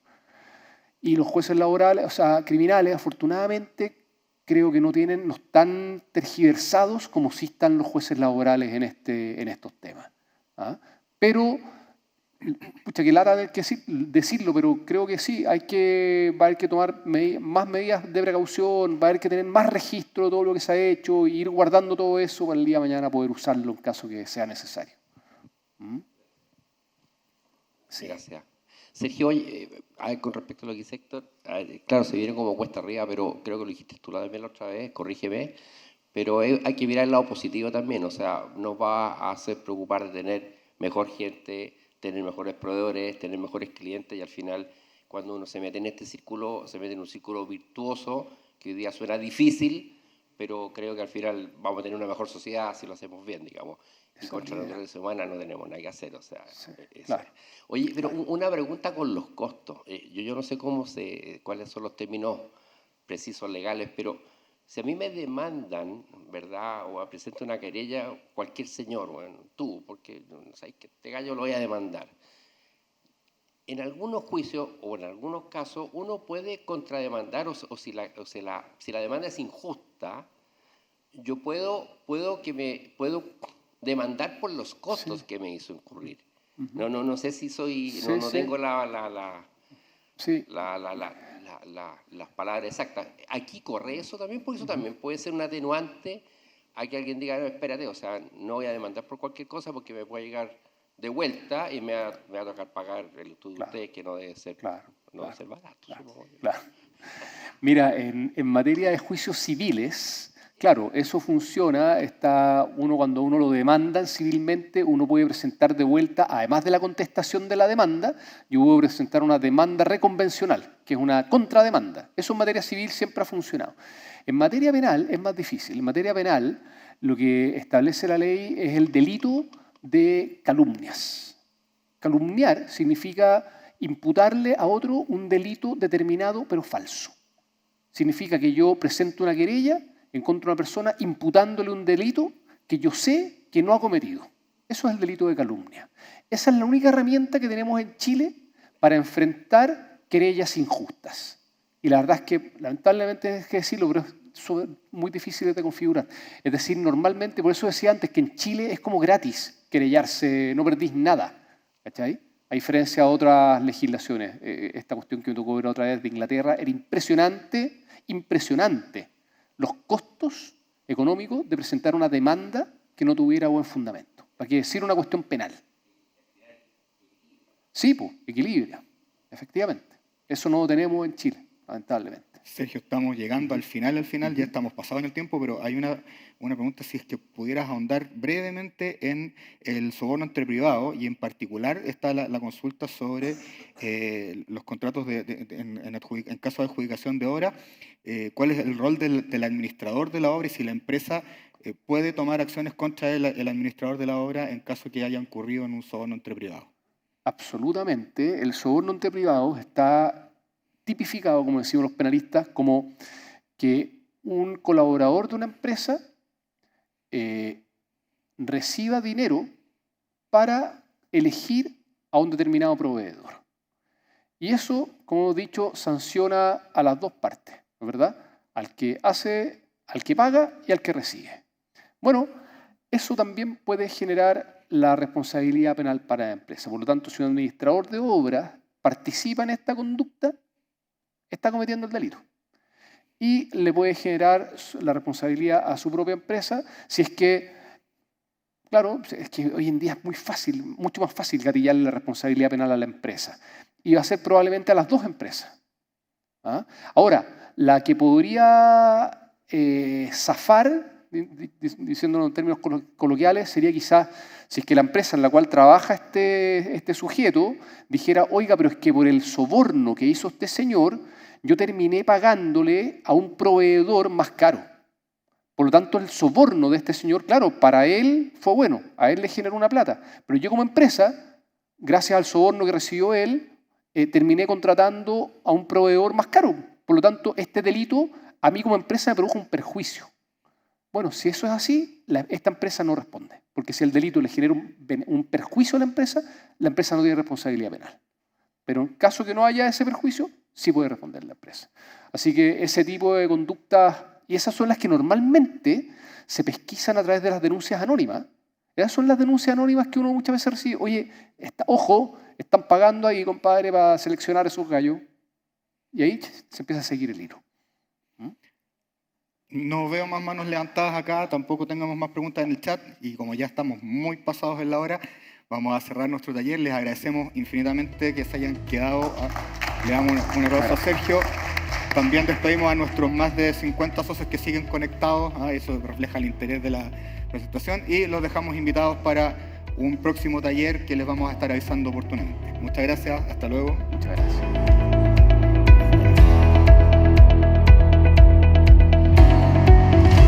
Y los jueces laborales, o sea, criminales, afortunadamente, creo que no están tergiversados como sí están los jueces laborales en estos temas. ¿Ah? Pero, pucha, que lata tener que decirlo, pero creo que sí, va a haber que tomar más medidas de precaución, va a haber que tener más registro de todo lo que se ha hecho e ir guardando todo eso para el día de mañana poder usarlo en caso que sea necesario. Sí. Gracias. Sergio, con respecto a lo que dice Héctor, claro, se viene como cuesta arriba, pero creo que lo dijiste tú también la otra vez, corrígeme, pero hay que mirar el lado positivo también, o sea, nos va a hacer preocupar de tener mejor gente, tener mejores proveedores, tener mejores clientes y al final cuando uno se mete en este círculo, se mete en un círculo virtuoso, que hoy día suena difícil, pero creo que al final vamos a tener una mejor sociedad si lo hacemos bien, digamos. Y contra la naturaleza humana no tenemos nada que hacer, o sea, Sí, eso. claro. Oye, pero una pregunta con los costos. Yo no sé cuáles son los términos precisos legales, pero si a mí me demandan, ¿verdad? O presento una querella, cualquier señor, bueno, tú, porque no sabes que este gallo lo voy a demandar. En algunos juicios o en algunos casos uno puede contrademandar o si la demanda es injusta, yo puedo demandar por los costos que me hizo incurrir. No sé si no tengo las palabras exactas. Aquí corre eso también, porque eso también puede ser un atenuante a que alguien diga, no, espérate, o sea, no voy a demandar por cualquier cosa porque me puede llegar de vuelta y me va a tocar pagar el estudio de ustedes, que no debe ser, debe ser barato. Claro. Mira, en materia de juicios civiles, claro, eso funciona. Cuando uno lo demanda civilmente, uno puede presentar de vuelta, además de la contestación de la demanda, yo puedo presentar una demanda reconvencional, que es una contrademanda. Eso en materia civil siempre ha funcionado. En materia penal es más difícil. En materia penal, lo que establece la ley es el delito de calumnias. Calumniar significa imputarle a otro un delito determinado pero falso. Significa que yo presento una querella en contra de una persona imputándole un delito que yo sé que no ha cometido. Eso es el delito de calumnia. Esa es la única herramienta que tenemos en Chile para enfrentar querellas injustas. Y la verdad es que, lamentablemente, es que decirlo, pero es muy difícil de configurar. Es decir, normalmente, por eso decía antes que en Chile es como gratis querellarse, no perdís nada. ¿Cachai? A diferencia de otras legislaciones. Esta cuestión que me tocó ver otra vez de Inglaterra era impresionante los costos económicos de presentar una demanda que no tuviera buen fundamento. Para qué decir una cuestión penal. Sí, pues, equilibrio, efectivamente. Eso no lo tenemos en Chile, lamentablemente. Sergio, estamos llegando al final, ya estamos pasados en el tiempo, pero hay una pregunta, si es que pudieras ahondar brevemente en el soborno entre privados, y en particular está la consulta sobre los contratos en caso de adjudicación de obra, cuál es el rol del administrador de la obra y si la empresa puede tomar acciones contra el administrador de la obra en caso que haya incurrido en un soborno entre privados. Absolutamente. El soborno entre privados está tipificado, como decimos los penalistas, como que un colaborador de una empresa reciba dinero para elegir a un determinado proveedor. Y eso, como hemos dicho, sanciona a las dos partes, ¿no es verdad? Al que paga y al que recibe. Bueno, eso también puede generar la responsabilidad penal para la empresa. Por lo tanto, si un administrador de obras participa en esta conducta, está cometiendo el delito. Y le puede generar la responsabilidad a su propia empresa si es que, claro, es que hoy en día es muy fácil, mucho más fácil gatillarle la responsabilidad penal a la empresa. Y va a ser probablemente a las dos empresas. ¿Ah? Ahora, la que podría zafar, diciéndolo en términos coloquiales, sería quizás si es que la empresa en la cual trabaja este sujeto dijera, oiga, pero es que por el soborno que hizo este señor, yo terminé pagándole a un proveedor más caro. Por lo tanto, el soborno de este señor, claro, para él fue bueno, a él le generó una plata, pero yo como empresa, gracias al soborno que recibió él, terminé contratando a un proveedor más caro. Por lo tanto, este delito a mí como empresa me produjo un perjuicio. Bueno, si eso es así, esta empresa no responde, porque si el delito le genera un perjuicio a la empresa no tiene responsabilidad penal. Pero en caso que no haya ese perjuicio, sí puede responder la empresa. Así que ese tipo de conductas, y esas son las que normalmente se pesquisan a través de las denuncias anónimas. Esas son las denuncias anónimas que uno muchas veces recibe. Oye, ojo, están pagando ahí, compadre, para seleccionar esos gallos. Y ahí se empieza a seguir el hilo. No veo más manos levantadas acá, tampoco tengamos más preguntas en el chat, y como ya estamos muy pasados en la hora, vamos a cerrar nuestro taller. Les agradecemos infinitamente que se hayan quedado. Le damos un aplauso a Sergio. También despedimos a nuestros más de 50 socios que siguen conectados. Eso refleja el interés de la presentación, y los dejamos invitados para un próximo taller que les vamos a estar avisando oportunamente. Muchas gracias, hasta luego. Muchas gracias.